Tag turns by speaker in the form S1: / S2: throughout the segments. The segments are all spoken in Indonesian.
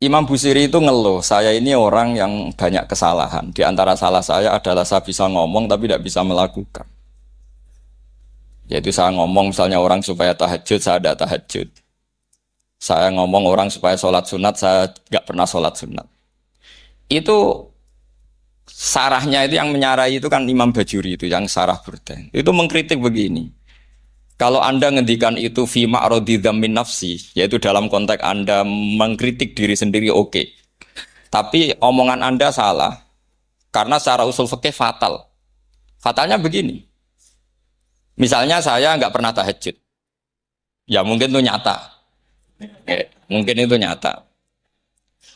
S1: Imam Busiri itu ngeluh, saya ini orang yang banyak kesalahan. Di antara salah saya adalah saya bisa ngomong tapi tidak bisa melakukan. Yaitu saya ngomong misalnya orang supaya tahajud, saya tidak tahajud. Saya ngomong orang supaya sholat sunat, saya nggak pernah sholat sunat. Itu sarahnya itu yang menyarai itu kan Imam Bajuri itu yang sarah Burda. Itu mengkritik begini. Kalau Anda ngendikan itu fi ma'radi dzammin nafsi, yaitu dalam konteks Anda mengkritik diri sendiri oke. Tapi omongan Anda salah karena secara usul fikih fatal. Fatalnya begini. Misalnya saya nggak pernah tahajud. Ya mungkin itu nyata. Mungkin itu nyata.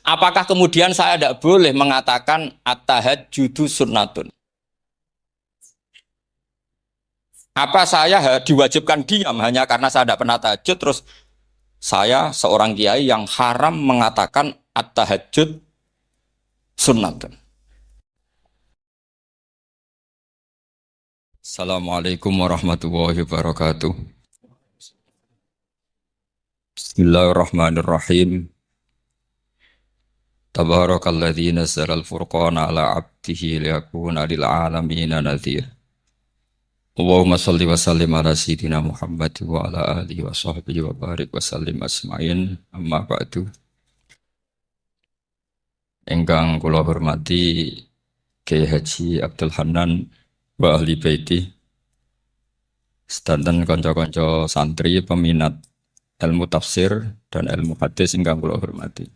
S1: Apakah kemudian saya tidak boleh mengatakan at-tahajjudu sunnatun? Apa saya diwajibkan diam hanya karena saya tidak pernah tahajud terus saya seorang kiai yang haram mengatakan at-tahajjud sunnatun. Assalamualaikum warahmatullahi wabarakatuh. Bismillahirrahmanirrahim. Tabarakalladzi nazzala al-furqana ala 'abdihi liyakuna lil 'alamina nadhir. Allahumma shalli wa sallim ala sayyidina Muhammad wa ala alihi wa sahbihi wa barik wa sallim asma'in. Amma ba'du. Ingkang kula hormati Kyai Haji Abdul Hanan wa ahli baiti, sedanten kanca-kanca santri peminat ilmu tafsir dan ilmu hadis ingkang kula hormati.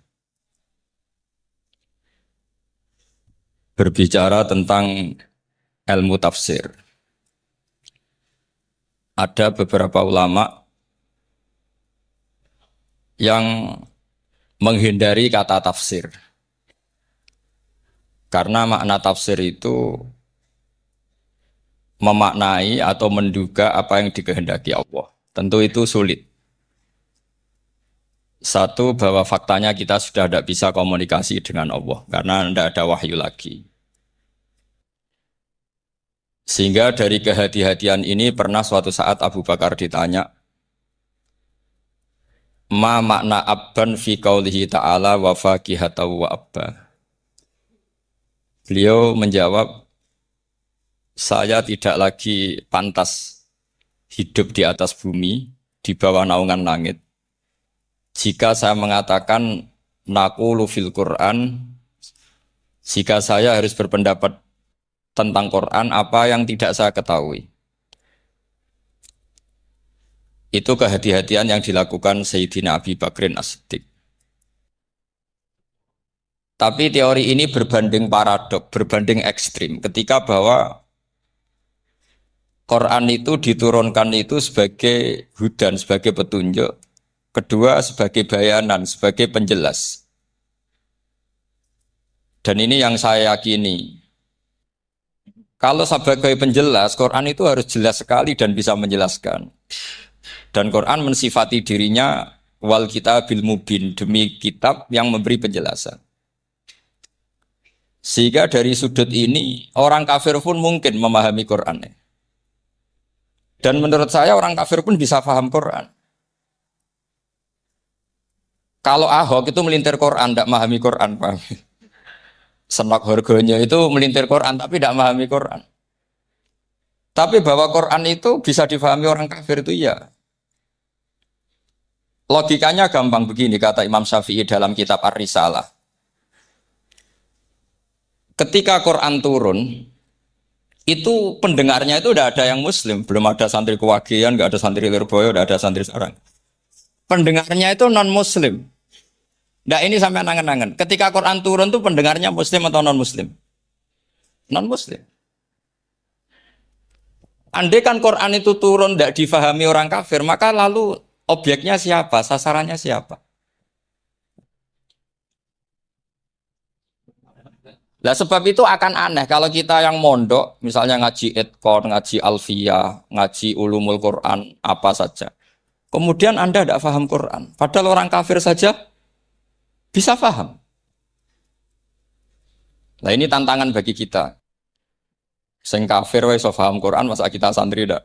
S1: Berbicara tentang ilmu tafsir, ada beberapa ulama yang menghindari kata tafsir karena makna tafsir itu memaknai atau menduga apa yang dikehendaki Allah. Tentu itu sulit. Satu, bahwa faktanya kita sudah tidak bisa komunikasi dengan Allah karena tidak ada wahyu lagi. Sehingga dari kehati-hatian ini pernah suatu saat Abu Bakar ditanya, ma makna abban fi qaulihi ta'ala wa faqihatan wa abba. Beliau menjawab, saya tidak lagi pantas hidup di atas bumi, di bawah naungan langit. Jika saya mengatakan naqulu fil Qur'an, jika saya harus berpendapat tentang Quran apa yang tidak saya ketahui. Itu kehati-hatian yang dilakukan Sayyidina Abi Bakrin As-Siddiq. Tapi teori ini berbanding paradok, berbanding ekstrim. Ketika bahwa Quran itu diturunkan itu sebagai hudan, sebagai petunjuk. Kedua sebagai bayanan, sebagai penjelas. Dan ini yang saya yakini. Kalau sebagai penjelas, Quran itu harus jelas sekali dan bisa menjelaskan. Dan Quran mensifati dirinya wal kitabil mubin, demi kitab yang memberi penjelasan. Sehingga dari sudut ini, orang kafir pun mungkin memahami Quran. Dan menurut saya orang kafir pun bisa paham Quran. Kalau Ahok itu melintir Quran, tidak memahami Quran, paham? Senok harganya itu melintir Quran tapi tidak memahami Quran. Tapi bahwa Quran itu bisa difahami orang kafir itu iya. Logikanya gampang begini, kata Imam Syafi'i dalam kitab Ar-Risalah. Ketika Quran turun, itu pendengarnya itu tidak ada yang muslim. Belum ada santri Kewagian, nggak ada santri Lirboyo, tidak ada santri Sarang. Pendengarnya itu non-muslim. Nah ini sampai angan-angan. Ketika Quran turun tuh pendengarnya muslim atau non-muslim? Non-muslim. Andai kan Quran itu turun tidak difahami orang kafir, maka lalu objeknya siapa? Sasarannya siapa? Nah sebab itu akan aneh kalau kita yang mondok, misalnya ngaji Edkor, ngaji Alfiyah, ngaji Ulumul Quran, apa saja. Kemudian Anda tidak paham Quran. Padahal orang kafir saja bisa paham. Nah ini tantangan bagi kita. Sing kafir wis iso paham Quran, masa kita santri ndak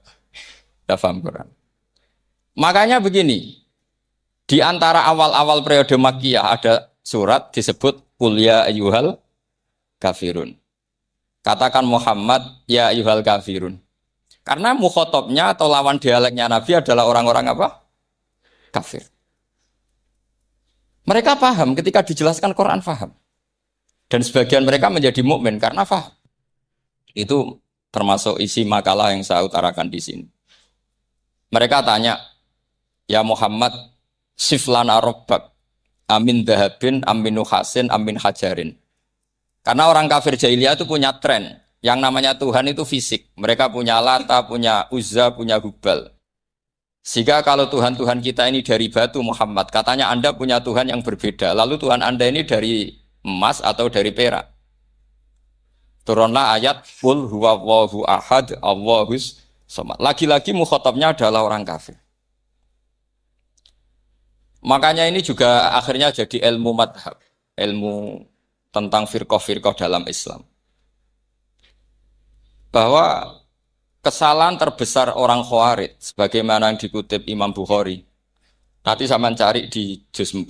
S1: paham Quran. Makanya begini, di antara awal-awal periode Makkiyah ada surat disebut qul ya ayyuhal kafirun. Katakan Muhammad ya ayyuhal kafirun. Karena mukhatabnya atau lawan dialeknya Nabi adalah orang-orang apa? Kafir. Mereka paham ketika dijelaskan Quran paham. Dan sebagian mereka menjadi mukmin karena paham. Itu termasuk isi makalah yang saya utarakan di sini. Mereka tanya, ya Muhammad, siflana robbak, amin dahabin, amin nuhasin, amin hajarin. Karena orang kafir jahiliyah itu punya tren. Yang namanya Tuhan itu fisik. Mereka punya Lata, punya Uzza, punya Hubal. Sehingga kalau Tuhan-Tuhan kita ini dari batu Muhammad, katanya Anda punya Tuhan yang berbeda. Lalu Tuhan Anda ini dari emas atau dari perak. Turunlah ayat Qul huwallahu ahad Allahus samad. Lagi-lagi mukhatabnya adalah orang kafir. Makanya ini juga akhirnya jadi ilmu madhab. Ilmu tentang firqah-firqah dalam Islam. Bahwa kesalahan terbesar orang Khawarij sebagaimana yang dikutip Imam Bukhari. Nanti saya mencari di juz 4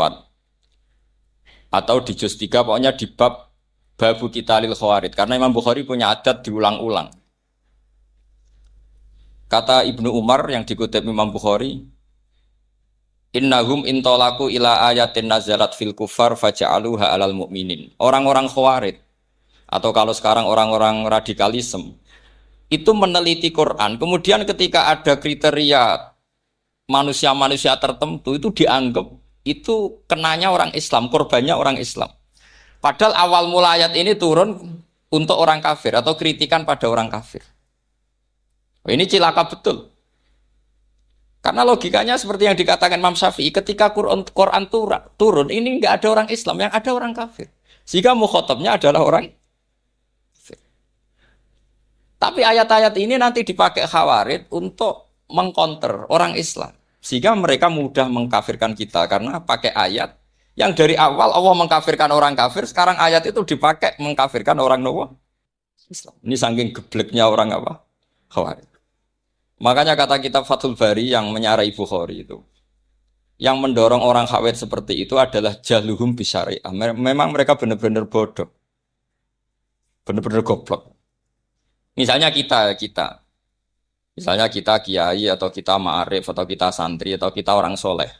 S1: atau di juz 3, pokoknya di bab Babu Qitalil Khawarij, karena Imam Bukhari punya adat diulang-ulang. Kata Ibnu Umar yang dikutip Imam Bukhari, innahum intolaku ila ayatin nazalat fil kufar faja'aluha alal mu'minin. Orang-orang Khawarij atau kalau sekarang orang-orang radikalisme itu meneliti Quran, kemudian ketika ada kriteria manusia-manusia tertentu itu dianggap itu kenanya orang Islam, korbannya orang Islam. Padahal awal mula ayat ini turun untuk orang kafir atau kritikan pada orang kafir. Ini cilaka betul. Karena logikanya seperti yang dikatakan Imam Syafi'i, ketika Quran turun ini nggak ada orang Islam, yang ada orang kafir. Sehingga mukhatabnya adalah orang kafir. Tapi ayat-ayat ini nanti dipakai Khawarij untuk mengcounter orang Islam. Sehingga mereka mudah mengkafirkan kita karena pakai ayat yang dari awal Allah mengkafirkan orang kafir, sekarang ayat itu dipakai mengkafirkan orang Islam. Ini saking gebleknya orang apa? Khawarij. Makanya kata kitab Fathul Bari yang menyarai Bukhari itu, yang mendorong orang Khawarij seperti itu adalah jahluhum bisyariah. Memang mereka benar-benar bodoh. Benar-benar goblok. Misalnya kita kiai atau kita ma'arif atau kita santri atau kita orang soleh.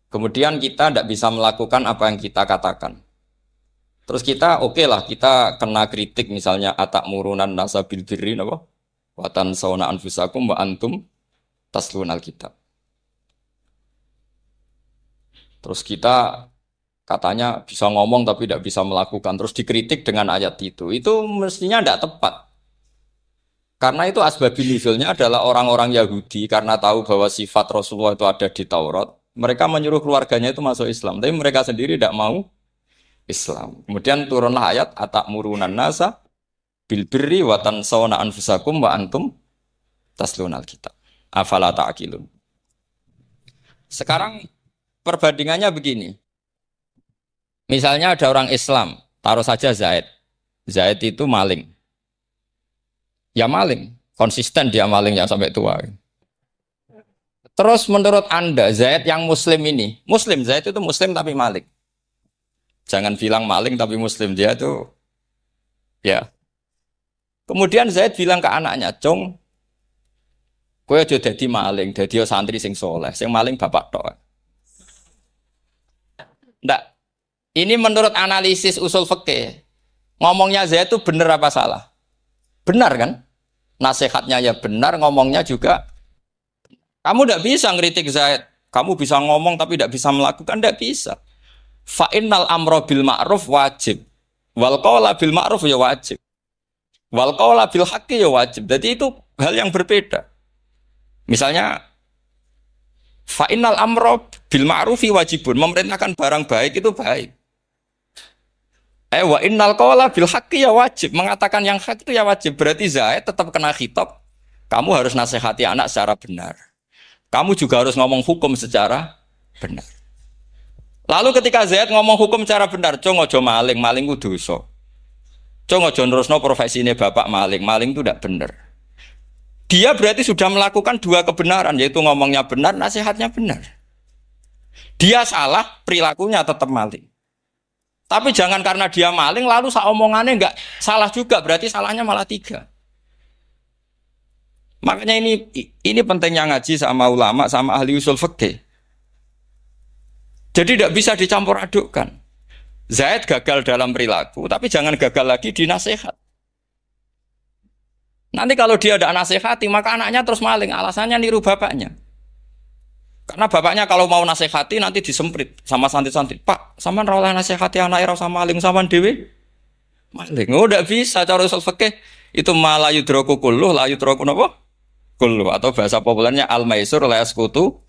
S1: Kemudian kita tidak bisa melakukan apa yang kita katakan. Terus kita oke lah, kita kena kritik misalnya atakmurunan nasa bil birri napa? Wa tansawna anfusakum wa antum taslunal kitab. Terus kita katanya bisa ngomong tapi tidak bisa melakukan, terus dikritik dengan ayat itu. Itu mestinya tidak tepat. Karena itu asbabil nuzulnya adalah orang-orang Yahudi karena tahu bahwa sifat Rasulullah itu ada di Taurat, mereka menyuruh keluarganya itu masuk Islam, tapi mereka sendiri tidak mau Islam. Kemudian turunlah ayat atakmurunan nasa bil birri wa tansawna anfusakum wa antum taslunal kitab. Afala ta'qilun. Sekarang perbandingannya begini. Misalnya ada orang Islam, taruh saja Zaid. Zaid itu maling. Ya maling, konsisten dia malingnya sampai tua. Terus menurut Anda, Zaid yang muslim ini, muslim, Zaid itu muslim tapi maling. Jangan bilang maling tapi muslim, dia itu ya. Kemudian Zaid bilang ke anaknya, "Cung, kowe aja dadi maling, dadi santri sing soleh, sing maling bapak tok." Ndak. Ini menurut analisis usul fikih. Ngomongnya Zaid itu benar apa salah? Benar kan? Nasihatnya ya benar, ngomongnya juga. Kamu tidak bisa ngeritik Zaid. Kamu bisa ngomong tapi tidak bisa melakukan, tidak bisa. Fa'innal amro bil ma'ruf wajib. Wal qawla bil ma'ruf ya wajib. Wal qawla bil haqqi ya wajib. Jadi itu hal yang berbeda. Misalnya fa'innal amro bil ma'rufi wajibun. Memerintahkan barang baik itu baik. Wa innal qawla bil haqqi ya wajib. Mengatakan yang hak itu ya wajib. Berarti Zaid tetap kena khitab. Kamu harus nasihati anak secara benar. Kamu juga harus ngomong hukum secara benar. Lalu ketika Zaid ngomong hukum secara benar, cung ojo maling, maling ku dosa. Cung ojo nerusno profesine bapak maling, maling itu tidak benar. Dia berarti sudah melakukan dua kebenaran, yaitu ngomongnya benar, nasihatnya benar. Dia salah, perilakunya tetap maling. Tapi jangan karena dia maling lalu omongannya nggak salah juga, berarti salahnya malah tiga. Makanya ini pentingnya ngaji sama ulama sama ahli usul fikih. Jadi tidak bisa dicampur adukkan. Zaid gagal dalam perilaku, tapi jangan gagal lagi di nasihat. Nanti kalau dia ada nasihati, maka anaknya terus maling. Alasannya niru bapaknya. Karena bapaknya kalau mau nasihati nanti disemprit sama santri-santri. Pak, sama rawlah nasihati anak era sama maling sama dewi. Maling. Oh, tidak bisa cara usul fikih. Itu malah yudroku kulluh, la yudroku napa? Kulluh. Atau bahasa populernya al-maisur la yasqutu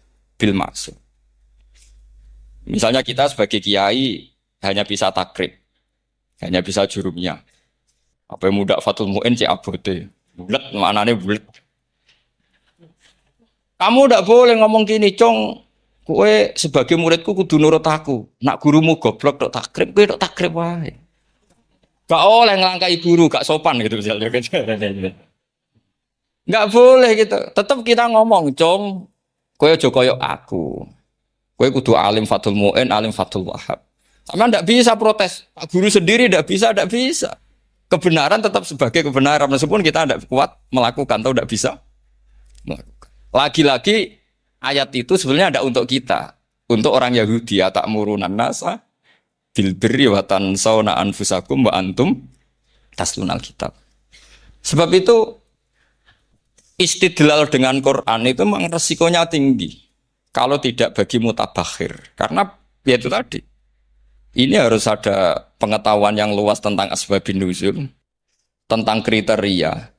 S1: bil maksud. Misalnya kita sebagai kiai hanya bisa takrib, hanya bisa jurumnya. Apa yang muda Fatul Mu'in cek abote. Bulet, maknanya bulet. Kamu tidak boleh ngomong gini, Cong. Kue sebagai muridku kudu nurut aku. Nak gurumu goblok tok takrib, kue tok takrib wae. Gak oleh ngelangkai guru, gak sopan gitu misalnya. Gak boleh gitu. Tetap kita ngomong, Cong. Kue aja koyok aku. Kue kudu alim Fatul Mu'in, alim Fatul Wahab. Sama tidak bisa protes. Pak guru sendiri tidak bisa, tidak bisa. Kebenaran tetap sebagai kebenaran meskipun kita tidak kuat melakukan atau tidak bisa melakukan. Lagi-lagi ayat itu sebenarnya ada untuk kita, untuk orang Yahudi ya ta'murunan nasa bil birri wa tansawna anfusakum wa antum taslunal kitab. Sebab itu istidlal dengan Quran itu memang resikonya tinggi kalau tidak bagi mutabakhir. Karena ya itu tadi. Ini harus ada pengetahuan yang luas tentang asbabun nuzul, tentang kriteria.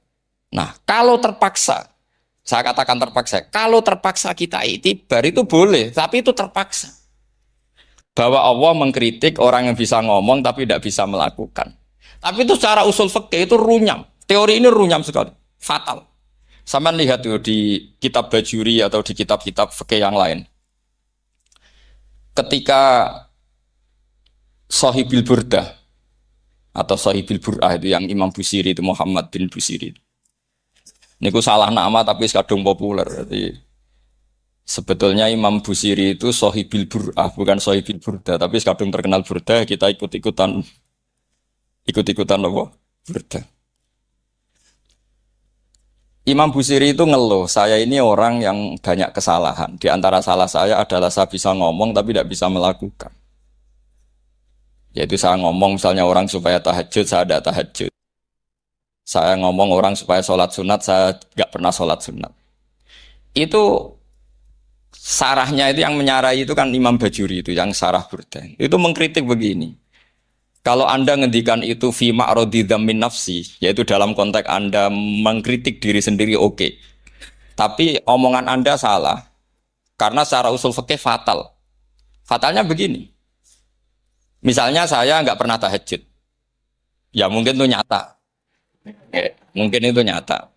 S1: Nah, kalau terpaksa, saya katakan terpaksa, kalau terpaksa kita itibar itu boleh, tapi itu terpaksa. Bahwa Allah mengkritik orang yang bisa ngomong tapi tidak bisa melakukan. Tapi itu secara usul fikih itu runyam. Teori ini runyam sekali, fatal. Sama lihat tuh di kitab Bajuri atau di kitab-kitab fikih yang lain. Ketika Shahibil Burdah atau Shahibil Bur'ah itu yang Imam Busiri itu Muhammad bin Busiri. Niku salah nama tapi kadung populer. Jadi sebetulnya Imam Busiri itu Shahibil Bur'ah bukan Shahibil Burdah tapi kadung terkenal Burdah kita ikut-ikutan apa? Burdah. Imam Busiri itu ngeluh, saya ini orang yang banyak kesalahan. Di antara salah saya adalah saya bisa ngomong tapi tidak bisa melakukan. Yaitu saya ngomong misalnya orang supaya tahajud, saya tidak tahajud. Saya ngomong orang supaya sholat sunat, saya nggak pernah sholat sunat. Itu sarahnya itu yang menyarai itu kan Imam Bajuri itu, yang sarah Burdah. Itu mengkritik begini. Kalau Anda ngendikan itu fi ma'radi dzammin nafsi, yaitu dalam konteks Anda mengkritik diri sendiri oke. Tapi omongan Anda salah. Karena secara usul fikih fatal. Fatalnya begini. Misalnya saya nggak pernah tahajud, ya mungkin itu nyata, mungkin itu nyata.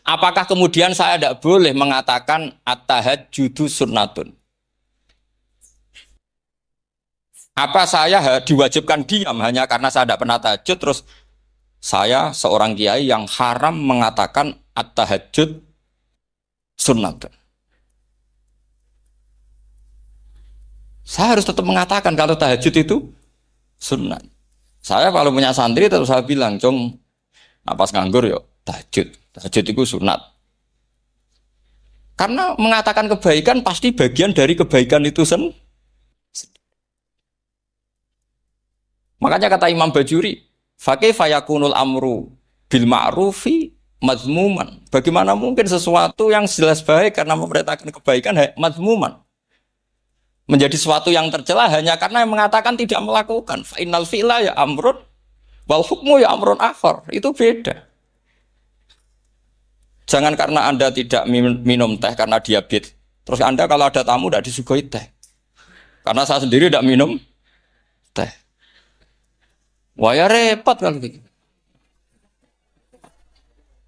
S1: Apakah kemudian saya tidak boleh mengatakan at-tahajjudu sunnatun? Apa saya diwajibkan diam hanya karena saya tidak pernah tahajud, terus saya seorang kiai yang haram mengatakan at-tahajjud sunnatun? Saya harus tetap mengatakan kalau tahajud itu sunat. Saya kalau punya santri tetap saya bilang, Cong, napas nganggur yuk, tahajud. Tahajud itu sunat. Karena mengatakan kebaikan pasti bagian dari kebaikan itu sendiri. Makanya kata Imam Bajuri, fakaifa yakunul amru bil ma'rufi mazmuman. Bagaimana mungkin sesuatu yang jelas baik karena memerintahkan kebaikan mazmuman menjadi sesuatu yang tercela hanya karena yang mengatakan tidak melakukan. Fa innal fi'la ya amrun wal hukmu ya amrun akhar. Itu beda. Jangan karena Anda tidak minum teh karena diabetes. Terus Anda kalau ada tamu tidak disuguhi teh. Karena saya sendiri tidak minum teh. Wah ya repot kalau begitu.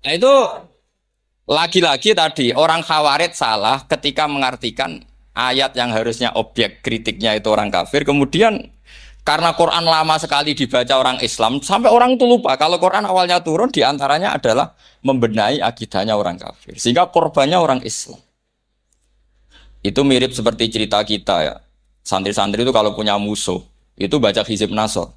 S1: Nah itu lagi-lagi tadi orang Khawarij salah ketika mengartikan ayat yang harusnya objek kritiknya itu orang kafir, kemudian karena Quran lama sekali dibaca orang Islam, sampai orang itu lupa kalau Quran awalnya turun diantaranya adalah membenahi akidahnya orang kafir, sehingga korbannya orang Islam. Itu mirip seperti cerita kita ya, santri-santri itu kalau punya musuh, itu baca Hizib Nasor.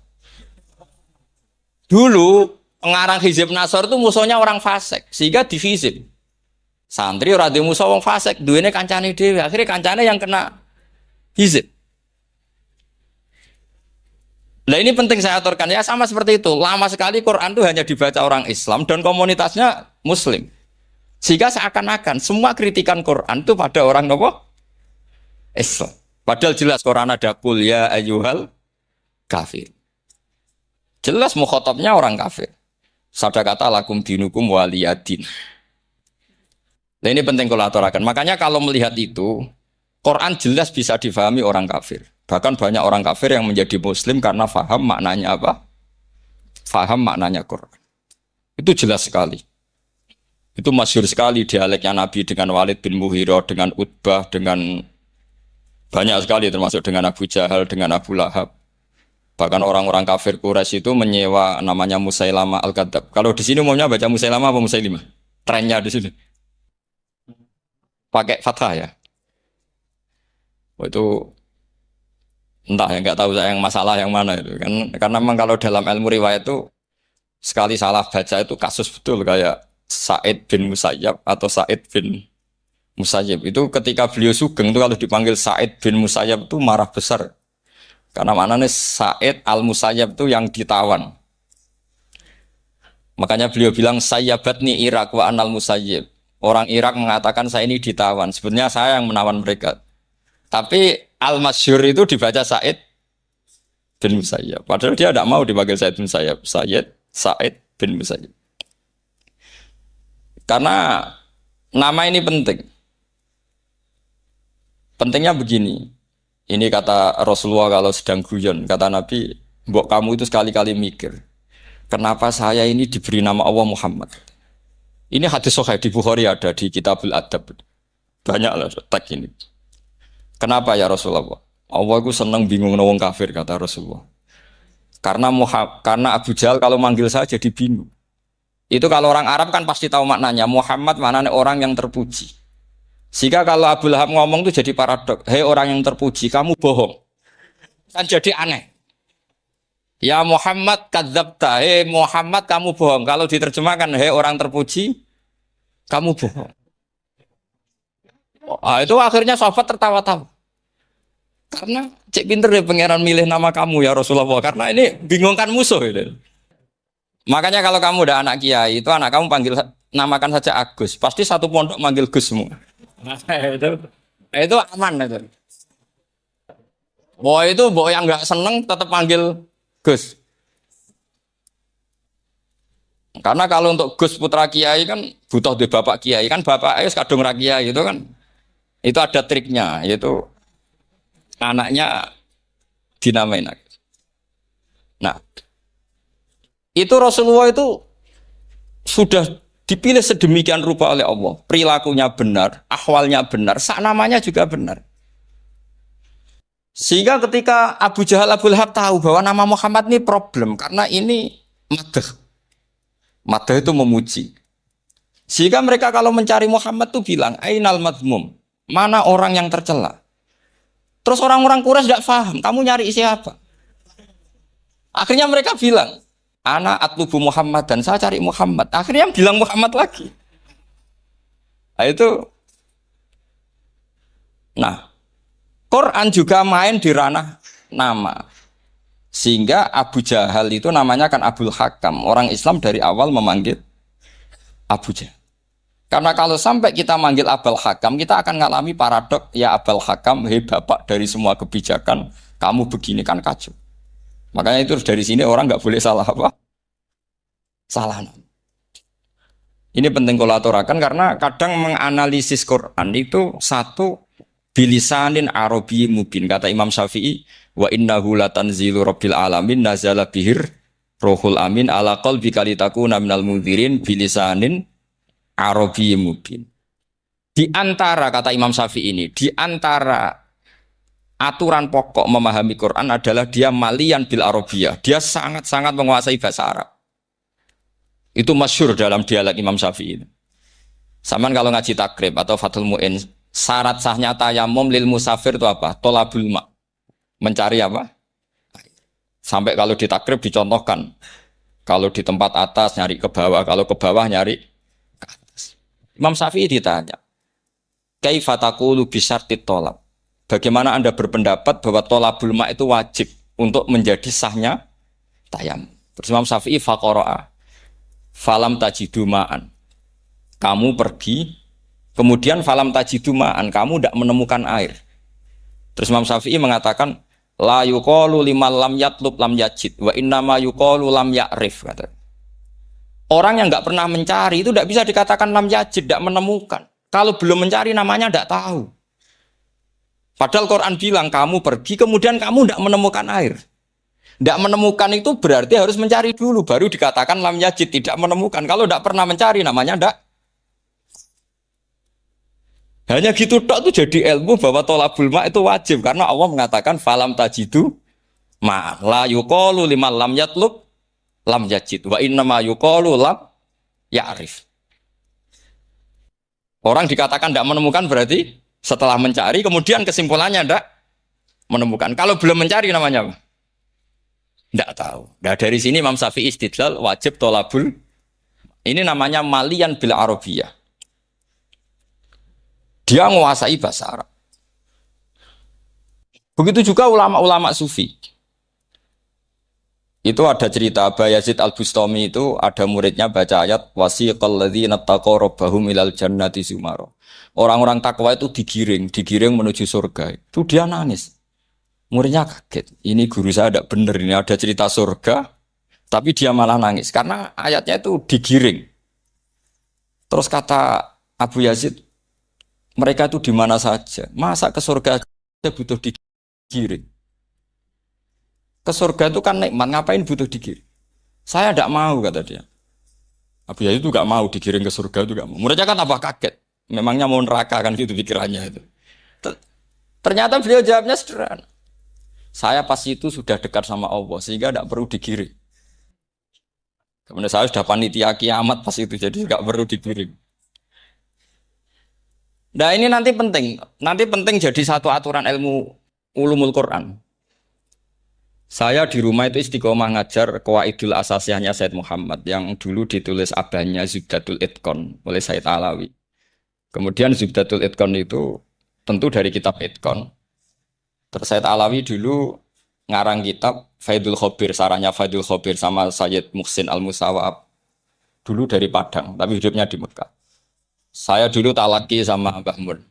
S1: Dulu pengarang Hizib Nasor itu musuhnya orang fasik, sehingga dihizib. Santri ora duwe musuh wong fasik, duwene kancane dhewe. Akhirnya kancane yang kena hizib. Nah ini penting saya aturkan ya, sama seperti itu. Lama sekali Quran itu hanya dibaca orang Islam dan komunitasnya Muslim. Sehingga seakan-akan semua kritikan Quran itu pada orang nopo Islam. Padahal jelas Quran ada qul ya ayyuhal kafir. Jelas mukhatabnya orang kafir. Sadaqata lakum dinukum waliyadin. Nah ini penting kalau aturakan. Makanya kalau melihat itu, Quran jelas bisa difahami orang kafir. Bahkan banyak orang kafir yang menjadi Muslim karena faham maknanya apa? Faham maknanya Quran. Itu jelas sekali. Itu masyhur sekali dialeknya Nabi dengan Walid bin Mughirah, dengan Utbah, dengan banyak sekali termasuk dengan Abu Jahal, dengan Abu Lahab. Bahkan orang-orang kafir Quraisy itu menyewa namanya Musailamah Al-Kadzab. Kalau di sini umumnya baca Musailamah apa Musailimah? Trennya di sini. Pakai fathah ya. Oh, itu entah ya, nggak tahu saya yang masalah yang mana itu kan, karena memang kalau dalam ilmu riwayat itu sekali salah baca itu kasus betul, kayak Sa'id bin Musayyab atau Sa'id bin Musayyib itu ketika beliau sugeng itu kalau dipanggil Sa'id bin Musayyab itu marah besar karena maknanya Sa'id al-Musayyab itu yang ditawan, makanya beliau bilang sayyabatni Irak wa anal Musayyib. Orang Irak mengatakan saya ini ditawan, sebenarnya saya yang menawan mereka. Tapi al-masyhur itu dibaca Sa'id bin Musayyab. Padahal dia tidak mau dipanggil Sa'id bin Musayyab. Sa'id bin Musayyab. Karena nama ini penting. Pentingnya begini. Ini kata Rasulullah kalau sedang guyon. Kata Nabi, mbok kamu itu sekali-kali mikir. Kenapa saya ini diberi nama Allah Muhammad? Ini hadis sahih di Bukhari, ada di Kitabul Adab. Banyaklah teks ini. Kenapa ya Rasulullah? Allah itu senang bingung wong kafir, kata Rasulullah. Karena Abu Jahal kalau manggil saya jadi bingung. Itu kalau orang Arab kan pasti tahu maknanya. Muhammad maknanya orang yang terpuji. Sehingga kalau Abu Lahab ngomong itu jadi paradok. Hei orang yang terpuji, kamu bohong. Kan jadi aneh. Ya Muhammad kadzabta. Hei Muhammad kamu bohong. Kalau diterjemahkan hei orang terpuji, kamu bohong. Itu akhirnya sahabat tertawa-tawa. Karena cek pinter deh pangeran milih nama kamu ya Rasulullah. Karena ini bingungkan musuh. Gitu. Makanya kalau kamu udah anak kiai, itu anak kamu panggil namakan saja Agus. Pasti satu pondok manggil Gus semua. Nah, itu aman itu. Itu yang nggak seneng tetap panggil Gus. Karena kalau untuk Gus putra kiai kan butuh di bapak kiai, kan bapak ayus kadung kiai itu kan. Itu ada triknya, yaitu anaknya dinamain. Nah, itu Rasulullah itu sudah dipilih sedemikian rupa oleh Allah. Perilakunya benar, ahwalnya benar, sak namanya juga benar. Sehingga ketika Abu Jahal, Abu Lahab tahu bahwa nama Muhammad ini problem, karena ini madah. Madah itu memuji. Sehingga mereka kalau mencari Muhammad itu bilang, Ainal madmum, mana orang yang tercela. Terus orang-orang Quraisy tidak paham, kamu nyari siapa? Akhirnya mereka bilang, Ana atlubu Muhammad, dan saya cari Muhammad. Akhirnya bilang Muhammad lagi. Nah itu. Nah, Quran juga main di ranah nama. Sehingga Abu Jahal itu namanya kan Abul Hakam. Orang Islam dari awal memanggil Abu Jahal. Karena kalau sampai kita manggil Abul Hakam, kita akan mengalami paradok, ya Abul Hakam, hei bapak dari semua kebijakan, kamu begini kan kacau. Makanya itu dari sini orang nggak boleh salah apa? Salah. Ini penting kolaborakan karena kadang menganalisis Quran itu satu bilisanin Arabi mubin, kata Imam Syafi'i, wa innahu latanzilu rabbil alamin nazala bihir rohul amin ala qalbika litakuna minal mundzirin bilisanin Arabi mubin. Di antara, kata Imam Syafi'i ini, di antara aturan pokok memahami Quran adalah dia malian bil Arabiyah. Dia sangat-sangat menguasai bahasa Arab. Itu masyhur dalam dialek Imam Syafi'i. Saman kalau ngaji takrib atau Fathul Mu'in, syarat sahnya tayamum lil musafir itu apa? Tolabul ma. Mencari apa? Air. Sampai kalau di takrib dicontohkan. Kalau di tempat atas nyari ke bawah, kalau ke bawah nyari ke atas. Imam Syafi'i ditanya, kaifa taqulu bi syartit tolab? Bagaimana Anda berpendapat bahwa tolabul ma itu wajib untuk menjadi sahnya tayamum? Terus Imam Syafi'i faqara'a falam tajidu ma'an. Kamu pergi, kemudian falam tajidu ma'an, kamu tidak menemukan air. Terus Imam Syafi'i mengatakan la yuqalu liman lam yatlub lam yajid wa innama yuqalu lam ya'rif, kata. Orang yang nggak pernah mencari itu tidak bisa dikatakan lam yajid, tidak menemukan. Kalau belum mencari namanya tidak tahu. Padahal Quran bilang kamu pergi kemudian kamu tidak menemukan air. Tidak menemukan itu berarti harus mencari dulu baru dikatakan lam yajid, tidak menemukan. Kalau tidak pernah mencari namanya tidak. Hanya gitu tok itu jadi ilmu bahwa tolabul ma itu wajib karena Allah mengatakan falam tajidu ma la yuqalu liman lam yatlub lam yajid wa innama yuqalu lam ya'rif. Orang dikatakan tidak menemukan berarti setelah mencari kemudian kesimpulannya tidak menemukan. Kalau belum mencari namanya apa? Tidak tahu. Nah, dari sini Imam Syafi'i istidlal wajib tolabul. Ini namanya malian bil arabiyah. Dia menguasai bahasa Arab. Begitu juga ulama-ulama sufi. Itu ada cerita Aba Yazid Al-Bustami itu ada muridnya baca ayat wasiqal ladzina taqaw rabbahum ilal jannati zumara. Orang-orang takwa itu digiring menuju surga. Itu dia nangis. Muridnya kaget. Ini guru saya tidak benar, ini ada cerita surga, tapi dia malah nangis karena ayatnya itu digiring. Terus kata Abu Yazid, mereka itu di mana saja? Masa ke surga aja butuh digiring? Ke surga itu kan nikmat, ngapain butuh digiring? Saya tidak mau, kata dia. Abu Yazid itu tidak mau digiring ke surga, itu tidak mau. Muridnya kan tambah kaget. Memangnya mau neraka kan gitu pikirannya itu. Ternyata beliau jawabnya sederhana. Saya pas itu sudah dekat sama Allah sehingga tidak perlu digiring. Kemudian saya sudah panitia kiamat pas itu jadi tidak perlu digiring. Nah ini nanti penting jadi satu aturan ilmu ulumul Quran. Saya di rumah itu istiqomah ngajar Qawaidul Asasiyahnya Said Muhammad yang dulu ditulis abahnya Zubdatul Itqan oleh Said Alawi. Kemudian Zubdatul Itqan itu tentu dari kitab Itqan. Terus Said Alawi dulu ngarang kitab Faidul Khobir, sarahnya Faidul Khobir sama Sayyid Muhsin Al-Musawab. Dulu dari Padang, tapi hidupnya di Mekah. Saya dulu talaki sama Mbah Mun.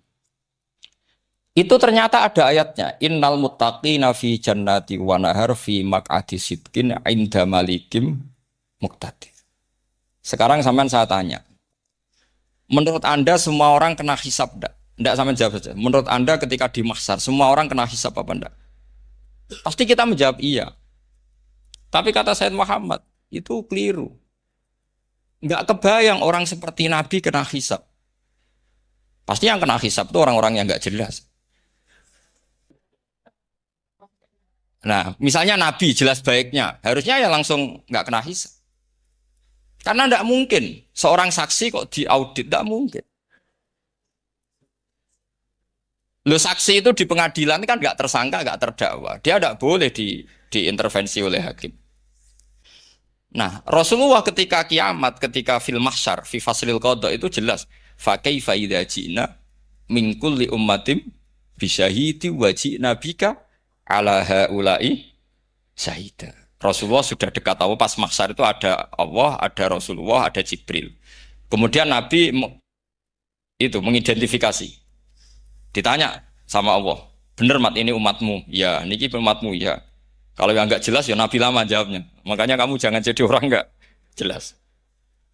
S1: Itu ternyata ada ayatnya. Innal muttaqina fi jannati wa nahar fi maq'adi sidqin 'inda malikim muqtadir. Sekarang sampean saya tanya. Menurut Anda semua orang kena hisab enggak? Enggak, sampean jawab saja. Menurut Anda ketika di mahsyar semua orang kena hisab apa enggak? Pasti kita menjawab iya. Tapi kata Said Muhammad, itu keliru. Enggak kebayang orang seperti Nabi kena hisab. Pasti yang kena hisab itu orang-orang yang enggak jelas. Nah, misalnya Nabi jelas baiknya, harusnya ya langsung enggak kena hisab. Karena enggak mungkin seorang saksi kok diaudit, enggak mungkin. Lo saksi itu di pengadilan kan nggak tersangka, nggak terdakwa. Dia tidak boleh diintervensi oleh hakim. Nah, Rasulullah ketika kiamat, ketika fil mahsyar, fi faslil qada itu jelas. Fa kaifa idza ji'na min kulli ummatin bisyahidi wa ji'na bika ala haula'i syahida. Rasulullah sudah dekat tahu pas mahsyar itu ada Allah, ada Rasulullah, ada Jibril. Kemudian Nabi itu mengidentifikasi. Ditanya sama Allah, bener mat ini umatmu? Ya, niki umatmu ya. Kalau yang nggak jelas ya Nabi lama jawabnya. Makanya kamu jangan jadi orang nggak jelas.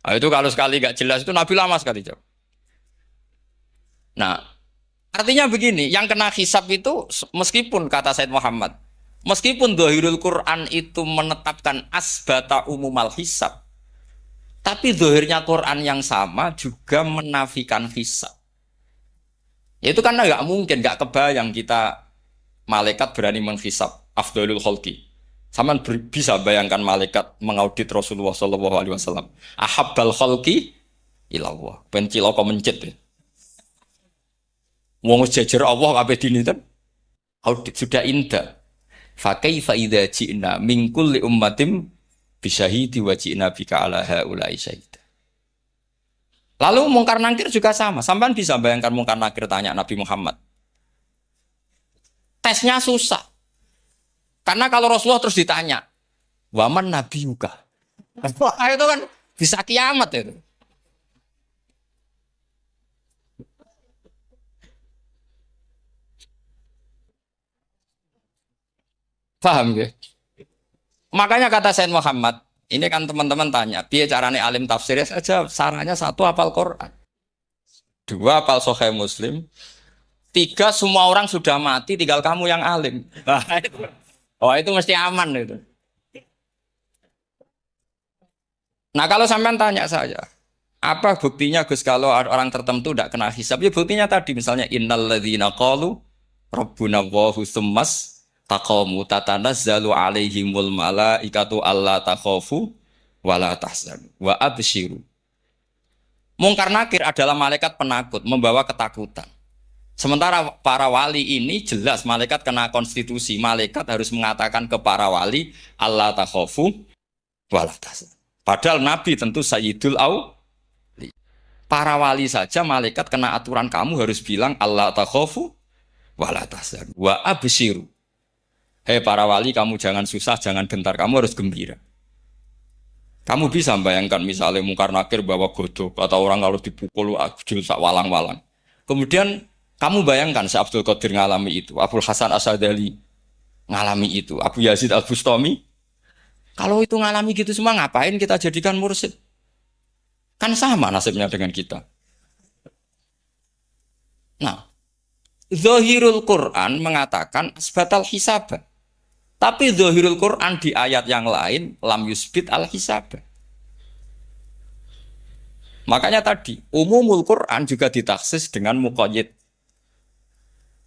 S1: Nah, itu kalau sekali nggak jelas itu Nabi lama sekali jawab. Nah, artinya begini, yang kena hisab itu meskipun kata Said Muhammad, meskipun Dhahirul Quran itu menetapkan asbata umumal hisab, tapi zahirnya Quran yang sama juga menafikan hisab. Ya itu karena nggak mungkin, nggak kebayang kita malaikat berani menghisab afdalul khalqi. Sama bisa bayangkan malaikat mengaudit Rasulullah SAW. Ahabbal khalqi ilallah. Pencil kok mencet ya. Wong jejer Allah kabeh dini kan audit sudah indah. Fa kaifa idza ji'na min kulli ummatin bisyahidi wa ji'na bika ala haula'i syahida. Lalu mungkar nakir juga sama. Sampean bisa bayangkan mungkar nakir tanya Nabi Muhammad. Tesnya susah. Karena kalau Rasulullah terus ditanya, waman nabiyuka. Wah, itu kan bisa kiamat itu. Paham ya? Makanya kata Said Muhammad, ini kan teman-teman tanya, piye carane alim tafsirnya saja, sarannya satu hafal Quran, dua hafal Sahih Muslim, tiga semua orang sudah mati, tinggal kamu yang alim. Nah, itu. Oh itu mesti aman itu. Nah kalau sampean tanya saya, apa buktinya Gus kalau orang tertentu tidak kena hisab? Ya buktinya tadi misalnya innalladzina qalu rabbuna Allahu tsummas taqamu tatanazzalu alaihimul malaikatu alla takhafu wala tahzanu wa absyiru. Mungkar nakir adalah malaikat penakut membawa ketakutan. Sementara para wali ini jelas malaikat kena konstitusi. Malaikat harus mengatakan ke para wali alla takhafu wala tahzanu. Padahal Nabi tentu Sayyidul Auli. Para wali saja malaikat kena aturan kamu harus bilang alla takhafu wala tahzanu wa absyiru. Hei para wali, kamu jangan susah, jangan gentar, kamu harus gembira. Kamu bisa bayangkan misalnya mungkar nakir bawa godok atau orang kalau dipukul ajul sak walang-walang. Kemudian kamu bayangkan si Abdul Qadir ngalami itu, Abdul Hasan Asadali ngalami itu, Abu Yazid Al-Bustami. Kalau itu ngalami gitu semua, ngapain kita jadikan mursyid? Kan sama nasibnya dengan kita. Nah, Zahirul Quran mengatakan asbatal hisabah. Tapi Zahirul Quran di ayat yang lain lam yusbit al hisabah. Makanya tadi umumul Quran juga ditaksis dengan muqayyid.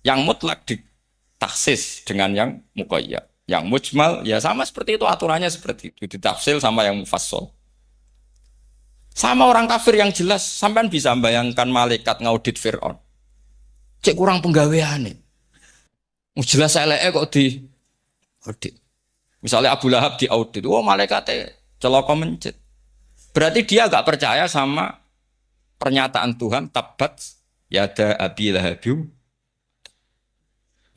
S1: Yang mutlak ditaksis dengan yang muqayyad. Yang mujmal ya sama seperti itu, aturannya seperti itu, ditafsir sama yang mufassal. Sama orang kafir yang jelas, sampean bisa bayangkan malaikat ngaudit Fir'aun. Cek kurang penggaweane. Jelas eleke kok di audit. Misalnya Abu Lahab di audit, oh malaikatnya celaka mencet. Berarti dia agak percaya sama pernyataan Tuhan tabat yada abi lahabiu.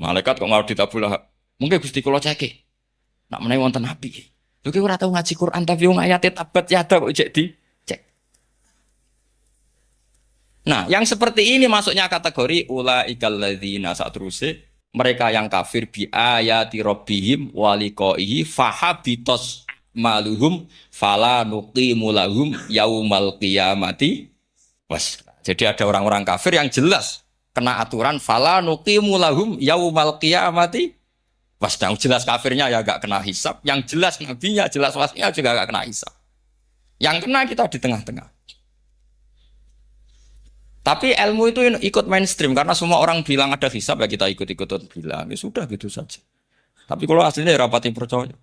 S1: Malaikat kok ngaudit Abu Lahab. Mungkin Gusti kula ceke. Nak menawi wonten api. Lho ki ora tau ngaji Quran tapi wong ayate tabat yada kok cek di cek. Nah, yang seperti ini masuknya kategori ulaikal ladzina satruse mereka yang kafir bi ayati rabbihim wa liqaihi fahabitos maluhum fala nuqimu lahum yaumal qiyamati was. Jadi ada orang-orang kafir yang jelas kena aturan fala nuqimu lahum yaumal qiyamati was. Yang jelas kafirnya ya enggak kena hisab, yang jelas nabinya, jelas wasinya juga enggak kena hisab. Yang kena kita di tengah-tengah. Tapi ilmu itu ikut mainstream karena semua orang bilang ada hisab ya kita ikut-ikut bilang ya sudah gitu saja. Tapi kalau aslinya ya rapati percaya.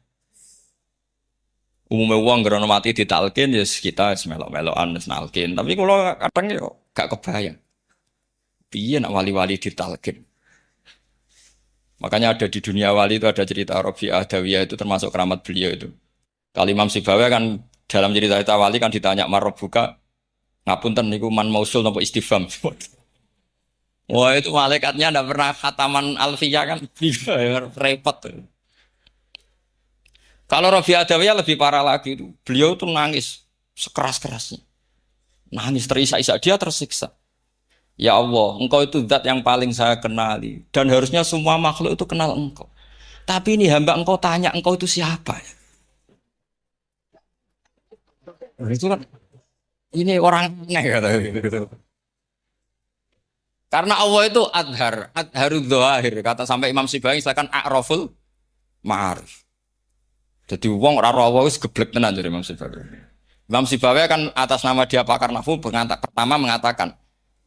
S1: Umumnya uang gerono mati ditalkin ya kita melok-melokan nalkin. Tapi kalau kadang ya gak kebayang. Piye nak wali-wali ditalkin. Makanya ada di dunia wali itu ada cerita Rabi'ah Adawiyah itu termasuk keramat beliau itu. Kalau Imam Sibawi kan dalam cerita wali kan ditanya marrobuka. Ngapunten niku man mausul napa istifham. Wah itu malaikatnya ndak pernah khataman alfiyah kan repot. Kalau Rabi Adawiyah lebih parah lagi itu. Beliau tuh nangis sekeras-kerasnya. Nangis terisak-isak, dia tersiksa. Ya Allah, engkau itu zat yang paling saya kenali dan harusnya semua makhluk itu kenal engkau. Tapi ini hamba engkau tanya engkau itu siapa? Itu kan ini orang aneh kata gitu. Karena Allah itu adharud dzahir kata sampai Imam Sibawi silakan a'raful ma'arif. Jadi wong ora ora wis geblek tenan dari Imam Sibawi. Imam Sibawi kan atas nama dia pakar nahwu pertama mengatakan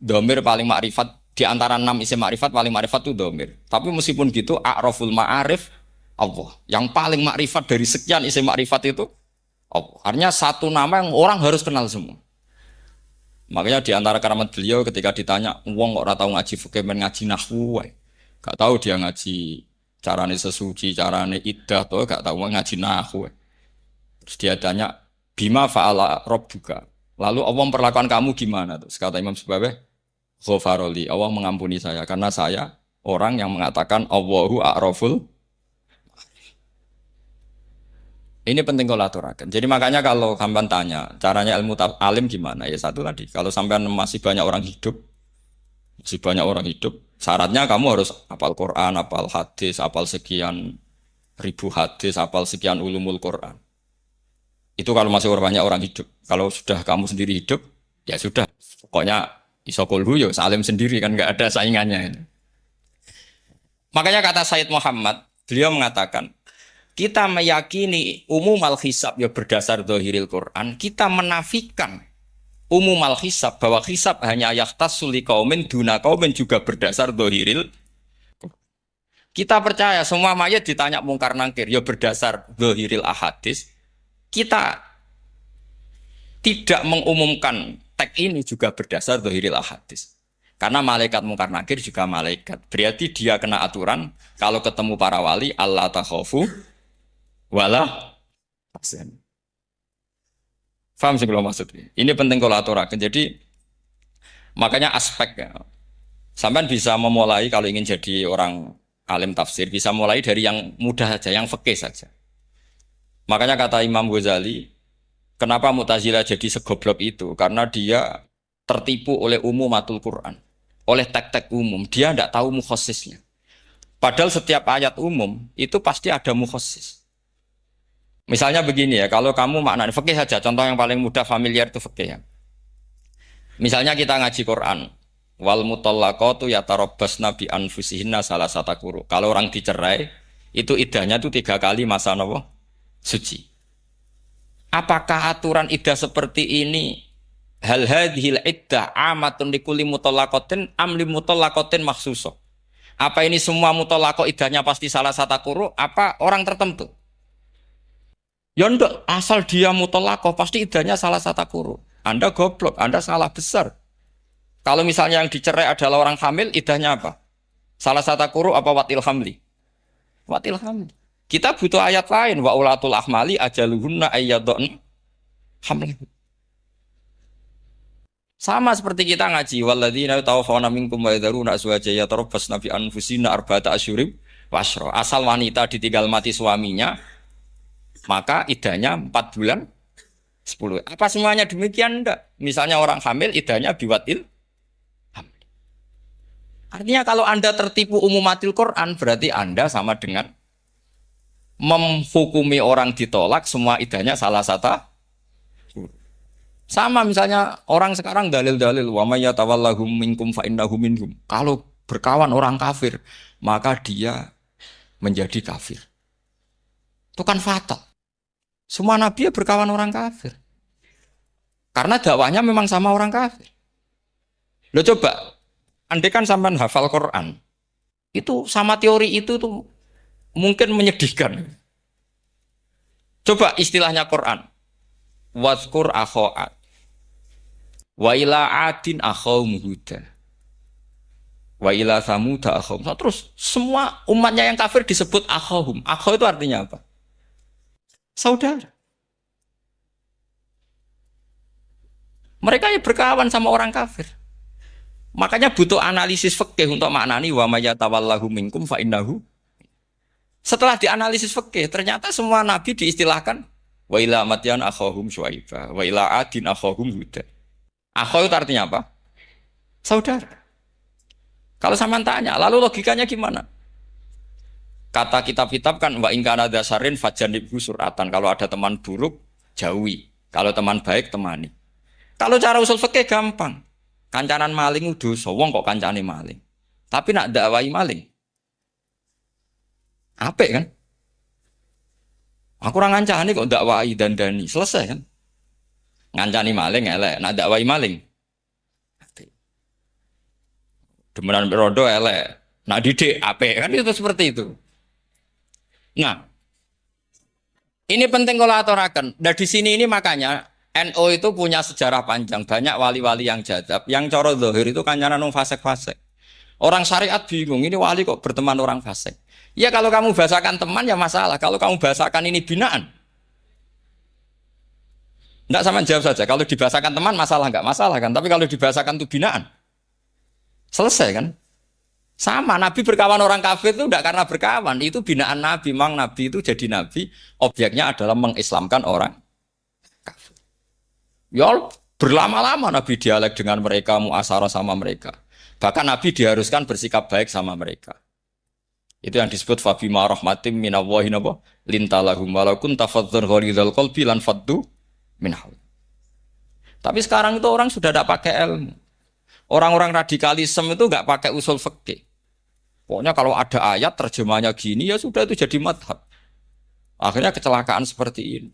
S1: dhamir paling makrifat di antara 6 isim makrifat paling makrifat itu dhamir. Tapi meskipun gitu a'raful ma'arif Allah. Yang paling makrifat dari sekian isim makrifat itu Allah. Artinya satu nama yang orang harus kenal semua. Makanya di antara keramat beliau ketika ditanya, wong kok ora tau ngaji fikih men ngaji nahwu wae. Gak tahu dia ngaji carane sesuci, carane iddah tuh gak tahu ngaji nahwu. Terus dia tanya, bima fa'ala rabbuka. Lalu Allah memperlakukan kamu gimana? Terus kata Imam Subabeh, ghafaroli, Allah mengampuni saya karena saya orang yang mengatakan Allahu a'raful. Ini penting kalau aturakan. Jadi makanya kalau sampean tanya, caranya ilmu alim gimana? Ya satu tadi, kalau sampean masih banyak orang hidup, syaratnya kamu harus hafal Quran, hafal hadis, hafal sekian ribu hadis, hafal sekian ulumul Quran. Itu kalau masih banyak orang hidup. Kalau sudah kamu sendiri hidup, ya sudah. Pokoknya isokulhu ya salim sendiri kan nggak ada saingannya. Makanya kata Sayyid Muhammad, beliau mengatakan, kita meyakini umum al-hisab ya berdasar zahiril Quran, kita menafikan umum al-hisab bahwa hisab hanya yahtassul liqaumin duna qaumin juga berdasar zahiril. Kita percaya semua mayat ditanya mungkar nangkir ya berdasar zahiril ahadis. Kita tidak mengumumkan teks ini juga berdasar zahiril ahadis. Karena malaikat mungkar nakir juga malaikat. Berarti dia kena aturan kalau ketemu para wali Allah takhafu wala tahzan. Paham sih kalau maksudnya? Ini penting kalau aturakan. Jadi makanya aspek ya. Sampai bisa memulai kalau ingin jadi orang alim tafsir bisa mulai dari yang mudah saja, yang fikih saja. Makanya kata Imam Ghazali, kenapa Mu'tazilah jadi segoblok itu? Karena dia tertipu oleh umumatul Quran, oleh teks-teks umum. Dia tidak tahu mukhasisnya. Padahal setiap ayat umum itu pasti ada mukhasis. Misalnya begini ya, kalau kamu maknanya fikih saja, contoh yang paling mudah familiar itu fikih ya. Misalnya kita ngaji Quran, wal mutallaqatu yatarabbasna bi anfusihinna salasata quru. Kalau orang dicerai, itu iddahnya itu 3 kali masa napa? Suci. Apakah aturan iddah seperti ini hal hadhil iddah amatun likulli mutallaqatin am li mutallaqatin makhsusah? Apa ini semua mutallaqah iddahnya pasti salah satu quru apa orang tertentu? Ya enggak, asal dia mutallaqah pasti iddahnya salah satu quru. Anda goblok, Anda salah besar. Kalau misalnya yang dicerai adalah orang hamil, iddahnya apa? Salah satu quru apa watil hamli? Watil hamli. Kita butuh ayat lain, wa ulatul ahmali ajaluhunna ayyadun hamli. Sama seperti kita ngaji walladzina tawaffawna minkum wa yadharuna azwaja yatarabbasna bi anfusina arba'ata asyhurin wa asyra. Asal wanita ditinggal mati suaminya, maka iddahnya 4 bulan 10. Apa semuanya demikian? Enggak. Misalnya orang hamil iddahnya biwatil hamil. Artinya kalau Anda tertipu umumatil Quran berarti Anda sama dengan menghukumi orang ditolak semua iddahnya salah satu. Sama misalnya orang sekarang dalil-dalil wa may yatawallahum minkum fa innahu minhum. Kalau berkawan orang kafir, maka dia menjadi kafir. Itu kan fatal. Semua nabi ya berkawan orang kafir. Karena dakwahnya memang sama orang kafir. Lo coba, andai kan sampean hafal Quran, itu sama teori itu tuh mungkin menyedihkan. Coba istilahnya Quran. Wazkur akho'at. Wa ila adin akhawum huda. Wa ila samuda akhawum. Terus semua umatnya yang kafir disebut akhawum. Akhaw itu artinya apa? Saudara. Mereka ya berkawan sama orang kafir. Makanya butuh analisis fikih untuk maknani wa may yatawallahu minkum fa innahu. Setelah dianalisis fikih, ternyata semua nabi diistilahkan wa ila madyan akhahum syuaiba, wa ila adin akhahum huda. Akhaw itu artinya apa? Saudara. Kalau sampean tanya, lalu logikanya gimana? Kata kitab-kitab kan wa in kana dasarin fajanibhu suratan. Kalau ada teman buruk, jauhi. Kalau teman baik, temani. Kalau cara usul fikih gampang. Kancanan maling dosa, wong kok kancane maling. Tapi nak dakwai maling. Apik kan? Aku ora ngancani kok dakwai dandani, selesai kan? Ngancani maling elek, nak dakwai maling. Apik. Demenan rondo elek, nak didik apik kan itu seperti itu. Nah, ini penting kalau aturaken. Nah di sini ini makanya NU itu punya sejarah panjang, banyak wali-wali yang jadab, yang coro zahir itu kancanan fasik-fasik. Orang syariat bingung, ini wali kok berteman orang fasik. Ya kalau kamu bahasakan teman ya masalah. Kalau kamu bahasakan ini binaan, enggak sama jawab saja. Kalau dibahasakan teman masalah enggak masalah kan. Tapi kalau dibahasakan itu binaan, selesai kan? Sama, Nabi berkawan orang kafir itu enggak karena berkawan, itu binaan Nabi. Memang Nabi itu jadi Nabi, objeknya adalah mengislamkan orang kafir. Ya berlama-lama Nabi dialek dengan mereka, muasyarah sama mereka. Bahkan Nabi diharuskan bersikap baik sama mereka. Itu yang disebut fabima rahmatim minallahi napa lintalahum walau kunta fadzan ghalidhal qalbi lan faddu min hawl. Tapi sekarang itu orang sudah tidak pakai ilmu. Orang-orang radikalisme itu nggak pakai usul fikih. Pokoknya kalau ada ayat terjemahnya gini ya sudah itu jadi madhab. Akhirnya kecelakaan seperti ini.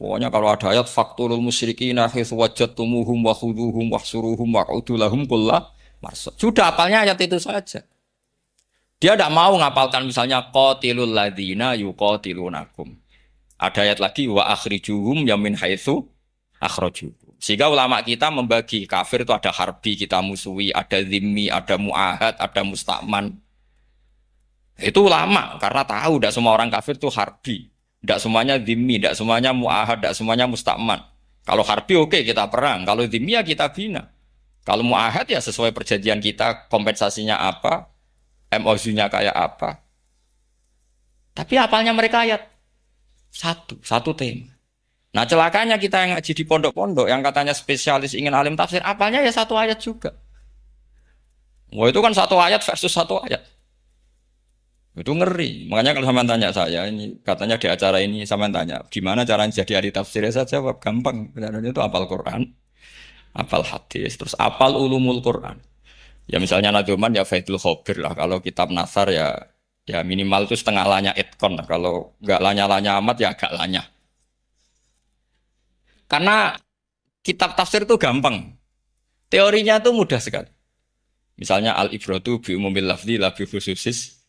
S1: Pokoknya kalau ada ayat faktulul musyrikina haitsu wajadtumuhum wa khuduhum wahsuruhum waq'udu lahum kulla marsad. Sudah hafalnya ayat itu saja. Dia tidak mau ngapalkan misalnya qatilul ladzina yuqatilunakum. Ada ayat lagi wa akhrijuhum yamin haitsu akhrajukum. Sehingga ulama kita membagi kafir itu ada harbi kita musuhi, ada zimmi, ada muahad, ada musta'man. Itu ulama karena tahu tidak semua orang kafir itu harbi, tidak semuanya zimmi, tidak semuanya muahad, tidak semuanya musta'man. Kalau harbi oke, kita perang, kalau zimmi ya kita bina. Kalau muahad ya sesuai perjanjian kita, kompensasinya apa, MOU-nya kayak apa. Tapi apalnya mereka ayat satu tema. Nah celakanya kita yang ngaji di pondok-pondok yang katanya spesialis ingin alim tafsir, apalnya ya satu ayat juga. Wah itu kan satu ayat versus satu ayat. Itu ngeri. Makanya kalau sama tanya saya, ini katanya di acara ini sama tanya, gimana caranya jadi ahli tafsir? Saya jawab gampang. Sebenarnya itu hafal Quran, hafal hadis, terus hafal ulumul Quran. Ya misalnya Naduman ya Faidul Khobir lah. Kalau kitab Nasar ya minimal itu setengah lanya itkon lah. Kalau nggak lanya-lanya amat ya agak lanya. Karena kitab tafsir itu gampang. Teorinya itu mudah sekali. Misalnya al-ibratu bi umumil lafzi la bi khususis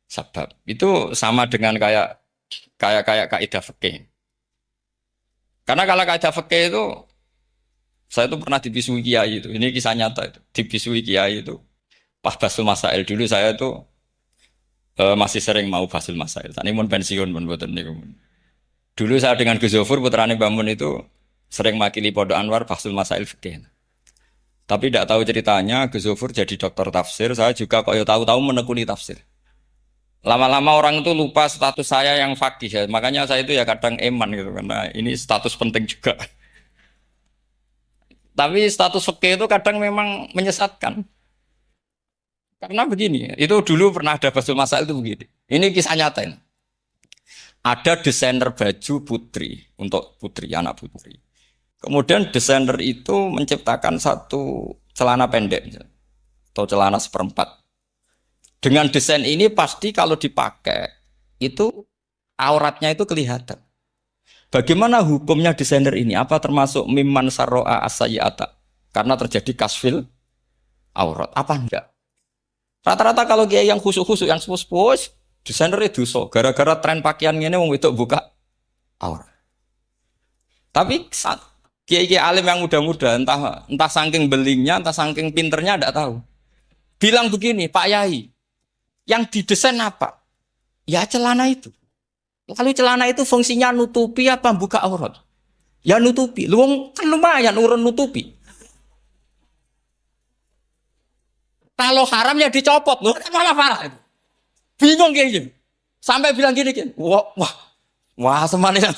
S1: sabab. Itu sama dengan kayak kaidah fikih. Karena kalau kaidah fikih itu saya itu pernah dibisui kiai itu. Ini kisah nyata itu. Dibisui kiai itu. Pas Basul Masail dulu saya itu masih sering mau Basul Masail. Tadi mau pensiun pun buatan niku. Dulu saya dengan Gus Zofur putrane Bamun itu sering makili Pondok Anwar Basul Masail fikih. Tapi tidak tahu ceritanya Gus Zofur jadi dokter tafsir, saya juga kok tahu-tahu menekuni tafsir. Lama-lama orang itu lupa status saya yang fakih ya. Makanya saya itu ya kadang eman gitu karena ini status penting juga. Tapi status fikih itu kadang memang menyesatkan. Karena begini, itu dulu pernah ada Basul Masail itu begini. Ini kisah nyata ini. Ada desainer baju putri untuk putri, anak putri. Kemudian desainer itu menciptakan satu celana pendek atau celana seperempat. Dengan desain ini pasti kalau dipakai itu auratnya itu kelihatan. Bagaimana hukumnya desainer ini? Apa termasuk mimman sarro'a as-sayyi'ata? Karena terjadi kasfil aurat. Apa enggak? Rata-rata kalau kiai yang khusuk-khusuk, yang sepuh-sepuh, desainer itu dosa. Gara-gara tren pakaian ini wong wedok buka aurat. Tapi kiai-kiai alim yang muda-muda, entah saking belingnya, entah saking pinternya, tidak tahu. Bilang begini, Pak Yai, yang didesain apa? Ya celana itu. Lalu celana itu fungsinya nutupi apa buka aurat? Ya nutupi. Lu kan lumayan urun nutupi. Kalau haram ya dicopot. Lu kan malah parah itu. Bingung kayak gini. Sampai bilang gini, wah semanis.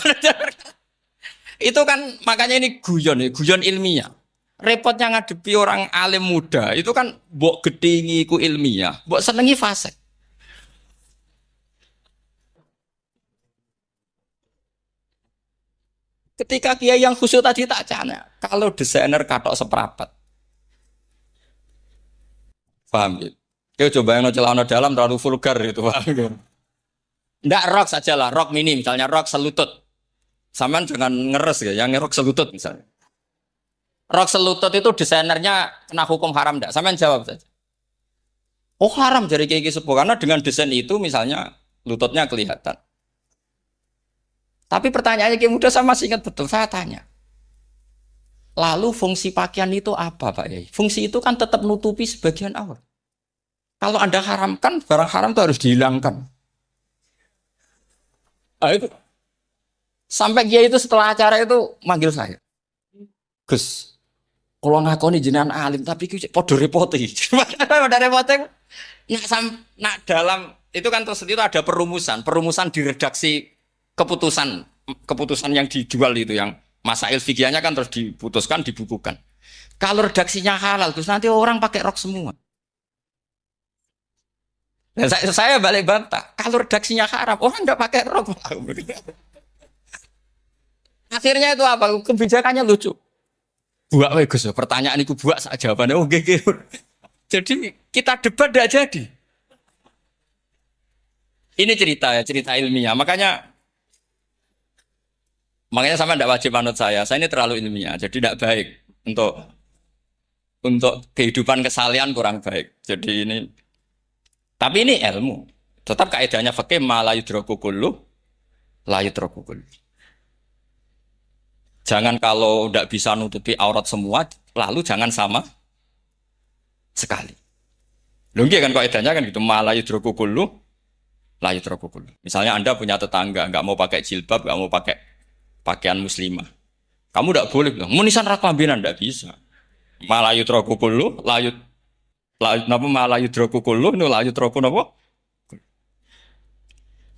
S1: Itu kan makanya ini guyon ilmiah. Repotnya ngadepi orang alim muda, itu kan mbok gedhingi ku ilmiah, mbok senengi fasik. Ketika kiai yang khusyuk tadi tak cana, kalau desainer katok seperapat. Paham gitu? Kau coba yang celana dalam terlalu vulgar itu, paham gitu? Nggak rok saja lah, rok mini misalnya, rok selutut. Saman jangan ngeres ya, yang rok selutut misalnya. Rok selutut itu desainernya kena hukum haram enggak? Saman jawab saja. Oh haram jadi kiai sepuh karena dengan desain itu misalnya lututnya kelihatan. Tapi pertanyaannya kiai muda saya masih ingat betul, saya tanya. Lalu fungsi pakaian itu apa Pak Yai? Fungsi itu kan tetap nutupi sebagian aurat. Kalau Anda haramkan, barang haram itu harus dihilangkan. Nah, itu. Sampai Kiai itu setelah acara itu manggil saya. Gus, kalau ngakoni jenengan alim, tapi itu podo repoti. Pada repotnya, nak dalam, itu kan terus itu ada perumusan di redaksi keputusan, keputusan yang dijual itu, yang masail fikihnya kan terus diputuskan, dibukukan. Kalau redaksinya halal, terus nanti orang pakai rok semua. Dan saya balik bantah, kalau redaksinya haram, orang nggak pakai rok. Akhirnya itu apa? Kebijakannya lucu. Buak we Gus, pertanyaan itu buak sak jawabannya oh nggih. Jadi kita debat tidak jadi. Ini cerita ya, cerita ilmiah. Makanya sama tidak wajib manut saya. Saya ini terlalu ilmiah, jadi tidak baik untuk kehidupan kesalian kurang baik. Jadi ini, tapi ini ilmu. Tetap kaidahnya fikih ma la yudraku kullu la yudraku kullu. Jangan kalau tidak bisa nutupi aurat semua, lalu jangan sama sekali. Lungki kan kaidahnya kan gitu, ma la yudraku kullu la yudraku kullu. Misalnya Anda punya tetangga nggak mau pakai jilbab, nggak mau pakai pakaian muslimah. Kamu tidak boleh bilang, munisan raklambinan tidak bisa. Malayu troku kulu, napa malayu troku kulu, nu layu troku napa?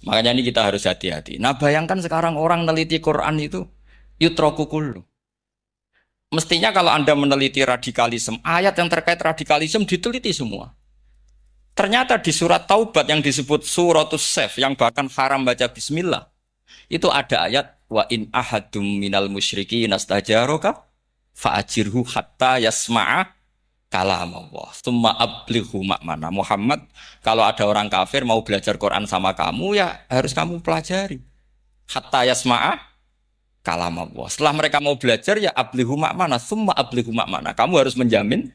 S1: Makanya ini kita harus hati-hati. Nah bayangkan sekarang orang meneliti Quran itu yutroku kulu. Mestinya kalau Anda meneliti radikalisme, ayat yang terkait radikalisme diteliti semua. Ternyata di surat Taubat yang disebut suratus Sef, yang bahkan haram baca bismillah, itu ada ayat wa in ahadum minal musyrikin nastajaroka fa'ajirhu hatta yasma'a kalam Allah tsumma ablighu ma'mana. Muhammad, kalau ada orang kafir mau belajar Quran sama kamu, ya harus kamu pelajari hatta yasma'a kalam Allah. Setelah mereka mau belajar, ya ablighu ma'mana, tsumma ablighu ma'mana, kamu harus menjamin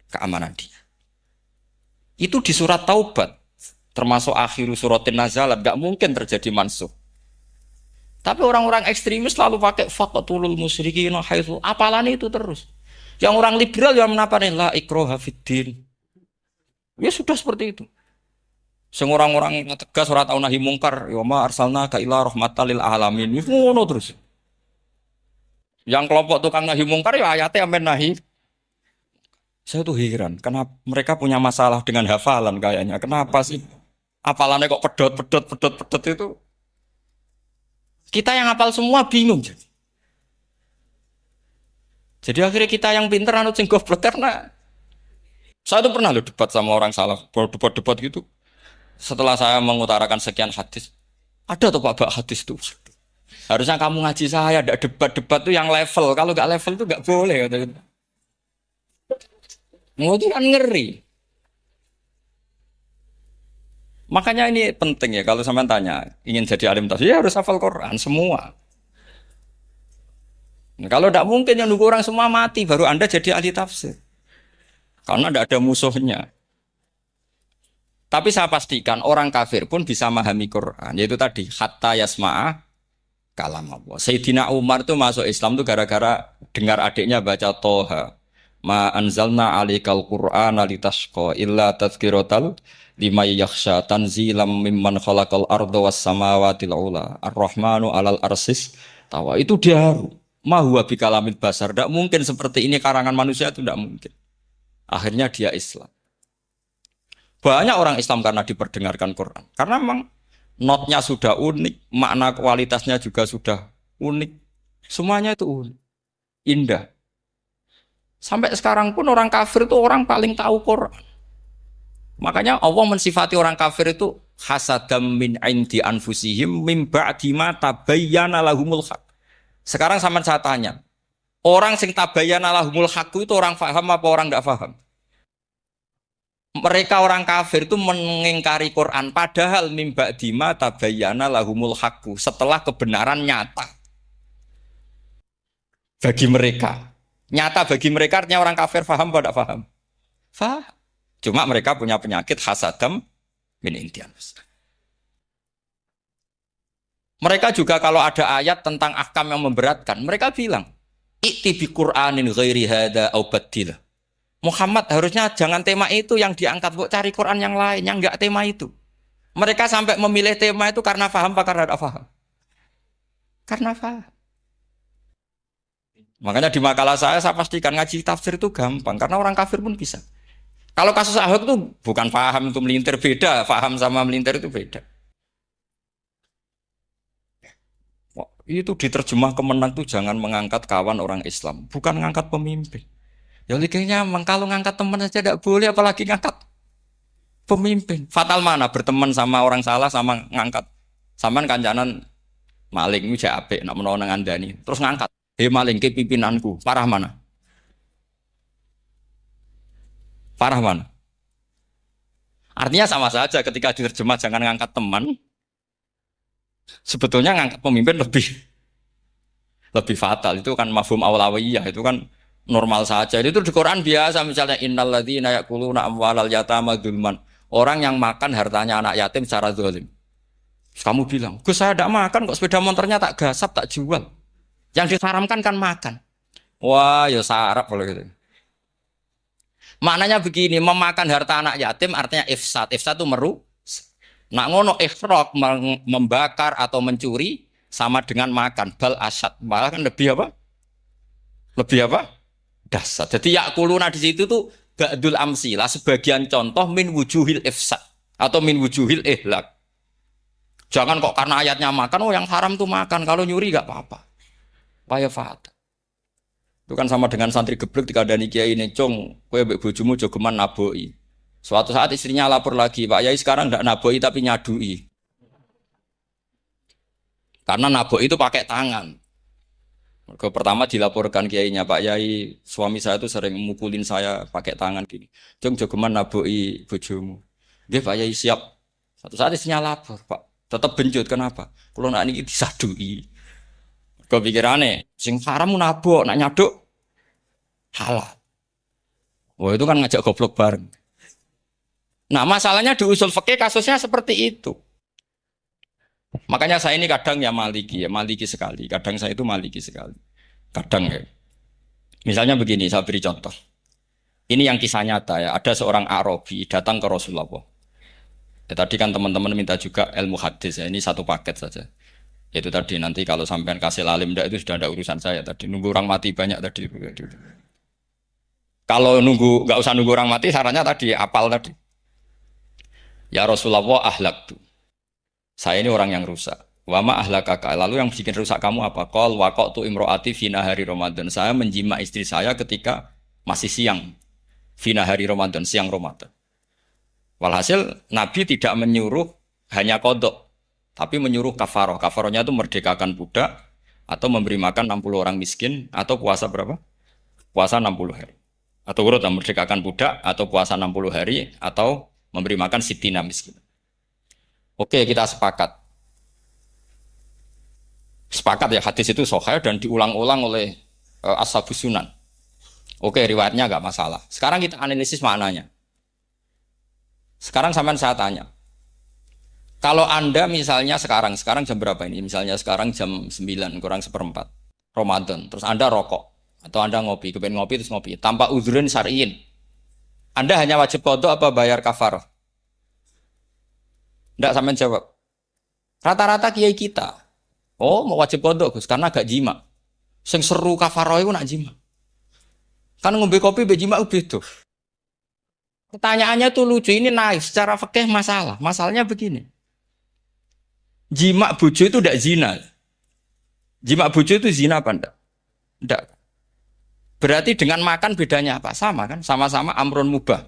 S1: keamanan dia. Itu di surat Taubat, termasuk akhir suratin nazalat, gak mungkin terjadi mansuh. Tapi orang-orang ekstremis selalu pakai faqatulul musyrikin haitsu, apalan itu terus. Yang orang liberal yang menaparin la ikraha fiddin. Ya sudah seperti itu. Sing orang-orang tegas ora tau nahi mungkar, ya ma arsalna ka ila rahmatal lil alamin. Ngono terus. Yang kelompok tukang nahi mungkar ya ayatnya amen nahi. Saya tuh heran, kenapa mereka punya masalah dengan hafalan kayaknya. Kenapa sih? Hafalannya kok pedot itu. Kita yang hafal semua bingung jadi. Jadi akhirnya kita yang pinter anut sing goblok, karena saya tuh pernah loh debat sama orang salah, debat gitu. Setelah saya mengutarakan sekian hadis, ada tuh Pak hadis tuh. Harusnya kamu ngaji saya, ada debat-debat tuh yang level. Kalau nggak level tuh nggak boleh. Mau itu kan ngeri. Makanya ini penting ya, kalau sampean tanya, ingin jadi alim tafsir, ya harus hafal Quran semua. Nah, kalau tidak mungkin yang nunggu orang semua mati, baru Anda jadi ahli tafsir. Karena tidak ada musuhnya. Tapi saya pastikan orang kafir pun bisa memahami Quran. Yaitu tadi, hatta yasma'a kalam Allah. Sayyidina Umar itu masuk Islam itu gara-gara dengar adiknya baca Toha. Ma anzalna alikal Qur'ana litashqa illa tadhkiratal liman yakhsha tanzilam mimman khalaqal arda was samawati ula ar-rahmanu alal arsis tawa. Itu dia haru ma huwa bikalamil basar, tidak mungkin seperti ini karangan manusia, itu tidak mungkin. Akhirnya dia Islam. Banyak orang Islam karena diperdengarkan Quran, karena memang notnya sudah unik, makna kualitasnya juga sudah unik, semuanya itu unik, indah. Sampai sekarang pun orang kafir itu orang paling tahu Quran. Makanya Allah mensifati orang kafir itu hasadam min indi anfusihim mim ba'di ma tabayyana lahumul haq. Sekarang sama saya tanya, orang sing tabayyana lahumul haq itu orang paham apa orang enggak paham? Mereka orang kafir itu mengingkari Quran, padahal mim ba'di ma tabayyana lahumul haq, setelah kebenaran nyata bagi mereka. Nyata bagi mereka artinya orang kafir paham apa tidak paham? Paham. Cuma mereka punya penyakit hasadam min intianus. Mereka juga kalau ada ayat tentang ahkam yang memberatkan, mereka bilang, "I'ti bi Qur'anin ghairi hadza aw baddilah." Muhammad harusnya jangan tema itu yang diangkat, bu cari Quran yang lain yang enggak tema itu. Mereka sampai memilih tema itu karena paham apa karena tidak paham? Karena paham. Makanya di makalah saya pastikan ngaji tafsir itu gampang karena orang kafir pun bisa. Kalau kasus Ahok itu bukan paham itu melintir, beda, paham sama melintir itu beda. Wah, itu diterjemah kemenang tuh jangan mengangkat kawan orang Islam, bukan mengangkat pemimpin. Ya likanya emang kalau ngangkat teman saja tidak boleh, apalagi ngangkat pemimpin. Fatal mana berteman sama orang salah sama ngangkat. Saman kancanan maling itu apik nak menawa nang andani. Terus ngangkat. Hei maling ke pimpinanku. Parah mana? Parah mana? Artinya sama saja ketika diterjemah jangan ngangkat teman. Sebetulnya ngangkat pemimpin lebih fatal. Itu kan mafhum awlawiyah, itu kan normal saja. Itu di Quran biasa misalnya innalladzina ya'kuluna amwalal yatama dzulman. Orang yang makan hartanya anak yatim secara zalim. Kamu bilang, "Gus saya tidak makan kok sepeda motornya tak gasap, tak jual." Yang diharamkan kan makan. Wah, ya sarap kalau gitu. Maknanya begini, memakan harta anak yatim artinya ifsad. Ifsad itu nak ngono ikhraq membakar atau mencuri sama dengan makan. Bal asad. Malah kan lebih apa? Lebih apa? Dasar. Jadi yakuluna di situ tuh ba'dul amsilah sebagian contoh min wujuhil ifsad atau min wujuhil ihlak. Jangan kok karena ayatnya makan, oh yang haram tuh makan. Kalau nyuri gak apa-apa. Paya fat. Itu kan sama dengan santri geblek dikandani kiai ini, "Cong, kowe mbek bojomu jogeman naboi." Suatu saat istrinya lapor lagi, "Pak Yai sekarang ndak naboi tapi nyadui." Karena naboi itu pakai tangan. Ke pertama dilaporkan kiainya, "Pak Yai, suami saya itu sering mukulin saya pakai tangan gini. Cong jogeman naboi bojomu." Dia Pak Yai siap. Suatu saat istrinya lapor, "Pak, tetap benjut kenapa? Kalau nak ini disadui." Kepikirannya, sing haram nabok, nak nyaduk halal. Wah itu kan ngajak goblok bareng. Nah masalahnya di usul fikih kasusnya seperti itu. Makanya saya ini kadang ya maliki sekali. Kadang saya itu maliki sekali. Kadang ya. Misalnya begini, saya beri contoh. Ini yang kisah nyata ya. Ada seorang Arabi datang ke Rasulullah. Ya, tadi kan teman-teman minta juga ilmu hadis ya. Ini satu paket saja. Itu tadi nanti kalau sampean kasih lalim itu sudah ada urusan saya tadi. Nunggu orang mati banyak tadi. Kalau nggak usah nunggu orang mati, sarannya tadi apal tadi. Ya Rasulullah ahlak tuh. Saya ini orang yang rusak. Wama ahlakaka. Lalu yang bikin rusak kamu apa? Qol waqatu imroati fina hari Ramadan. Saya menjima istri saya ketika masih siang. Fina hari Ramadan, siang Ramadan. Walhasil Nabi tidak menyuruh hanya kodok, tapi menyuruh kafaroh. Kafarohnya itu merdekakan budak atau memberi makan 60 orang miskin atau puasa berapa? Puasa 60 hari. Atau urut merdekakan budak atau puasa 60 hari atau memberi makan sitina miskin. Oke, kita sepakat. Sepakat ya hadis itu sahih dan diulang-ulang oleh Ashabus Sunan. Oke, riwayatnya enggak masalah. Sekarang kita analisis maknanya. Sekarang sampean saya tanya. Kalau Anda misalnya sekarang jam berapa ini? Misalnya sekarang jam 9 kurang seperempat Ramadan. Terus Anda rokok atau Anda ngopi, kepengen ngopi terus ngopi tanpa udzrin syar'iyyin. Anda hanya wajib qadha apa bayar kafarah? Enggak sampean jawab. Rata-rata kiai kita, oh mau wajib qadha Gus karena gak jima. Sing seru kafarah iku nak jima. Kan ngombe kopi be jima beda. Pertanyaannya tuh lucu, ini naif secara fikih masalah. Masalahnya begini. Jima bojo itu tidak zina. Jima bojo itu zina apa enggak? Enggak. Berarti dengan makan bedanya apa? Sama kan? Sama-sama amrun mubah.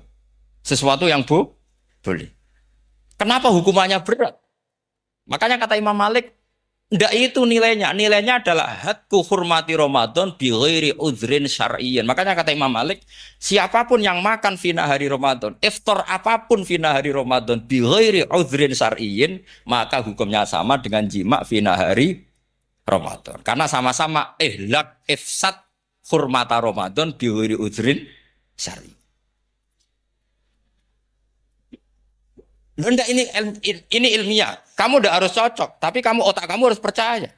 S1: Sesuatu yang boleh. Kenapa hukumannya berat? Makanya kata Imam Malik, enggak itu nilainya. Nilainya adalah hadku hurmati Ramadan bi ghairi udzrin syar'iyyin. Makanya kata Imam Malik, siapapun yang makan fina hari Ramadan, iftar apapun fina hari Ramadan bi ghairi udzrin syar'iyyin, maka hukumnya sama dengan jima fina hari Ramadan. Karena sama-sama ihlak ifsad hurmata Ramadan bi ghairi udzrin syar'iyyin. Enggak ini ilmiah. Kamu udah harus cocok, tapi otak kamu harus percaya.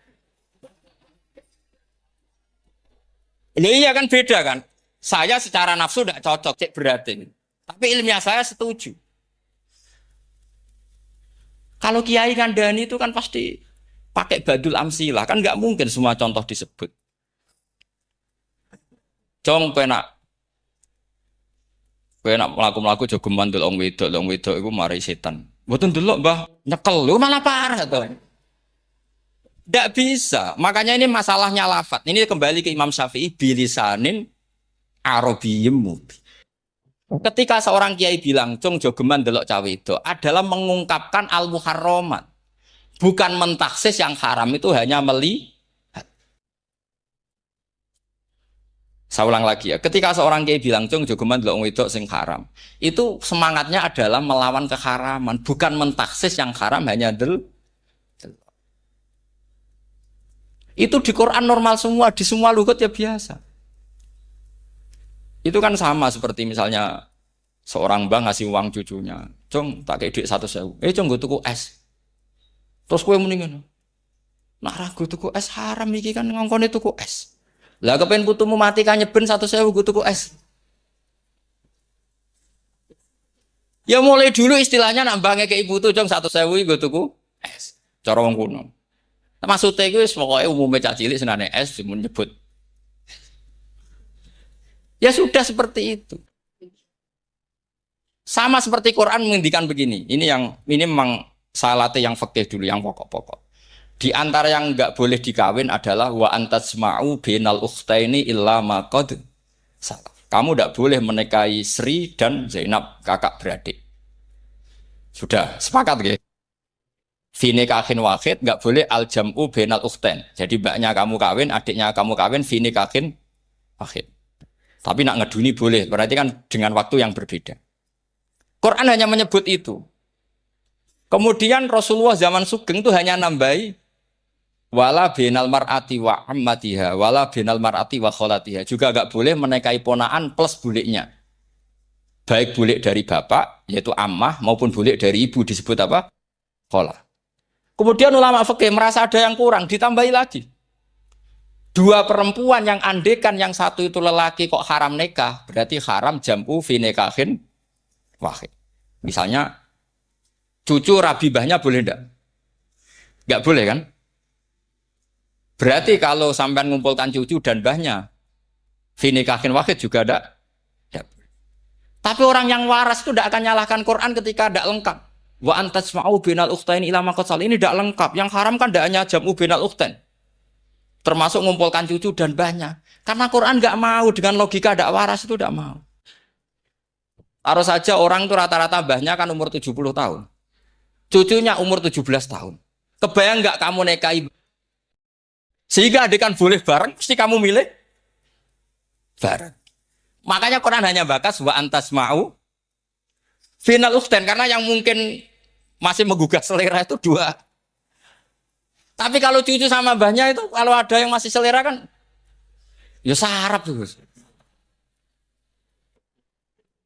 S1: Loh iya kan beda kan? Saya secara nafsu tidak cocok, cek berarti. Tapi ilmiah saya setuju. Kalau Kiai Kandani itu kan pasti pakai badul amsilah, kan nggak mungkin semua contoh disebut. Cong kowe nak mlaku-mlaku jogeman delok wong wedok iku mari setan. Mboten delok, Mbah, nyekel. Lu malah parah to. Ndak bisa. Makanya ini masalahnya lafat. Ini kembali ke Imam Syafi'i bilisanin arabiyyim mubin. Ketika seorang kiai bilang, "Cung jogeman delok cawe itu," adalah mengungkapkan al-muharramat. Bukan mentaksis yang haram itu hanya Saya ulang lagi ya. Ketika seorang kiai bilang, "Cung jogeman delok wedok sing haram," itu semangatnya adalah melawan keharaman, bukan mentaksis yang haram hanya Itu di Quran normal semua, di semua lugat ya biasa. Itu kan sama seperti misalnya seorang bang ngasih uang cucunya, "Cung, tak kayak duit 100.000. Cung, gue tuku es." Terus kue mendingan, "Nak ragu tuku es haram iki kan ngongkone tuku es." Lah kepen putumu mati kan nyeben 100.000 gue tuku es. Ya mulai dulu istilahnya nambahnya ke ibu tuh, "Cung, 100.000 gue tuku es." Cara wong kuno. Maksudnya itu pokoknya umumnya cah cilik senane es menyebut. Ya sudah seperti itu. Sama seperti Quran menghentikan begini. Ini memang salate yang fikih dulu, yang pokok-pokok. Di antara yang enggak boleh dikawin adalah wa antasma'u bainal ukhtaini illa ma qad salaf. Kamu enggak boleh menikahi Sri dan Zainab, kakak beradik. Sudah sepakat nggih? Fi nikahin wahid enggak boleh al jam'u bainal ukhtain. Jadi mbaknya kamu kawin, adiknya kamu kawin fi nikahin wahid. Tapi nak ngeduni boleh, berarti kan dengan waktu yang berbeda. Quran hanya menyebut itu. Kemudian Rasulullah zaman Sugeng itu hanya nambahi wala binal mar'ati wa ammatiha, wala binal mar'ati wa kholatiha. Juga enggak boleh menikahi ponaan plus buliknya. Baik bulik dari bapak, yaitu ammah, maupun bulik dari ibu disebut apa? Kholah. Kemudian ulama fikih merasa ada yang kurang, ditambahi lagi. Dua perempuan yang andekan yang satu itu lelaki kok haram nikah, berarti haram jam'u fi nikahin wahid. Misalnya cucu rabibahnya boleh enggak? Enggak boleh kan? Berarti kalau sampai mengumpulkan cucu dan bahnya fi nikahin wahid juga enggak? Tapi orang yang waras itu tidak akan nyalahkan Quran ketika tidak lengkap. Wa antasma'u bainal ukhtain ila ma qad ini tidak lengkap. Yang haram kan tidak hanya jam'u bainal ukhtain. Termasuk mengumpulkan cucu dan bahnya. Karena Quran nggak mau dengan logika tidak waras itu tidak mau. Taruh saja orang itu rata-rata bahnya kan umur 70 tahun. Cucunya umur 17 tahun. Kebayang nggak kamu nikahi? Sehingga adik kan boleh bareng, mesti kamu milih bareng. Makanya Quran hanya bakas wa antasma'u final ukhtain. Karena yang mungkin masih menggugah selera itu dua. Tapi kalau cucu sama mbahnya itu, kalau ada yang masih selera kan, ya sarap tuh.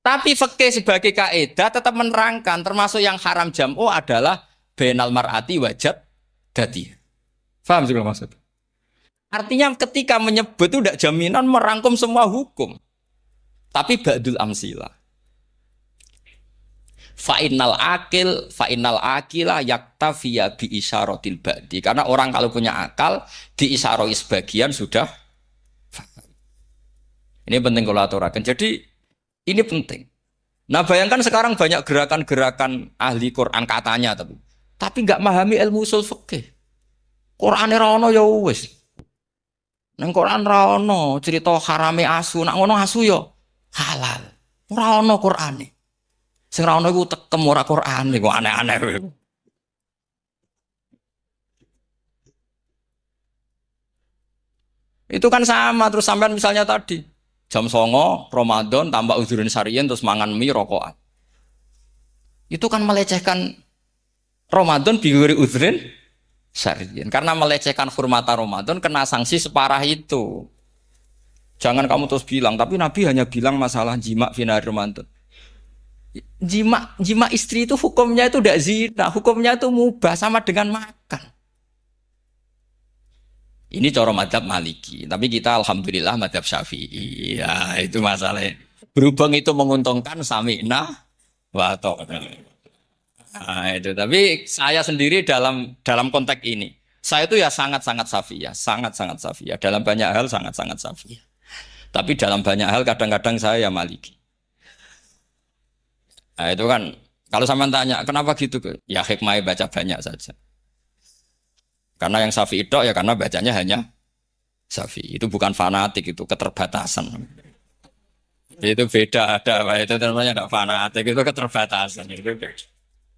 S1: Tapi fikih sebagai kaidah tetap menerangkan, termasuk yang haram jam'u adalah bainal mar'ati wajad dati. Paham sih maksud? Artinya ketika menyebut itu tidak jaminan merangkum semua hukum. Tapi ba'dul amsilah. Fa'innal akila yaktafiya bi isyaratil ba'di. Karena orang kalau punya akal diisyaroi sebagian sudah. Ini penting kalau aturakan. Jadi ini penting. Nah bayangkan sekarang banyak gerakan-gerakan ahli Quran katanya tapi nggak memahami ilmu usul fikih. Quran ra ono ya wis. Nang Quran ra ono cerita harame asu, nak ngono asu ya halal. Ora ono Qurane. Sing ra ono iku tekem ora Quran iku aneh-aneh. Itu kan sama terus sampean misalnya tadi jam 09.00 Ramadan tambah uzurin syariyin terus mangan mie rokokan. Itu kan melecehkan Ramadan biwiri uzurin syariyin. Karena melecehkan hurmata Ramadan kena sanksi separah itu. Jangan kamu terus bilang, tapi Nabi hanya bilang masalah jima fi nahar Ramadan. Jima istri itu hukumnya itu tidak zina, hukumnya itu mubah sama dengan makan. Ini cara madzhab Maliki, tapi kita alhamdulillah madzhab Syafi'i. Ya, itu masalahnya. Berhubung itu menguntungkan sami'na wa ata'na. Nah, itu. Tapi saya sendiri dalam konteks ini, saya itu ya sangat-sangat Syafi'iyah, sangat-sangat Syafi'iyah. Dalam banyak hal sangat-sangat Syafi'iyah. Tapi dalam banyak hal kadang-kadang saya ya Maliki. Nah, itu kan kalau sama tanya kenapa gitu? Ya hikmah baca banyak saja. Karena yang Syafi'i itu ya karena bacanya hanya Syafi'i. Itu bukan fanatik, itu keterbatasan. Itu beda, ada apa itu namanya tidak fanatik, itu keterbatasan.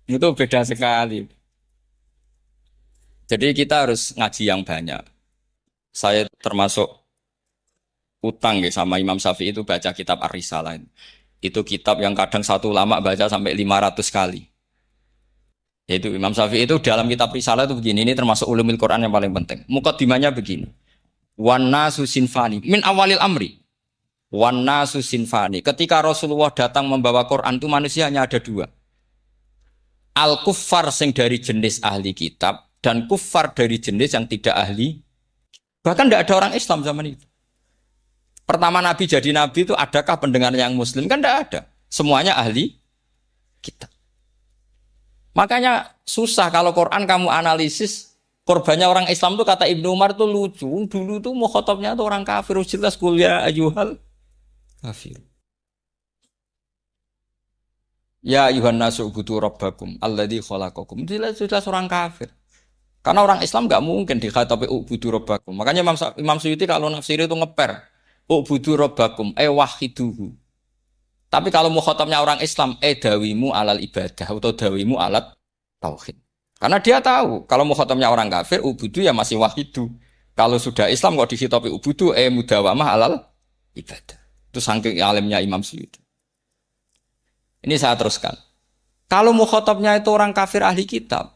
S1: Itu beda sekali. Jadi kita harus ngaji yang banyak. Saya termasuk utang ya sama Imam Syafi'i itu baca kitab Ar-Risalah. Itu kitab yang kadang satu ulama baca sampai 500 kali. Yaitu Imam Syafi'i itu dalam kitab Risalah itu begini, ini termasuk ulumul Quran yang paling penting. Mukaddimahnya begini. Wan nasu sinfani min awalil amri. Wan nasu sinfani. Ketika Rasulullah datang membawa Quran itu manusia hanya ada dua. Al kuffar sing dari jenis ahli kitab dan kuffar dari jenis yang tidak ahli. Bahkan tidak ada orang Islam zaman itu. Pertama Nabi jadi Nabi itu adakah pendengarnya yang Muslim? Kan tidak ada. Semuanya ahli kitab. Makanya susah kalau Quran kamu analisis korbannya orang Islam tuh kata Ibnu Umar tuh lucu. Dulu tuh mukhatabnya tuh orang kafir, jelas kuliah ayuhal kafir. Ya ayuhan nasu ubudu rabbakum alladzi khalaqakum. Jelas orang kafir. Karena orang Islam nggak mungkin dikhatabi ubudu rabbakum. Makanya Imam Suyuti kalau nafsir itu ngeper ubudu rabbakum wahiduhu. Tapi kalau mukhatabnya orang Islam, dawimu alal ibadah atau dawimu alat tauhid. Karena dia tahu kalau mukhatabnya orang kafir, ubudu ya masih wahidu. Kalau sudah Islam kok dikhitabi ubudu, mudawamah alal ibadah. Itu saking alimnya Imam Suyuti. Ini saya teruskan. Kalau mukhatabnya itu orang kafir ahli kitab,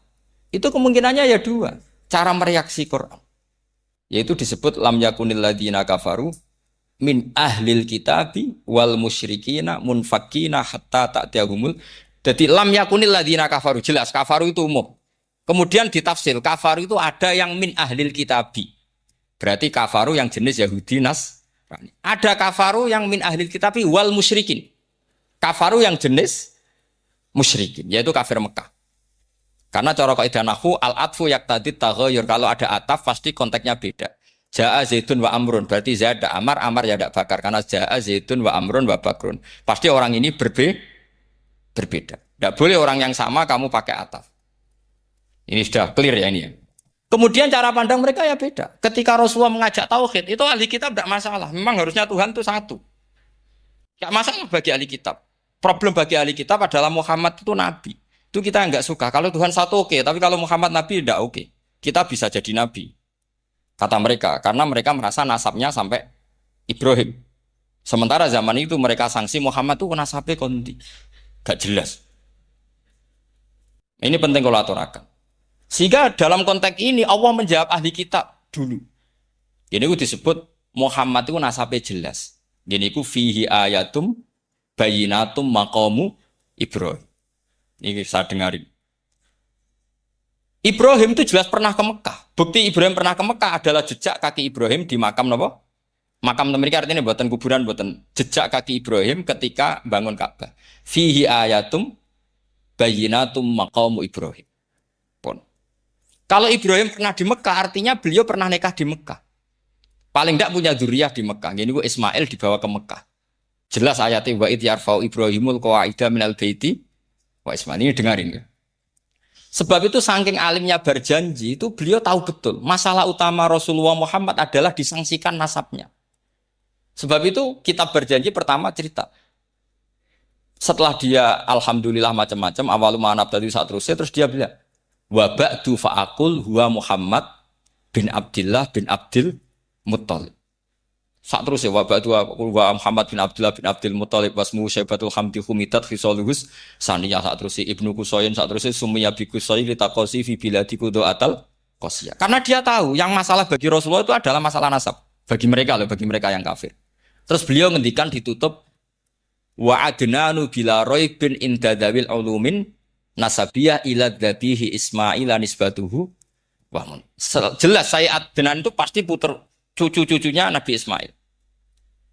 S1: itu kemungkinannya ya dua. Cara mereaksi Quran. Yaitu disebut lam yakunil ladina kafaru min ahlil kitabi wal musyrikina munfakina hatta ta'tiyahumul. Jadi lam yakunil ladina kafaru, jelas kafaru itu umum. Kemudian ditafsir kafaru itu ada yang min ahlil kitabi. Berarti kafaru yang jenis Yahudi Nasrani. Ada kafaru yang min ahlil kitabi wal musyrikin. Kafaru yang jenis musyrikin, yaitu kafir Mekah. Karena cara kaidah nahwu al-atfu yaqtadi taghayyur, kalau ada ataf pasti konteksnya beda. Ja'a Zaidun wa Amrun, berarti Zaid ada Amar, Amar ya tidak Bakar. Karena Ja'a Zaidun wa Amrun wa Bakrun. Pasti orang ini berbeda. Tidak boleh orang yang sama kamu pakai ataf. Ini sudah clear ya ini ya. Kemudian cara pandang mereka ya beda. Ketika Rasulullah mengajak tauhid, itu ahli kitab tidak masalah. Memang harusnya Tuhan itu satu. Tidak masalah bagi ahli kitab. Problem bagi ahli kitab adalah Muhammad itu nabi. Itu kita nggak suka. Kalau Tuhan satu oke, tapi kalau Muhammad nabi tidak oke. Kita bisa jadi nabi. Kata mereka, karena mereka merasa nasabnya sampai Ibrahim. Sementara zaman itu mereka sanksi Muhammad itu nasabnya konti. Gak jelas. Ini penting kalau aturakan. Sehingga dalam konteks ini Allah menjawab ahli kitab dulu. Ini itu disebut Muhammad itu nasabnya jelas. Ini itu fihi ayatum bayinatum maqamu Ibrahim. Ini saya dengarin. Ibrahim itu jelas pernah ke Mekah. Bukti Ibrahim pernah ke Mekah adalah jejak kaki Ibrahim di makam apa? Makam mereka artinya buatan kuburan, buatan jejak kaki Ibrahim ketika bangun Ka'bah. Fihi ayatum bayinatum maqamu Ibrahim. Pun. Kalau Ibrahim pernah di Mekah artinya beliau pernah nikah di Mekah. Paling tidak punya dzurriyyah di Mekah. Ini Ismail dibawa ke Mekah. Jelas ayatnya wa id yarfa'u Ibrahimul qawaida minal baiti wa Ismail. Ini dengarin ya. Sebab itu saking alimnya berjanji itu beliau tahu betul masalah utama Rasulullah Muhammad adalah disangsikan nasabnya. Sebab itu kitab berjanji pertama cerita. Setelah dia alhamdulillah macam-macam awalu ma'anab tadi saat terus dia bilang wa ba'du fa'akul huwa Muhammad bin Abdillah bin Abdil Muttalib. Saat terus ya wabah itu wa Muhammad bin Abdullah bin Abdul Muttalib wasmu Syaibatul Hamdi Humidat Khisaluhus saniyah. Saat terus Ibnu Qusayn, saat terus Sumiyah bi Qusayn litaqasi fi biladi Qudu'atal Qasiyah. Karena dia tahu yang masalah bagi Rasulullah itu adalah masalah nasab bagi mereka loh, bagi mereka yang kafir. Terus beliau ngendikan ditutup wa adnanu bila raibin inda dawil ulumin nasabiyah ila dzabihi Ismail nisbatuhu Wah, jelas saya Adnan itu pasti puter cucu-cucunya Nabi Ismail.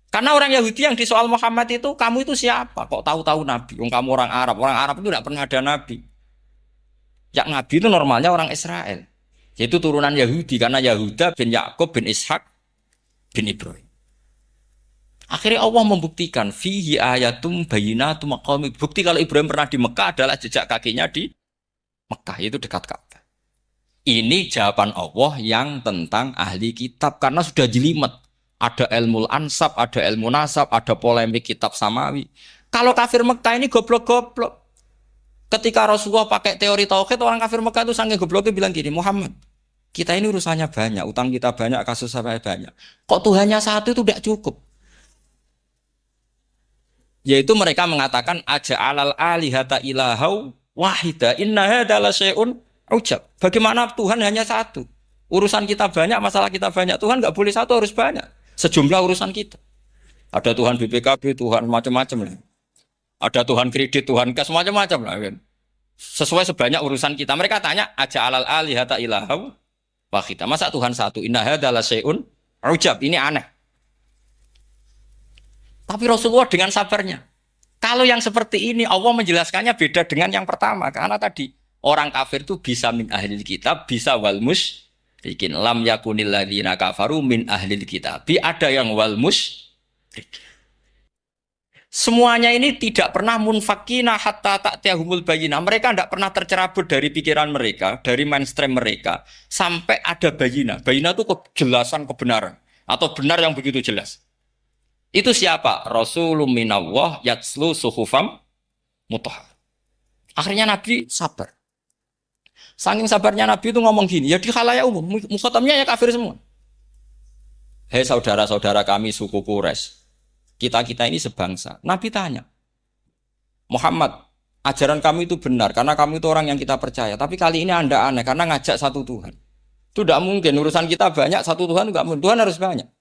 S1: Karena orang Yahudi yang disoal Muhammad itu, kamu itu siapa? Kok tahu-tahu Nabi? Kamu orang Arab. Orang Arab itu tidak pernah ada Nabi. Yang Nabi itu normalnya orang Israel. Yaitu turunan Yahudi. Karena Yahuda bin Yakub bin Ishak bin Ibrahim. Akhirnya Allah membuktikan. Fihi ayatum bayinatum maqami. Bukti kalau Ibrahim pernah di Mekah adalah jejak kakinya di Mekah. Itu dekat Ka'bah. Ini jawaban Allah yang tentang ahli kitab. Karena sudah jelimet. Ada ilmu ansab, ada ilmu nasab, ada polemik kitab samawi. Kalau kafir Mekah ini goblok-goblok. Ketika Rasulullah pakai teori tauhid, orang kafir Mekah itu sangat gobloknya bilang gini, Muhammad, kita ini urusannya banyak, utang kita banyak, kasus sampai banyak. Kok Tuhannya satu itu tidak cukup? Yaitu mereka mengatakan aja alal alihata ilahau wahida inna hadalah syai'un ujab. Bagaimana Tuhan hanya satu? Urusan kita banyak, masalah kita banyak. Tuhan nggak boleh satu, harus banyak. Sejumlah urusan kita. Ada Tuhan BPKB, Tuhan macam-macam lah. Ada Tuhan kredit, Tuhan kas, macam-macam lah kan. Sesuai sebanyak urusan kita. Mereka tanya, aja alal alihata ilahau wahida. Masa Tuhan satu? Inna hadalah syai'un ujab. Ini aneh. Tapi Rasulullah dengan sabarnya. Kalau yang seperti ini Allah menjelaskannya beda dengan yang pertama. Karena tadi orang kafir itu bisa min ahlil kitab, bisa wal musyrikin. Lam yakunil ladzina kafaru min ahlil kitab. Ada yang wal musyrikin. Semuanya ini tidak pernah munfakina hatta ta'tiyahumul bayinah. Mereka tidak pernah tercerabut dari pikiran mereka, dari mainstream mereka. Sampai ada bayinah. Bayinah itu kejelasan kebenaran. Atau benar yang begitu jelas. Itu siapa? Rasulun minallah yatslu suhufam mutahhar. Akhirnya Nabi sabar. Saking sabarnya Nabi itu ngomong gini, ya di khalayak umum, mukhatamnya ya kafir semua. Hei saudara-saudara kami suku Quraisy, kita-kita ini sebangsa. Nabi tanya, Muhammad, ajaran kami itu benar karena kami itu orang yang kita percaya. Tapi kali ini Anda aneh karena ngajak satu Tuhan. Itu tidak mungkin, urusan kita banyak, satu Tuhan enggak mungkin. Tuhan harus banyak.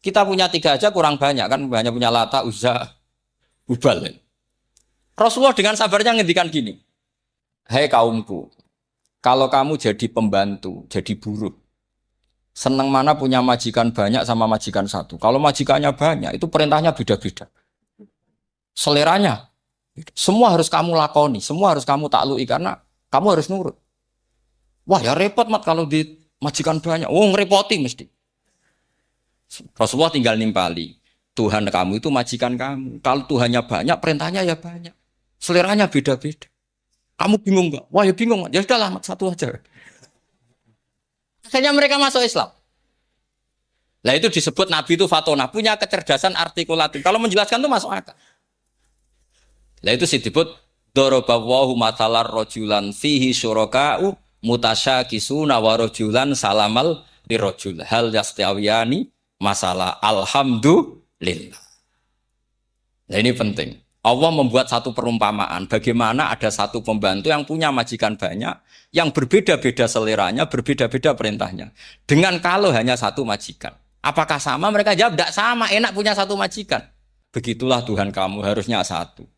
S1: Kita punya 3 aja kurang banyak kan, banyak punya Lata, Uzza, Hubal. Rasulullah dengan sabarnya ngendikan gini, hei kaumku, kalau kamu jadi pembantu, jadi buruh, senang mana punya majikan banyak sama majikan satu. Kalau majikannya banyak, itu perintahnya beda-beda. Seleranya, semua harus kamu lakoni, semua harus kamu taklui karena kamu harus nurut. Wah ya repot mat kalau di majikan banyak, ngerepoti mesti. Rasulullah tinggal nimpali. Tuhan kamu itu majikan kamu. Kalau Tuhannya banyak, perintahnya ya banyak. Seleranya beda-beda. Kamu bingung nggak? Wah ya bingung. Ya sudahlah, satu aja. Akhirnya mereka masuk Islam. Nah itu disebut Nabi itu fatona. Punya kecerdasan artikulatif. Kalau menjelaskan itu masuk akal. Nah itu disebut dorobawahu matalar rojulan fihi syuraka'u mutasyakisuna wa rojulan salamal lirojul. Hal yastawiyani masalah alhamdulillah. Nah ini penting. Allah membuat satu perumpamaan. Bagaimana ada satu pembantu yang punya majikan banyak, yang berbeda-beda seleranya, berbeda-beda perintahnya. Dengan kalau hanya satu majikan. Apakah sama? Mereka jawab, tidak sama. Enak punya satu majikan. Begitulah Tuhan kamu, harusnya satu.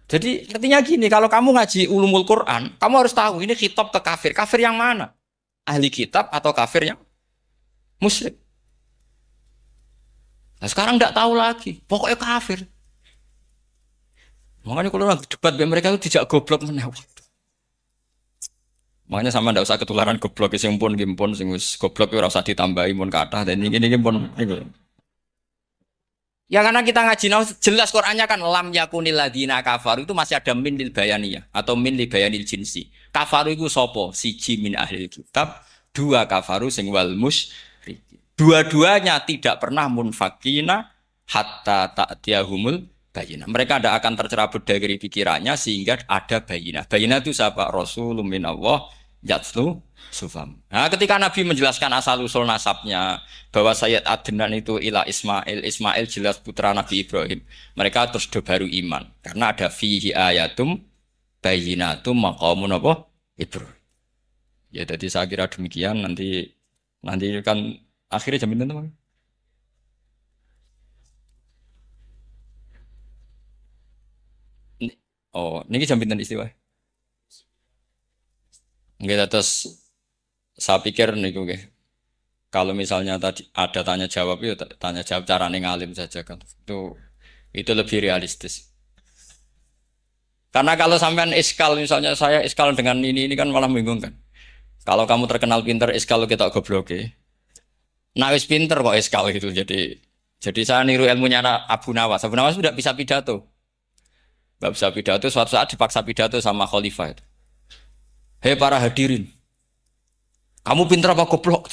S1: Jadi artinya gini, kalau kamu ngaji ulumul Quran, kamu harus tahu ini khitab ke kafir. Kafir yang mana? Ahli kitab atau kafir yang musyrik. Nah sekarang tidak tahu lagi, pokoknya kafir. Makanya kalau orang debat mereka itu tidak goblok menewak. Makanya sama tidak usah ketularan goblok, sing pun gimpun, sing goblok itu rasa ditambahi pun kata dan ini pun. Ya karena kita ngaji jelas Qurannya kan lam yakunil ladina kafar itu masih ada min lil bayaniyah atau min lil bayanil jinsi. Kafaru itu sopo siji min ahli kitab, 2 kafaru sing wal musyrik. Dua-duanya tidak pernah munfakina hatta ta'tiyahumul bayinah. Mereka tidak akan tercerabut dari pikirannya sehingga ada bayinah. Bayinah itu siapa? Rasulun minallah yatslu sufam. Nah, ketika Nabi menjelaskan asal-usul nasabnya bahwa Sayyid Adnan itu ila Ismail, Ismail jelas putra Nabi Ibrahim. Mereka terus baru iman karena ada fihi ayatum bayinatum maqamun apa? Ibrahim. Ya jadi saya kira demikian nanti kan akhirnya jam itu teman. Oh, ini jam pinten istiwa. Nggih, terus saya pikir niku nggih. Kalau misalnya tadi ada tanya jawab ya tanya jawab carane ngalim saja kan. Itu lebih realistis. Karena kalau sampean iskal misalnya saya iskal dengan ini kan malah bingung kan. Kalau kamu terkenal pinter iskal kita goblok ya. Nah wis pinter kok iskal gitu. Jadi saya niru ilmunya Abu Nawas. Abu Nawas tidak bisa pidato. Nggak bisa pidato. Suatu saat dipaksa pidato sama khalifah itu. Hei para hadirin, kamu pinter apa goblok?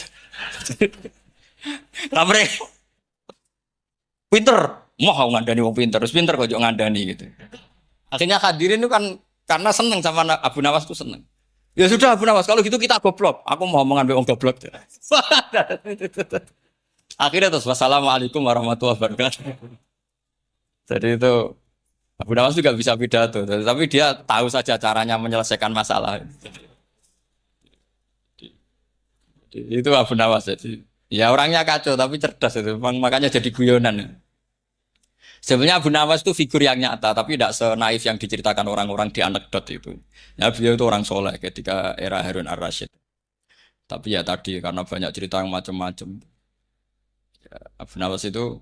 S1: Lah mereka pinter, mau ngandani wong pinter, terus pinter kok juga ngandani gitu. Akhirnya hadirin itu kan karena seneng sama Abu Nawas tuh seneng. Ya sudah Abu Nawas, kalau gitu kita goblok. Aku mau ngambil wong goblok. Akhirnya terus wassalamualaikum warahmatullahi wabarakatuh. Jadi itu Abu Nawas juga bisa pidato, tapi dia tahu saja caranya menyelesaikan masalah. Itu Abu Nawas jadi. Ya orangnya kacau tapi cerdas itu, makanya jadi guyonan. Sebenarnya Abu Nawas itu figur yang nyata, tapi tidak senaif yang diceritakan orang-orang di anekdot itu. Ya beliau itu orang soleh ketika era Harun ar-Rasyid. Tapi ya tadi karena banyak cerita yang macam-macam. Ya, Abu Nawas itu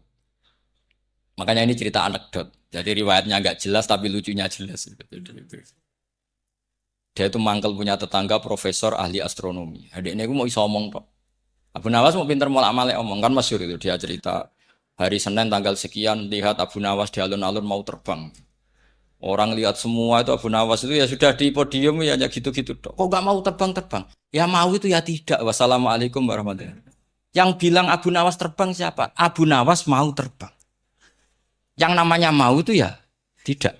S1: makanya ini cerita anekdot. Jadi riwayatnya nggak jelas tapi lucunya jelas. Dia itu mangkel punya tetangga profesor ahli astronomi. Adiknya aku mau iso omong kok. Abu Nawas mau pinter mau amale omong kan masyhur itu dia cerita hari Senin tanggal sekian lihat Abu Nawas di alun-alun mau terbang. Orang lihat semua itu Abu Nawas itu ya sudah di podium ya gitu-gitu. Kok nggak mau terbang-terbang? Ya mau itu ya tidak. Wassalamualaikum warahmatullahi wabarakatuh. Yang bilang Abu Nawas terbang siapa? Abu Nawas mau terbang. Yang namanya mau itu ya tidak.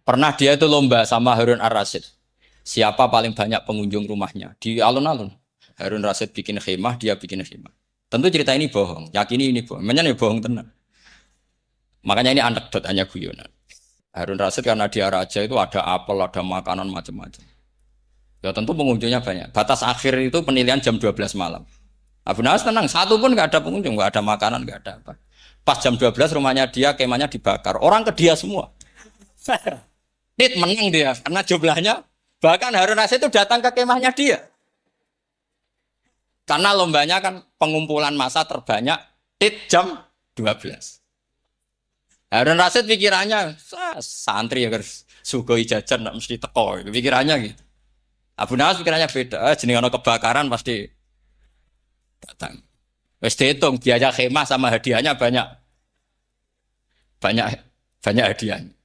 S1: Pernah dia itu lomba sama Harun ar-Rasyid. Siapa paling banyak pengunjung rumahnya di alun-alun? Harun Rasyid bikin khemah, dia bikin khemah. Tentu cerita ini bohong, yakini ini bohong. Makanya ini bohong tenang. Makanya ini anekdot hanya guyonan. Harun Rasyid karena dia raja itu ada apel, ada makanan macam-macam. Ya tentu pengunjungnya banyak. Batas akhir itu penilaian jam 12 malam. Abu Nawas tenang, satu pun nggak ada pengunjung, nggak ada makanan, nggak ada apa. Pas jam 12 rumahnya dia, kemahnya dibakar. Orang ke dia semua. Tit menang dia karena jumlahnya. Bahkan Harun Rasyid itu datang ke kemahnya dia. Karena lombanya kan pengumpulan massa terbanyak tit jam 12. Harun Rasyid pikirannya santri ya guys, sugoi jajan nggak mesti teko. Pikirannya gitu. Abu Nawas pikirannya beda. Jenenge ana kebakaran pasti datang. Wes dihitung biaya khemah sama hadiahnya banyak. Banyak banyak hadiahnya.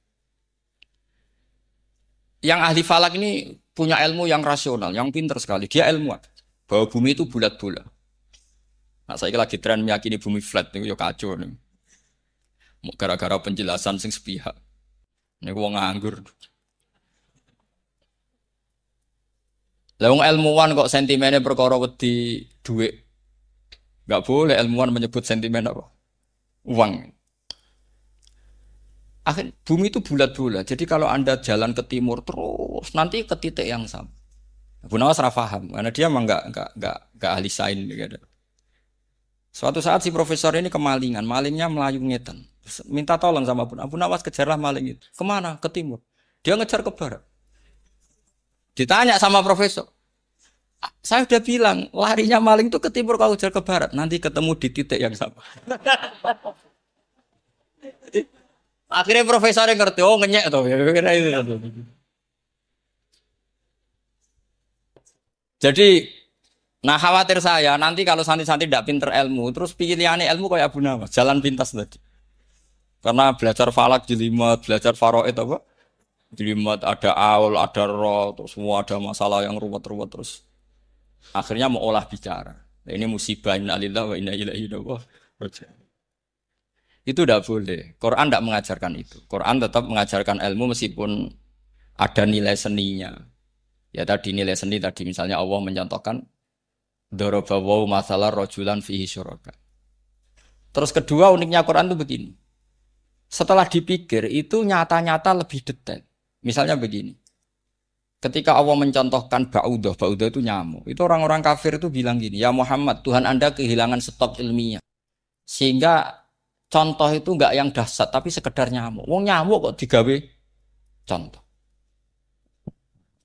S1: Yang ahli falak ini punya ilmu yang rasional, yang pinter sekali. Dia ilmuwan. Bahwa bumi itu bulat-bulat. Nah, saya lagi tren meyakini bumi flat itu ya kacau nih. Gara-gara penjelasan sing sepihak. Ini wong nganggur. Lah wong ilmuwan kok sentimennya perkara wedi dhuwit. Enggak boleh ilmuwan menyebut sentimen apa? Uang. Akhir bumi itu bulat-bulat. Jadi kalau Anda jalan ke timur terus nanti ke titik yang sama. Abu Nawas ora paham karena dia emang enggak ahli sains gitu. Suatu saat si profesor ini kemalingan, malingnya melayu ngetan. Minta tolong sama Abu Nawas kejarlah maling itu. Kemana? Ke timur. Dia ngejar ke barat. Ditanya sama profesor. Saya udah bilang larinya maling itu ke timur kalau ngejar ke barat. Nanti ketemu di titik yang sama. Akhirnya profesornya ngerti, oh ngenyek tuh. Jadi, nah khawatir saya nanti kalau santri-santri tidak pinter ilmu, terus pilihannya ilmu kayak Abu Nawas, jalan pintas tadi. Karena belajar falak jelimet, belajar faraid apa? Jelimet ada aul, ada roh, terus semua ada masalah yang ruwet-ruwet terus. Akhirnya mau olah bicara. Nah, ini musibah innalillahi wa inna ilaihi raji'un. Itu tidak boleh. Quran tidak mengajarkan itu. Quran tetap mengajarkan ilmu meskipun ada nilai seninya. Ya tadi nilai seni tadi misalnya Allah mencontohkan daraba wa masalah rajulan fihi syuraka. Terus kedua uniknya Quran itu begini. Setelah dipikir itu nyata-nyata lebih detail. Misalnya begini. Ketika Allah mencontohkan ba'udah itu nyamuk. Itu orang-orang kafir itu bilang gini, "Ya Muhammad, Tuhan Anda kehilangan stok ilmiah. Sehingga contoh itu enggak yang dahsyat tapi sekedar nyamuk. Wong nyamuk kok digawe contoh.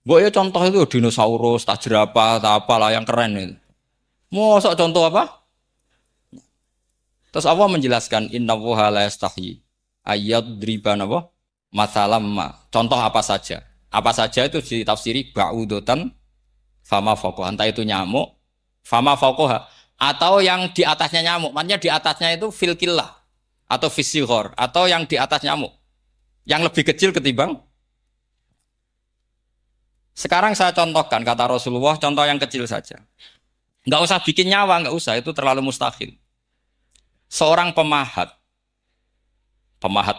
S1: Mbok ya contoh itu dinosaurus, tak jerapah, tak apalah yang keren itu. Mosok contoh apa? Terus Allah menjelaskan innallaha la yastahyi ayyadriba napa masalam ma. Contoh apa saja? Apa saja itu ditafsiri ba'udatan fama fawqaha. Entah itu nyamuk, fama fawqaha atau yang di atasnya nyamuk. Maksudnya di atasnya itu filkillah atau fisihor atau yang di atas nyamuk. Yang lebih kecil ketimbang. Sekarang saya contohkan kata Rasulullah, contoh yang kecil saja. Enggak usah bikin nyawa, enggak usah, itu terlalu mustahil. Seorang pemahat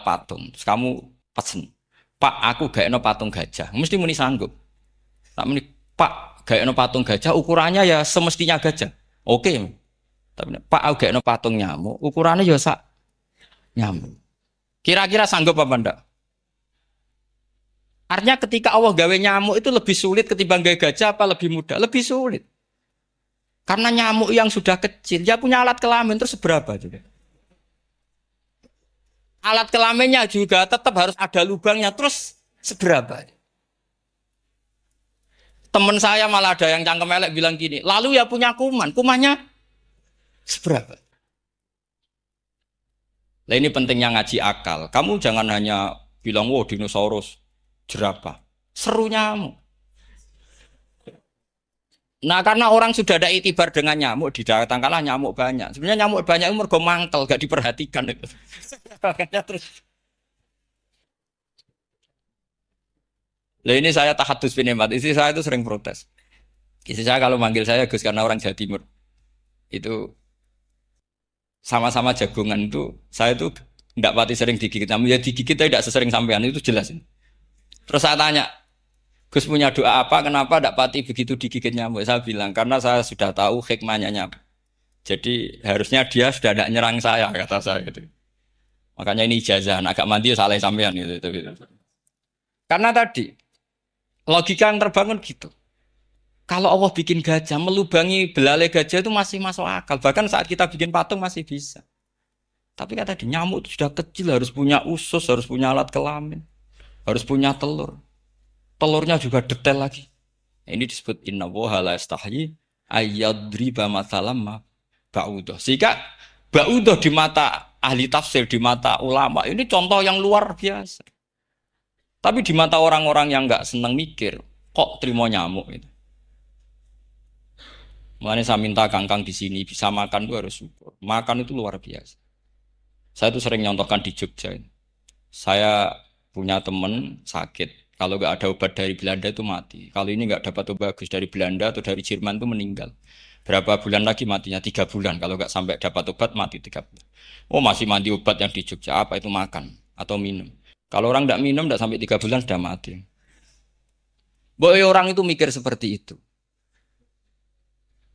S1: patung. Terus kamu pesen, Pak, aku gak eno patung gajah. Mesti muni sanggup. Tak muni, Pak, gak eno patung gajah, ukurannya ya semestinya gajah. Oke. Tapi Pak, aku gak eno patung nyamuk, ukurannya ya sak nyamuk. Kira-kira sanggup apa enggak? Artinya ketika Allah gawe nyamuk itu lebih sulit ketimbang gawe gajah apa lebih mudah? Lebih sulit. Karena nyamuk yang sudah kecil, dia punya alat kelamin terus seberapa juga. Alat kelaminnya juga tetap harus ada lubangnya terus seberapa. Temen saya malah ada yang cangkem elek bilang gini, lalu ya punya kuman, kumannya seberapa. Nah ini pentingnya ngaji akal. Kamu jangan hanya bilang, wow dinosaurus, jerapah. Seru nyamuk. Nah karena orang sudah ada itibar dengan nyamuk, didatangkanlah nyamuk banyak. Sebenarnya nyamuk banyak itu mergo mangkel, gak diperhatikan itu. Makanya terus. Lah ini saya tahadus binemat. Istri saya itu sering protes. Istri saya kalau manggil saya Gus karena orang Jawa Timur. Itu sama-sama jagongan itu saya itu tidak pati sering digigit. Namun ya digigit tidak sesering sampean itu jelas. Terus saya tanya, Gus punya doa apa? Kenapa tidak pati begitu digigit nyamuk? Saya bilang karena saya sudah tahu hikmahnya nyamuk. Jadi harusnya dia sudah tidak nyerang saya kata saya itu. Makanya ini ijazah, agak mandi salah sampean gitu. Karena tadi logika yang terbangun gitu. Kalau Allah bikin gajah, melubangi belalai gajah itu masih masuk akal. Bahkan saat kita bikin patung masih bisa. Tapi kata tadi nyamuk itu sudah kecil, harus punya usus, harus punya alat kelamin, harus punya telur. Telurnya juga detail lagi. Ini disebut innallaha la yastahyi ayyadriba mathalam ma ba'udah. Sehingga ba'udah di mata ahli tafsir, di mata ulama ini contoh yang luar biasa. Tapi di mata orang-orang yang nggak seneng mikir, kok terima nyamuk itu. Makanya saya minta kangkang di sini bisa makan itu harus syukur. Makan itu luar biasa. Saya tuh sering nyontohkan di Jogja. Saya punya teman sakit. Kalau nggak ada obat dari Belanda itu mati. Kalau ini nggak dapat obat bagus dari Belanda atau dari Jerman itu meninggal. Berapa bulan lagi matinya? 3 bulan. Kalau nggak sampai dapat obat mati 3 bulan. Oh masih mandi obat yang di Jogja apa itu makan atau minum. Kalau orang nggak minum nggak sampai 3 bulan sudah mati. Boy orang itu mikir seperti itu.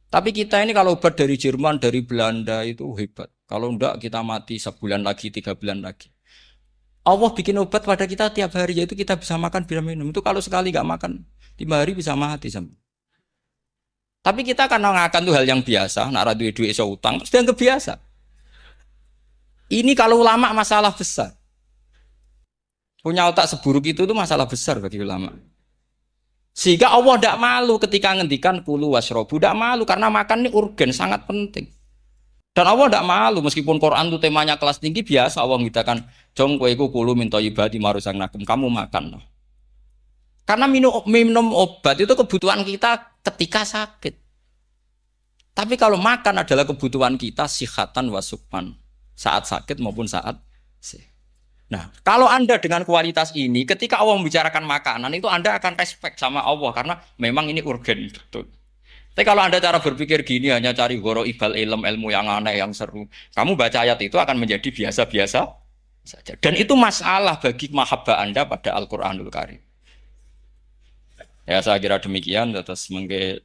S1: Tapi kita ini kalau obat dari Jerman, dari Belanda itu hebat. Kalau enggak kita mati sebulan lagi, 3 bulan lagi. Allah bikin obat pada kita tiap hari, yaitu kita bisa makan, bisa minum. Itu kalau sekali nggak makan, 5 hari bisa mati. Tapi kita karena ngakan itu hal yang biasa, nak duit iso utang, terus dianggap biasa. Ini kalau ulama masalah besar. Punya otak seburuk itu masalah besar bagi ulama. Sehingga Allah tidak malu ketika ngendikan kulu wasrobu, tidak malu karena makan ini urgen, sangat penting. Dan Allah tidak malu meskipun Quran itu temanya kelas tinggi biasa Allah mengatakan jong kowe iku kulu min thayyibati marusang nakum, kamu makan. Karena minum obat itu kebutuhan kita ketika sakit. Tapi kalau makan adalah kebutuhan kita sihatan wasukman, saat sakit maupun saat sehat. Nah, kalau Anda dengan kualitas ini, ketika Allah membicarakan makanan, itu Anda akan respect sama Allah, karena memang ini urgen, betul. Tapi kalau Anda cara berpikir gini, hanya cari goro ibal ilmu yang aneh, yang seru, kamu baca ayat itu akan menjadi biasa-biasa saja. Dan itu masalah bagi mahabbah Anda pada Al-Quranul Karim. Ya, saya kira demikian, terus mungkin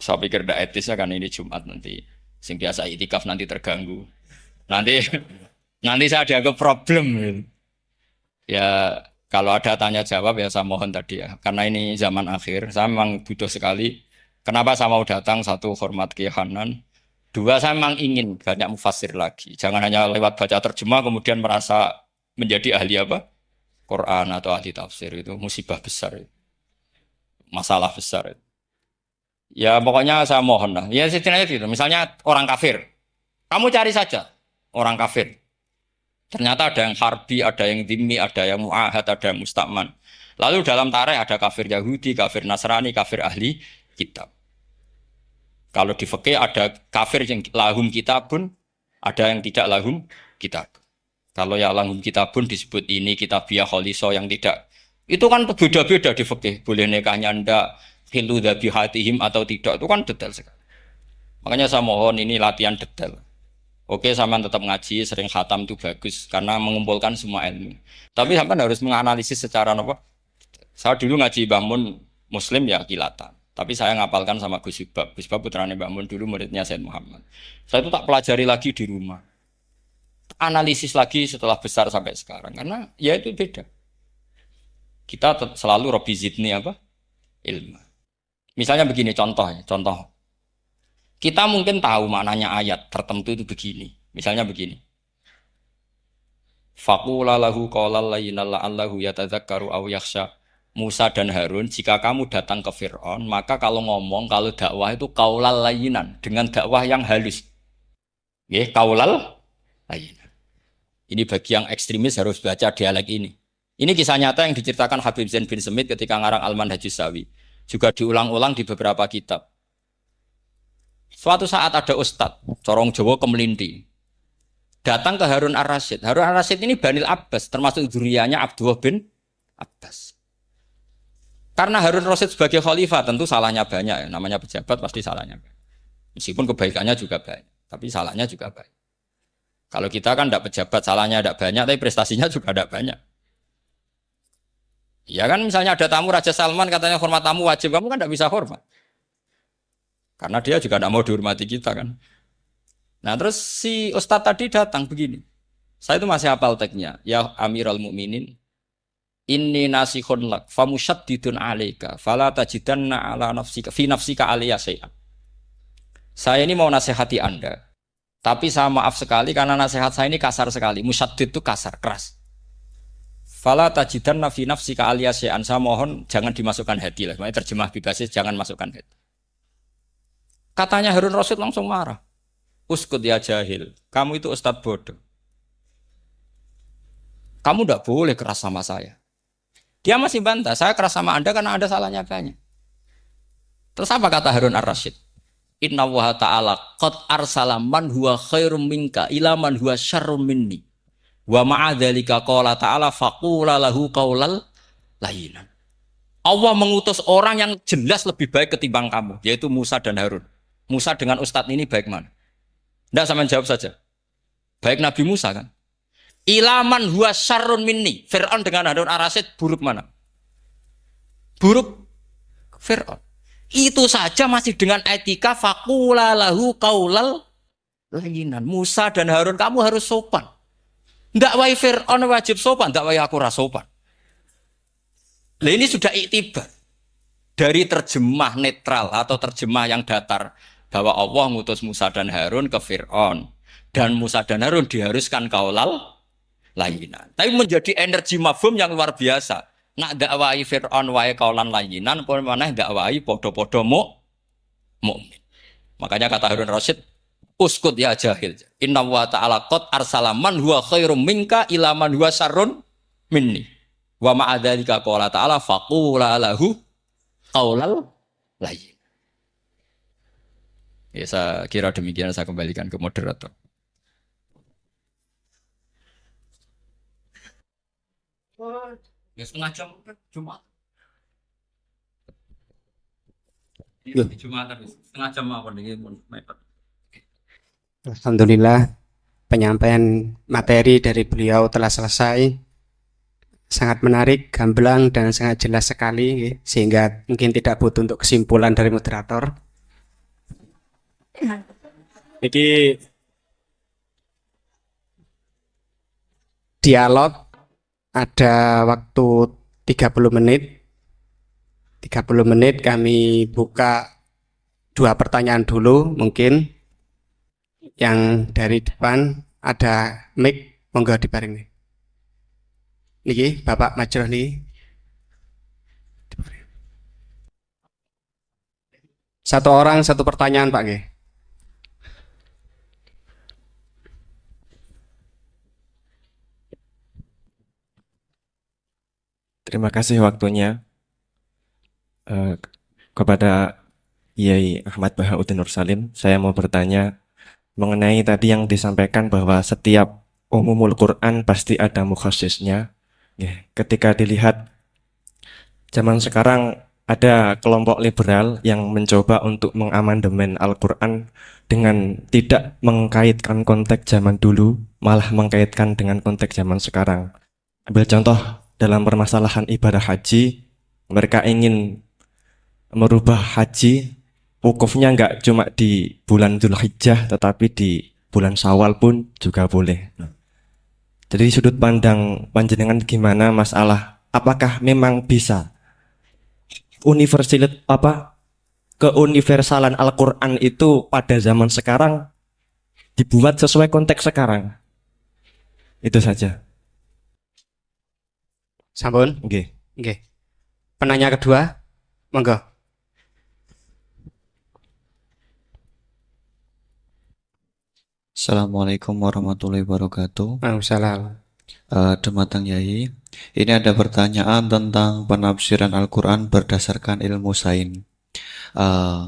S1: saya pikir tidak etis ya, karena ini Jumat nanti. Sing biasa itikaf nanti terganggu. Nanti saya dianggap problem. Ya kalau ada tanya jawab ya saya mohon tadi ya. Karena ini zaman akhir, saya memang butuh sekali. Kenapa saya mau datang? Satu, hormat Kiai Hanan. Dua, saya memang ingin banyak mufassir lagi. Jangan hanya lewat baca terjemah kemudian merasa menjadi ahli apa? Quran atau ahli tafsir itu musibah besar, masalah besar. Ya pokoknya saya mohon lah. Ya setidaknya gitu. Misalnya orang kafir, kamu cari saja orang kafir. Ternyata ada yang harbi, ada yang dhimmi, ada yang mu'ahad, ada yang mustakman. Lalu dalam tarik ada kafir Yahudi, kafir Nasrani, kafir ahli kitab. Kalau di fikih ada kafir yang lahum kitabun, ada yang tidak lahum kitab. Kalau yang lahum kitabun disebut ini kitabiah kholiso yang tidak. Itu kan beda-beda di fikih. Boleh nikahnya ndak, hilu dhabihatihim atau tidak. Itu kan detail sekali. Makanya saya mohon ini latihan detail. Oke, sampean tetap ngaji, sering khatam itu bagus karena mengumpulkan semua ilmu. Tapi sampean harus menganalisis secara apa? Saya dulu ngaji Mbah Mun Muslim ya kilatan. Tapi saya ngapalkan sama Gus Ibab. Gus Ibab putranya Mbah Mun dulu muridnya Said Muhammad. Saya itu tak pelajari lagi di rumah. Analisis lagi setelah besar sampai sekarang karena ya itu beda. Kita selalu Robbi Zidni apa? Ilmu. Misalnya begini contoh ya, contoh. Kita mungkin tahu maknanya ayat tertentu itu begini. Misalnya begini. Faqula lahu qaulal layyinal la'allahu yatadzakkaru aw yakhsha. Musa dan Harun, jika kamu datang ke Fir'aun, maka kalau ngomong, kalau dakwah itu qaulal layyinan, dengan dakwah yang halus. Nggih, qaulal layyinan. Ini bagi yang ekstremis harus baca dialek ini. Ini kisah nyata yang diceritakan Habib Zain bin Semit ketika ngarang Al-Manhajus Sawi. Juga diulang-ulang di beberapa kitab. Suatu saat ada ustadz, corong Jawa kemelinti, datang ke Harun ar-Rasyid. Harun ar-Rasyid ini Banil Abbas, termasuk zuriyahnya Abdullah bin Abbas. Karena Harun ar-Rasyid sebagai khalifah tentu salahnya banyak, ya. Namanya pejabat pasti salahnya banyak. Meskipun kebaikannya juga banyak, tapi salahnya juga banyak. Kalau kita kan tidak pejabat, salahnya tidak banyak, tapi prestasinya juga tidak banyak. Ya kan misalnya ada tamu Raja Salman katanya hormat tamu wajib, kamu kan tidak bisa hormat. Karena dia juga tidak mau dihormati kita kan. Nah terus si Ustadz tadi datang begini. Saya itu masih hafal teksnya. Ya Amirul Mukminin, inni nasihun lak famusyaddidun alaika fala tajidanna ala nafsika fi nafsika aliyya syai'an. Saya ini mau nasihati Anda. Tapi saya maaf sekali karena nasihat saya ini kasar sekali. Musyaddid itu kasar, keras. Fala tajidanna fi nafsika aliyya syai'an. Saya mohon jangan dimasukkan hati lah. Makanya terjemah bebasnya jangan masukkan hati. Katanya Harun Rasyid langsung marah. Uskut ya jahil. Kamu itu ustadz bodoh. Kamu tidak boleh keras sama saya. Dia masih bantah. Saya keras sama Anda karena Anda salahnya banyak. Terus apa kata Harun ar-Rasyid? Inna wa ta'ala qad arsala man huwa khairum minka ila man huwa syarrum minni. Wa ma'adzalika qala ta'ala faqula lahu qaulal layyinan. Allah mengutus orang yang jelas lebih baik ketimbang kamu, yaitu Musa dan Harun. Musa dengan ustadz ini baik mana? Tidak sama jawab saja. Baik Nabi Musa kan? Ilaman huwa syarrun minni. Fir'aun dengan Harun ar-Rasyid buruk mana? Buruk Fir'aun. Itu saja masih dengan etika faqula lahu qaulal layyinan. Musa dan Harun kamu harus sopan. Tidak wae Fir'aun wajib sopan, tidak wae aku rasopan. Nah ini sudah iktibar. Dari terjemah netral atau terjemah yang datar. Bahwa Allah ngutus Musa dan Harun ke Fir'aun. Dan Musa dan Harun diharuskan kaulal layinan. Tapi menjadi energi mafhum yang luar biasa. Nak dakwai Fir'aun wae kaulan layinan, pun mana dakwai podo-podo mu'min. Makanya kata Harun Rasyid, uskut ya jahil. Inna wa ta'ala qad arsala man huwa khairum minka ila man huwa syarrun minni. Wa ma'adzalika qala ta'ala faqula lahu qaulal layyin. Ya, saya kira demikian, saya kembalikan ke moderator. Ya setengah jam Jumat. Ini Jumat setengah jam apa nih?
S2: Alhamdulillah penyampaian materi dari beliau telah selesai. Sangat menarik, gamblang dan sangat jelas sekali, sehingga mungkin tidak butuh untuk kesimpulan dari moderator. Jadi dialog ada waktu 30 menit. 30 menit kami buka 2 pertanyaan dulu mungkin. Yang dari depan ada mic, monggo diparing nih. Niki Bapak Majroh nih. Satu orang satu pertanyaan Pak nggih.
S3: Terima kasih waktunya eh, kepada Yai Ahmad Bahauddin Nursalim. Saya mau bertanya mengenai tadi yang disampaikan bahwa setiap umumul Quran pasti ada mukhasisnya. Ya, ketika dilihat zaman sekarang ada kelompok liberal yang mencoba untuk mengamandemen Al-Quran dengan tidak mengkaitkan konteks zaman dulu, malah mengkaitkan dengan konteks zaman sekarang. Ambil contoh dalam permasalahan ibadah haji, mereka ingin merubah haji, wukufnya nggak cuma di bulan Dzulhijjah, tetapi di bulan Syawal pun juga boleh. Jadi sudut pandang panjenengan gimana masalah apakah memang bisa keuniversalan Al-Quran itu pada zaman sekarang dibuat sesuai konteks sekarang? Itu saja.
S2: Sampun.
S3: Oke.
S2: Nggih. Penanya kedua, monggo.
S4: Assalamualaikum warahmatullahi wabarakatuh.
S2: Waalaikumsalam.
S4: Dumateng Yai, ini ada pertanyaan tentang penafsiran Al-Quran berdasarkan ilmu sains. Eh,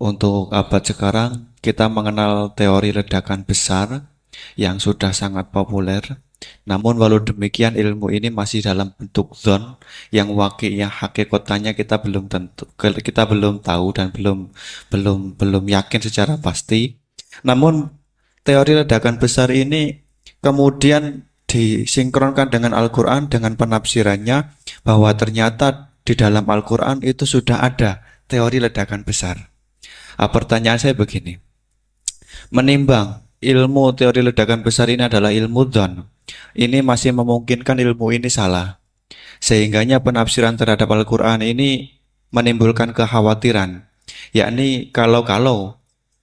S4: untuk abad sekarang, kita mengenal teori ledakan besar yang sudah sangat populer. Namun walau demikian ilmu ini masih dalam bentuk zon yang wakilnya hakikatnya kita belum tahu dan belum yakin secara pasti. Namun teori ledakan besar ini kemudian disinkronkan dengan Al-Quran dengan penafsirannya bahwa ternyata di dalam Al-Quran itu sudah ada teori ledakan besar. Pertanyaan saya begini, menimbang ilmu teori ledakan besar ini adalah ilmu dzan, ini masih memungkinkan ilmu ini salah, sehingganya penafsiran terhadap Al-Quran ini menimbulkan kekhawatiran, yakni kalau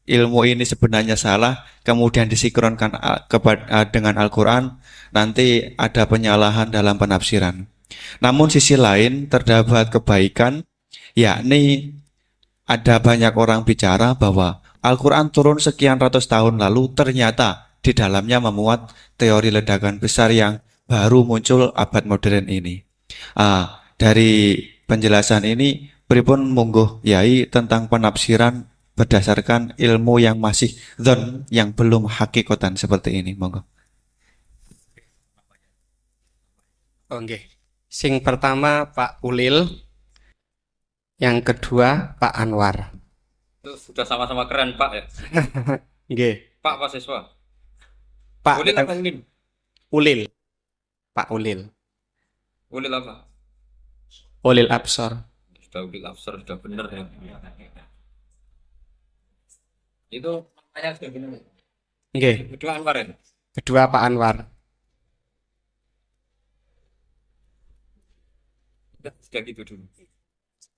S4: ilmu ini sebenarnya salah, kemudian disinkronkan dengan Al-Quran, nanti ada penyalahan dalam penafsiran. Namun sisi lain terdapat kebaikan, yakni ada banyak orang bicara bahwa Al-Quran turun sekian ratus tahun lalu ternyata di dalamnya memuat teori ledakan besar yang baru muncul abad modern ini. Dari penjelasan ini, pripun monggo Yai tentang penafsiran berdasarkan ilmu yang masih dzon, yang belum hakikatan seperti ini, monggo.
S2: Oh nggih. Sing pertama Pak Ulil, yang kedua Pak Anwar.
S1: Itu sudah sama-sama keren Pak ya.
S2: Nggih.
S1: Pak mahasiswa.
S2: Pak
S1: Ulil apa Ulil?
S2: Ulil. Pak Ulil.
S1: Ulil apa?
S2: Ulil Absor.
S1: Sudah Ulil Absar, sudah benar ya. Itu namanya sudah benar.
S2: Nggih.
S1: Kedua Anwar ya?
S2: Kedua Pak Anwar.
S1: Sudah gitu dulu.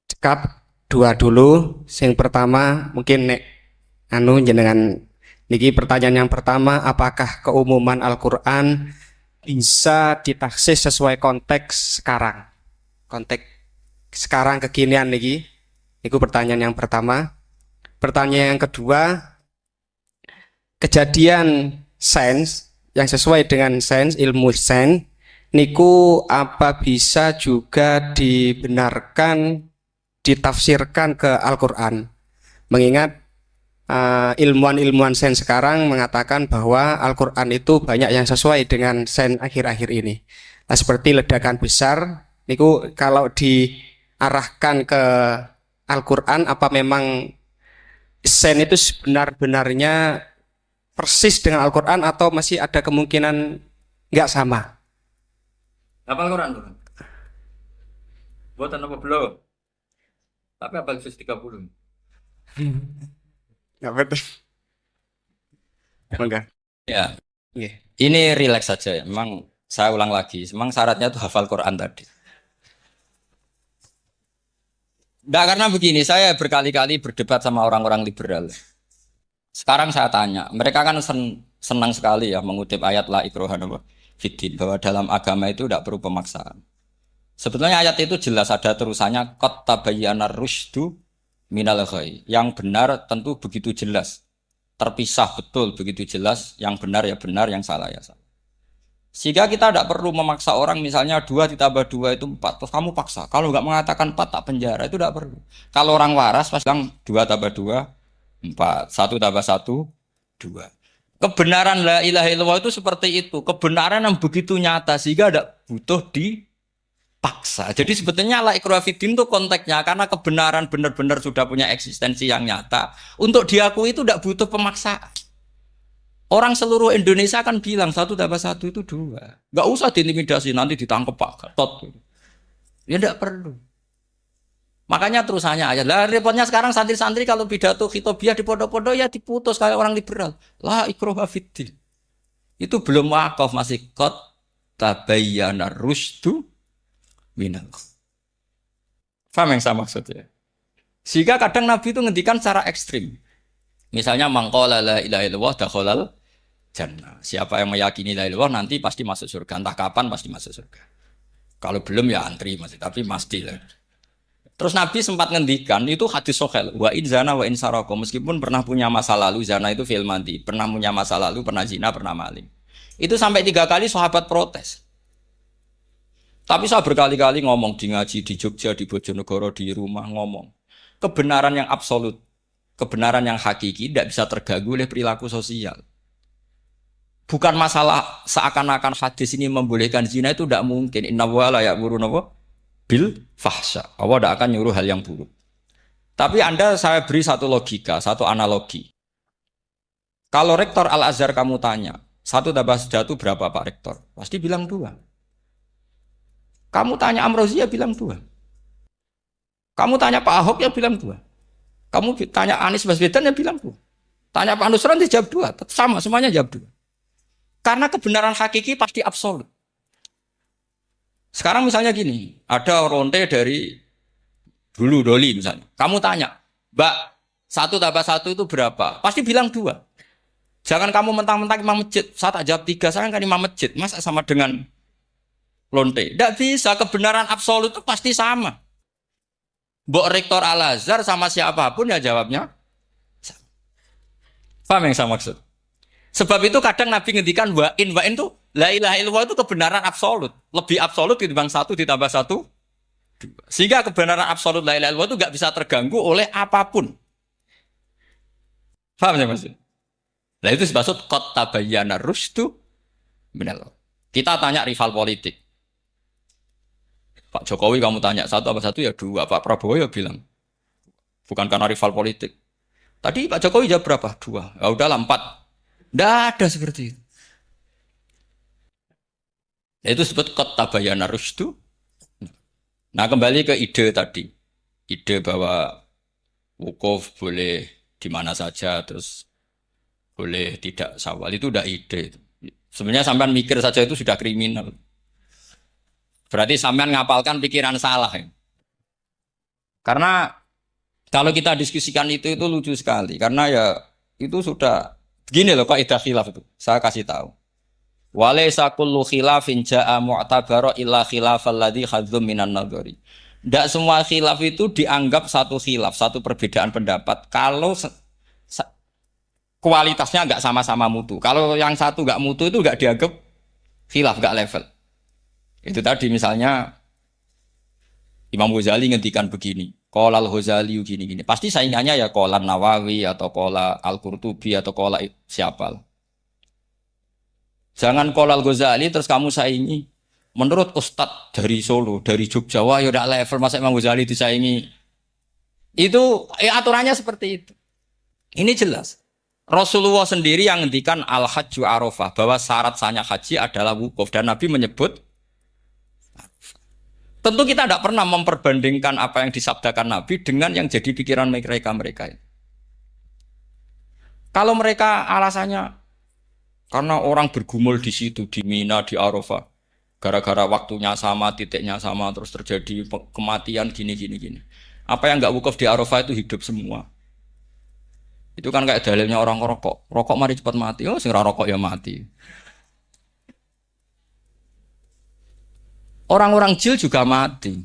S2: Cekap dua dulu. Sing pertama mungkin nek anu jenengan niki pertanyaan yang pertama, apakah keumuman Al-Qur'an bisa ditaksis sesuai konteks sekarang? Konteks sekarang kekinian niki. Niku pertanyaan yang pertama. Pertanyaan yang kedua, kejadian sains yang sesuai dengan sains, ilmu sains niku apa bisa juga dibenarkan ditafsirkan ke Al-Qur'an? Mengingat ilmuwan-ilmuwan sains sekarang mengatakan bahwa Al-Qur'an itu banyak yang sesuai dengan sains akhir-akhir ini. Nah, seperti ledakan besar niku kalau diarahkan ke Al-Qur'an, apa memang sains itu sebenar-benarnya persis dengan Al-Qur'an atau masih ada kemungkinan nggak sama?
S1: Hafal Quran tuh. Buatan apa belum? Tapi hafal juz 30.
S2: Nggak betul. Enggak.
S1: Ya,
S2: Nggih.
S1: ini rileks saja ya. Memang saya ulang lagi, memang syaratnya tuh hafal Quran tadi. Enggak, karena begini, saya berkali-kali berdebat sama orang-orang liberal. Sekarang saya tanya, mereka kan senang sekali ya mengutip ayat la ikraha fiddin, bahwa dalam agama itu tidak perlu pemaksaan. Sebetulnya ayat itu jelas ada terusannya qad tabayyana rusydu minal ghayy. Yang benar tentu begitu jelas. Terpisah betul begitu jelas, yang benar ya benar, yang salah ya salah. Sehingga kita tidak perlu memaksa orang, misalnya 2 ditambah 2 itu 4, terus kamu paksa. Kalau nggak mengatakan 4 tak penjara, itu tidak perlu. Kalau orang waras pas bilang 2 tambah 2 4, 1 tambah 1 2. Kebenaran la ilaha illallah itu seperti itu. Kebenaran yang begitu nyata sehingga tidak butuh dipaksa. Jadi sebetulnya la ikraha fiddin itu konteksnya karena kebenaran benar-benar sudah punya eksistensi yang nyata. Untuk diakui itu tidak butuh pemaksaan. Orang seluruh Indonesia kan bilang 1 tambah 1 itu 2. Nggak usah diintimidasi, nanti ditangkap Pak Gatot. Ya tidak perlu. Makanya terusannya aja. Lah repotnya sekarang santri-santri kalau pidato khitobiah di pondok-pondok ya diputus kayak orang liberal. La ikraha fiddin. Itu belum wakaf, masih qad tabayyana rusydu minal. Paham yang saya maksudnya? Sehingga kadang Nabi itu ngendikan secara ekstrim. Misalnya mangqala la ilaha illallah dakhalal jannah. Siapa yang meyakini la ilaha illallah nanti pasti masuk surga. Entah kapan pasti masuk surga. Kalau belum ya antri masih, tapi pasti lah. Terus Nabi sempat ngendikan itu hadis sahih, wa in zana wa in saraka, meskipun pernah punya masa lalu, zina itu fi'il madhi, pernah punya masa lalu, pernah zina, pernah maling. Itu sampai 3 kali sahabat protes. Tapi saya berkali-kali ngomong di ngaji di Jogja, di Bojonegoro, di rumah ngomong. Kebenaran yang absolut, kebenaran yang hakiki tidak bisa terganggu oleh perilaku sosial. Bukan masalah seakan-akan hadis ini membolehkan zina, itu tidak mungkin. Inna wa la ya'muru bil fahsya. Allah tidak akan nyuruh hal yang buruk. Tapi saya beri satu logika, satu analogi. Kalau rektor Al-Azhar kamu tanya, 1 tambah 1 berapa Pak Rektor? Pasti bilang 2. Kamu tanya Amrozi ya bilang 2. Kamu tanya Pak Ahok ya bilang 2. Kamu tanya Anies Baswedan ya bilang 2. Tanya Pak Nusron dia jawab 2. Sama, semuanya jawab 2. Karena kebenaran hakiki pasti absolut. Sekarang misalnya gini, ada ronte dari Hulu Doli misalnya. Kamu tanya, Mbak, 1 tambah 1 itu berapa? Pasti bilang 2. Jangan kamu mentang-mentang imam masjid. Saya tak jawab 3, saya kan imam masjid. Masa sama dengan lonte? Tidak bisa, kebenaran absolut itu pasti sama. Mbok rektor Al-Azhar sama siapapun ya jawabnya sama. Paham yang saya maksud? Sebab itu kadang Nabi ngendikan wa in itu la ilaha illallah itu kebenaran absolut. Lebih absolut ketimbang 1 ditambah 1 2. Sehingga kebenaran absolut la ilaha illallah itu nggak bisa terganggu oleh apapun. Paham ya maksud? Nah itu maksud qad tabayyana rusydu minal. Kita tanya rival politik. Pak Jokowi kamu tanya 1 apa 1 ya 2. Pak Prabowo ya bilang. Bukan karena rival politik. Tadi Pak Jokowi jawab berapa? 2. Ya udahlah 4. Tidak ada seperti itu. Itu disebut qad tabayyana rusydu. Nah kembali ke ide tadi. Ide bahwa wukuf boleh di mana saja, terus boleh tidak syawal, itu udah ide. Sebenarnya sampean mikir saja itu sudah kriminal. Berarti sampean ngapalkan pikiran salah. Ya. Karena kalau kita diskusikan itu lucu sekali. Karena ya itu sudah begini loh kaidah khilaf itu. Saya kasih tahu. Walaysa kullu khilafin ja'a mu'tabara illa khilafal ladzi khadzum minan nadhari. Tidak semua khilaf itu dianggap satu khilaf, satu perbedaan pendapat kalau kualitasnya nggak sama-sama mutu. Kalau yang satu nggak mutu itu nggak dianggap khilaf, nggak level. Itu tadi misalnya Imam Ghazali ngendikan begini, qala al-Ghazali gini-gini. Pasti saingannya ya qala Nawawi atau qala Al-Qurtubi atau qala siapa. Jangan qala al-Ghazali terus kamu saingi. Menurut Ustadz dari Solo, dari Jogja, wah ya udah level masa Imam Ghazali disaingi. Itu aturannya seperti itu. Ini jelas. Rasulullah sendiri yang ngendikan al-hajju arafah, bahwa syarat sahnya haji adalah wukuf, dan Nabi menyebut. Tentu kita tidak pernah memperbandingkan apa yang disabdakan Nabi dengan yang jadi pikiran mereka. Kalau mereka alasannya karena orang bergumul di situ, di Mina, di Arafah, gara-gara waktunya sama, titiknya sama, terus terjadi kematian gini. Apa yang nggak wukuf di Arafah itu hidup semua. Itu kan kayak dalilnya orang rokok. Rokok mari cepat mati. Oh, sing ora rokok ya mati. Orang-orang jil juga mati.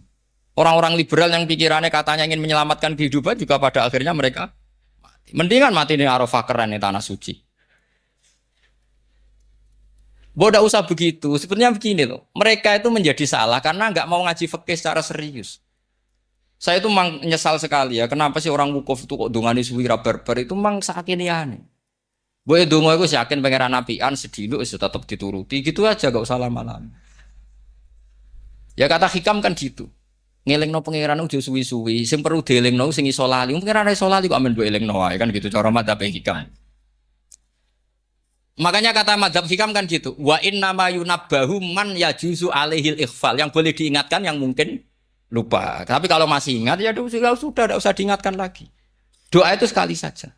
S1: Orang-orang liberal yang pikirannya katanya ingin menyelamatkan kehidupan juga pada akhirnya mereka mati. Mendingan mati di Arafah keren di tanah suci. Bodoh usah begitu. Sebenarnya begini loh. Mereka itu menjadi salah karena nggak mau ngaji fikih secara serius. Saya itu memang menyesal sekali ya. Kenapa sih orang wukuf itu kok dungani suwi barbar itu memang sakiniane. Boy dongo iku yakin pangeran apian sediluk wis tetep dituruti. Gitu aja gak usah lama-lama. Ya kata hikam kan gitu. Ngelingno pangeran udah suwi-suwi. Sing perlu dielingno sing iso lali. Pangeran iso lali kok amen mbok elingno wae kan gitu cara madzhab hikam. Makanya kata madzhab hikam kan gitu. Wa inna ma yunabbahu man yajuzu alaihil ikhfal. Yang boleh diingatkan yang mungkin lupa. Tapi kalau masih ingat ya sudah tidak usah diingatkan lagi. Doa itu sekali saja.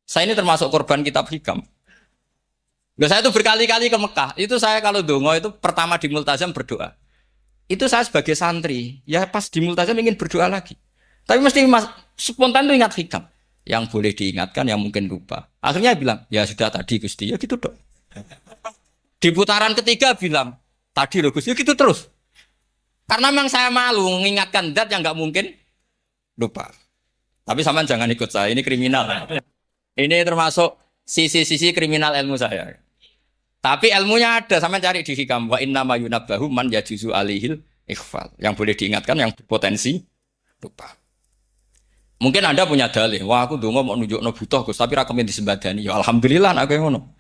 S1: Saya ini termasuk korban kitab hikam. Loh, saya itu berkali-kali ke Mekah. Itu saya kalau dongo itu pertama di Multazam berdoa. Itu saya sebagai santri, ya pas di Multazam ingin berdoa lagi. Tapi mesti spontan itu ingat hikam. Yang boleh diingatkan yang mungkin lupa. Akhirnya bilang, ya sudah tadi Gusti, ya gitu dong. Di putaran ketiga bilang, tadi loh Gusti, ya gitu terus. Karena memang saya malu mengingatkan zat yang nggak mungkin lupa. Tapi sampean jangan ikut saya, ini kriminal. Ini termasuk sisi-sisi kriminal ilmu saya. Tapi ilmunya ada, sampean cari di hikam. Wa inna ma yunabbahu man yajuzu alihil ikhfal. Yang boleh diingatkan yang potensi lupa. Mungkin Anda punya dalih. Wah aku dongo mau nunjukno butuh Gus, tapi rakemin disembadani. Ya alhamdulillah aku yang ngono.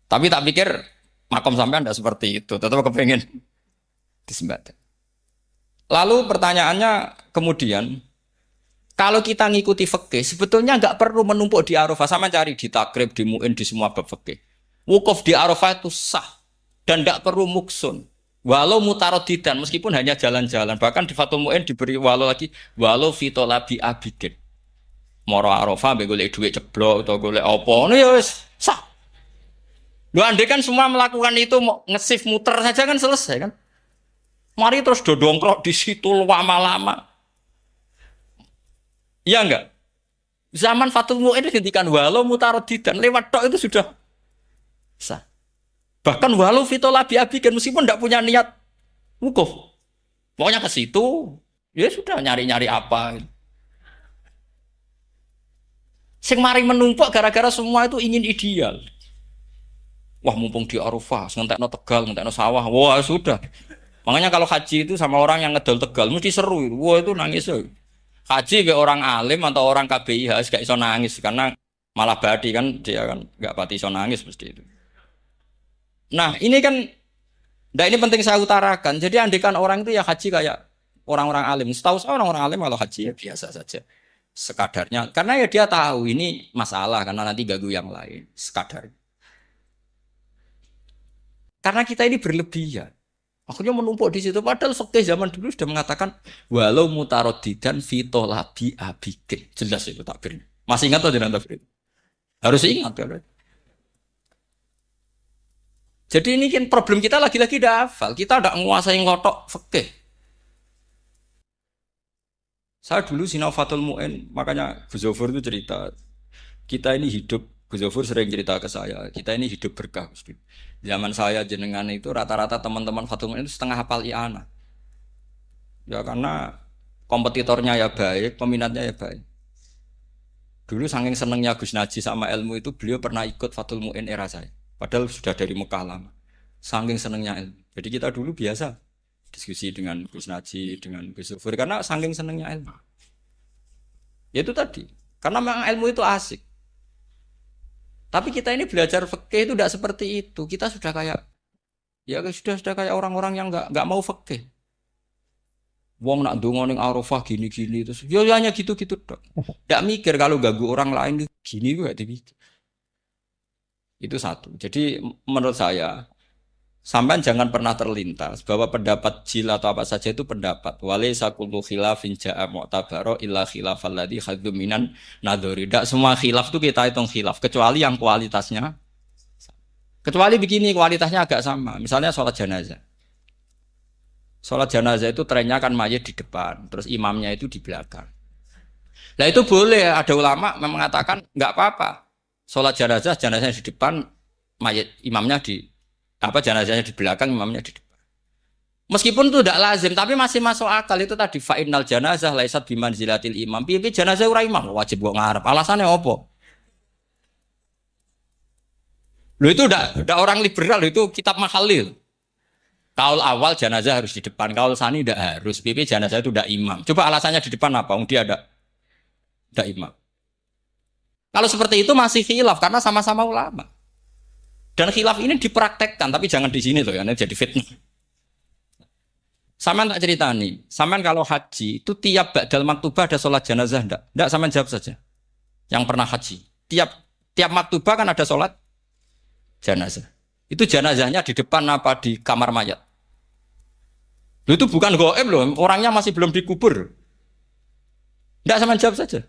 S1: Tapi tak pikir makom sampean tidak seperti itu. Tetap kepengen disembadani. Lalu pertanyaannya kemudian, kalau kita ngikuti fikih, sebetulnya nggak perlu menumpuk di Arafah. Sama cari di takrib, di mu'in, di semua bab fikih. Wukuf di Arafah itu sah dan nggak perlu muksun. Walau mutarodidan, meskipun hanya jalan-jalan. Bahkan di Fathul Mu'in diberi walau lagi, walau fitolabi abidin. Moro Arafah, golek duit ceblok atau golek apa, ini ya wis sah. Lu andai kan semua melakukan itu mau nge-shift muter saja kan selesai kan? Mari terus dodongkrok di situ lama-lama. Iya enggak? Zaman Fathul Mu'in dihentikan walau mutarodidan lewat tok itu sudah sah. Bahkan walau fitolabi abidin meskipun tidak punya niat wukuf. Pokoknya ke situ, ya sudah nyari-nyari apa. Sing mari menumpuk gara-gara semua itu ingin ideal. Wah mumpung di Arafah, ngentekno Tegal, ngentekno sawah. Wah sudah. Makanya kalau haji itu sama orang yang ngedol Tegal mesti seru. Wah itu nangis. Haji ke orang alim atau orang KBIH gak iso nangis karena malah badi kan dia kan gak pati iso nangis mesti itu. Nah ini kan, nah ini penting saya utarakan. Jadi andikan orang itu ya haji kayak orang-orang alim. Setahu saya orang-orang alim kalau haji ya biasa saja. Sekadarnya. Karena ya dia tahu ini masalah karena nanti ganggu yang lain. Sekadar. Karena kita ini berlebihan. Akhirnya menumpuk di situ. Padahal fikih zaman dulu sudah mengatakan walau mutarodidan fitolabi abike. Jelas itu takbirnya. Masih ingat atau tidak takbir? Harus ingat kan? Jadi ini kan problem kita lagi-lagi tidak hafal. Kita tidak menguasai ngotok fikih. Saya dulu sinau Fathul Mu'in, makanya Gus Zofur itu cerita. Kita ini hidup, Gus Zofur sering cerita ke saya, kita ini hidup berkah. Zaman saya jenengan itu rata-rata teman-teman Fathul Mu'in itu setengah hafal i'anah. Ya karena kompetitornya ya baik, peminatnya ya baik. Dulu saking senengnya Gus Naji sama ilmu itu, beliau pernah ikut Fathul Mu'in era saya. Padahal sudah dari Mekah lama. Saking senengnya ilmu. Jadi kita dulu biasa diskusi dengan Gus Naji, dengan Gus Zofur. Karena saking senengnya ilmu. Ya itu tadi. Karena memang ilmu itu asik. Tapi kita ini belajar fikih itu tidak seperti itu. Kita sudah kayak, ya sudah kayak orang-orang yang nggak mau fikih. Wong nak ndonga ning Arafah gini-gini terus. Ya hanya gitu-gitu dok. Tidak mikir kalau ganggu orang lain gini gue gak dipikir. Itu satu. Jadi menurut saya sampean jangan pernah terlintas bahwa pendapat jil atau apa saja itu pendapat. Walaysa kullu khilafin ja'a mu'tabaro illa khilafal ladzi hadzu minan nadhari. Tidak semua khilaf itu kita hitung khilaf kecuali yang kualitasnya. Kecuali begini kualitasnya agak sama. Misalnya sholat jenazah. Sholat jenazah itu trennya kan mayit di depan, terus imamnya itu di belakang. Lah itu boleh, ada ulama mengatakan nggak apa-apa. Sholat jenazah, jenazahnya di depan, mayat imamnya di apa jenazahnya di belakang, imamnya di depan. Meskipun itu tidak lazim, tapi masih masuk akal itu tadi fa'innal janazah laisat bimanzilatil imam. Piye jenazah ora imam wajib kok ngarep. Alasannya apa? Lo itu udah orang liberal itu kitab Mahalil. Kaul awal jenazah harus di depan, kaul sani tidak harus. Piye jenazah itu tidak imam. Coba alasannya di depan apa? Dia ada tidak imam. Kalau seperti itu masih khilaf karena sama-sama ulama. Dan khilaf ini dipraktekkan, tapi jangan di sini loh, ya, ini jadi fitnah. Saman tak cerita nih, saman kalau haji itu tiap ba'dal maktubah ada sholat jenazah enggak? Enggak, saman jawab saja. Yang pernah haji, tiap maktubah kan ada sholat jenazah. Itu jenazahnya di depan apa di kamar mayat? Loh, itu bukan goib loh, orangnya masih belum dikubur. Enggak, saman jawab saja.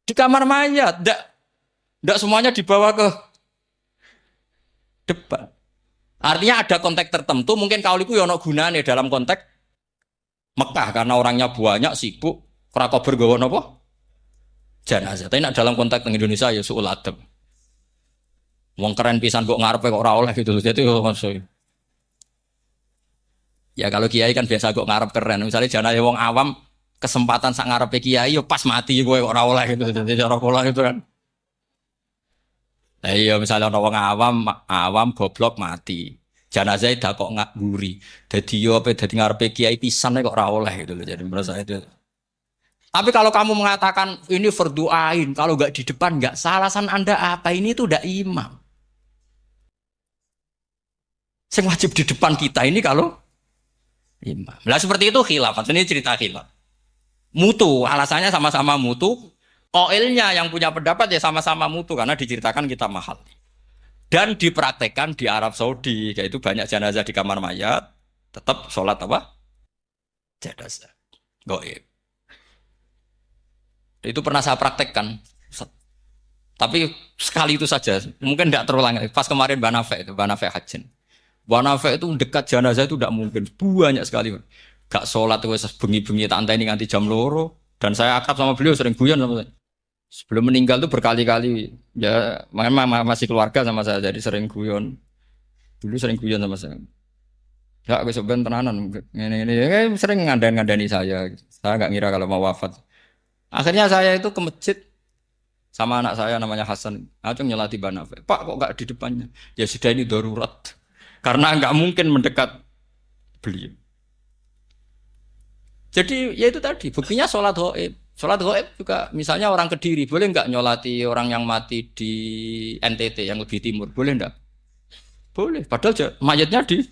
S1: Di kamar mayat, enggak semuanya dibawa ke depan. Artinya ada konteks tertentu, mungkin kaul itu yono gunane dalam konteks Mekah karena orangnya banyak sibuk, ora kober gawa napa? Jenazah. Tapi dalam konteks Indonesia ya suul adab. Wong keren pisan kok ngarepe kok ora oleh gitu. Jadi maksud. Ya kalau kiai kan biasa kok ngarep keren. Misalnya jenazah wong awam kesempatan sak ngarepe kiai yo pas mati kowe kok ora oleh gitu. Jadi cara kula itu kan. Nah, iya misalnya orang awam goblok mati. Jenazah dah kok nggak guri. Jadi yo apa jadi ngarepe kiai pisan kok ora oleh gitu loh. Jadi merasa itu. Tapi kalau kamu mengatakan ini fardu ain, kalau nggak di depan nggak salah, alasan Anda apa? Ini tuh udah imam. Yang wajib di depan kita ini kalau imam. Lah seperti itu khilaf. Ini cerita khilaf. Mutu, alasannya sama-sama mutu. Koilnya yang punya pendapat ya sama-sama mutu karena diceritakan kita mahal. Dan dipraktekkan di Arab Saudi, yaitu banyak jenazah di kamar mayat, tetap sholat apa? Jenazah. Goib. Itu pernah saya praktekkan. Tapi sekali itu saja, mungkin tidak terulang. Pas kemarin Banafe Hajin. Banafe itu dekat jenazah itu tidak mungkin, banyak sekali. Gak sholat itu bengi-bengi tak ini nganti jam loro. Dan saya akrab sama beliau, sering guyon sama saya. Sebelum meninggal tuh berkali-kali ya memang masih keluarga sama saya jadi sering guyon. Dulu sering guyon sama saya. Ya aku sebenarnya tenanan ini sering ngandani saya. Saya nggak ngira kalau mau wafat. Akhirnya saya itu ke masjid sama anak saya namanya Hasan. Aku nyelati Banafe. Pak kok nggak di depannya? Ya sudah ini darurat. Karena nggak mungkin mendekat beliau. Jadi ya itu tadi buktinya sholat gaib. Sholat gaib juga misalnya orang Kediri boleh nggak nyolati orang yang mati di NTT yang lebih timur boleh nggak? Boleh. Padahal mayatnya di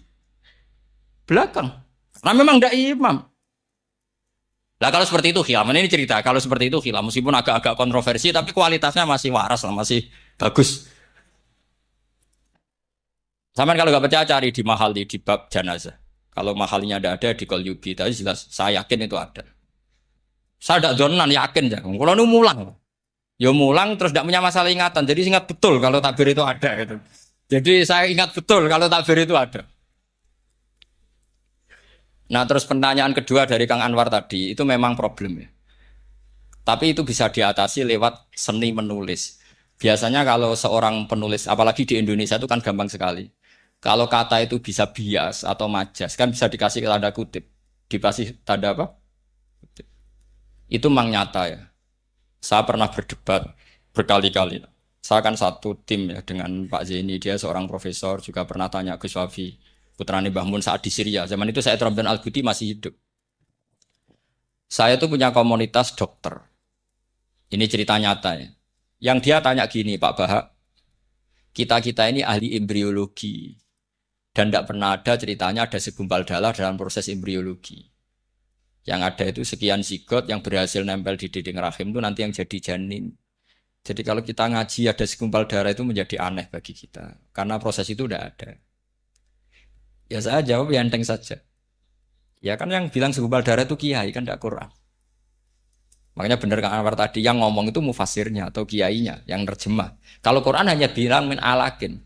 S1: belakang. Karena memang nggak imam. Lah kalau seperti itu khilaf. Ini cerita kalau seperti itu khilaf meskipun agak-agak kontroversi tapi kualitasnya masih waras lah masih bagus. Sampai kalau nggak percaya cari di mahal di bab jenazah. Kalau mahalnya ada di Qalyubi, tapi jelas saya yakin itu ada. Saya tidak donan yakin ya. Kalau nu mulang, ya mulang terus tidak punya masalah ingatan. Jadi ingat betul kalau takbir itu ada. Gitu. Jadi saya ingat betul kalau takbir itu ada. Nah terus pertanyaan kedua dari Kang Anwar tadi itu memang problem ya. Tapi itu bisa diatasi lewat seni menulis. Biasanya kalau seorang penulis, apalagi di Indonesia itu kan gampang sekali. Kalau kata itu bisa bias atau majas, kan bisa dikasih tanda kutip. Dikasih tanda apa? Kutip. Itu memang nyata ya. Saya pernah berdebat berkali-kali. Saya kan satu tim ya dengan Pak Zeni, dia seorang profesor, juga pernah tanya Gus Wafi, putrane Mbah Mun saat di Syria. Zaman itu saya Ramdan Al-Ghouti masih hidup. Saya itu punya komunitas dokter. Ini cerita nyata ya. Yang dia tanya gini, Pak Bahak, kita-kita ini ahli embriologi. Dan tidak pernah ada ceritanya ada segumpal darah dalam proses embriologi. Yang ada itu sekian zigot yang berhasil nempel di dinding rahim itu nanti yang jadi janin. Jadi kalau kita ngaji ada segumpal darah itu menjadi aneh bagi kita. Karena proses itu tidak ada. Ya saya jawab ya enteng saja. Ya kan yang bilang segumpal darah itu kiai kan tidak Quran. Makanya benar Kang Anwar tadi yang ngomong itu mufasirnya atau kiainya yang nerjemah. Kalau Quran hanya bilang min alakin.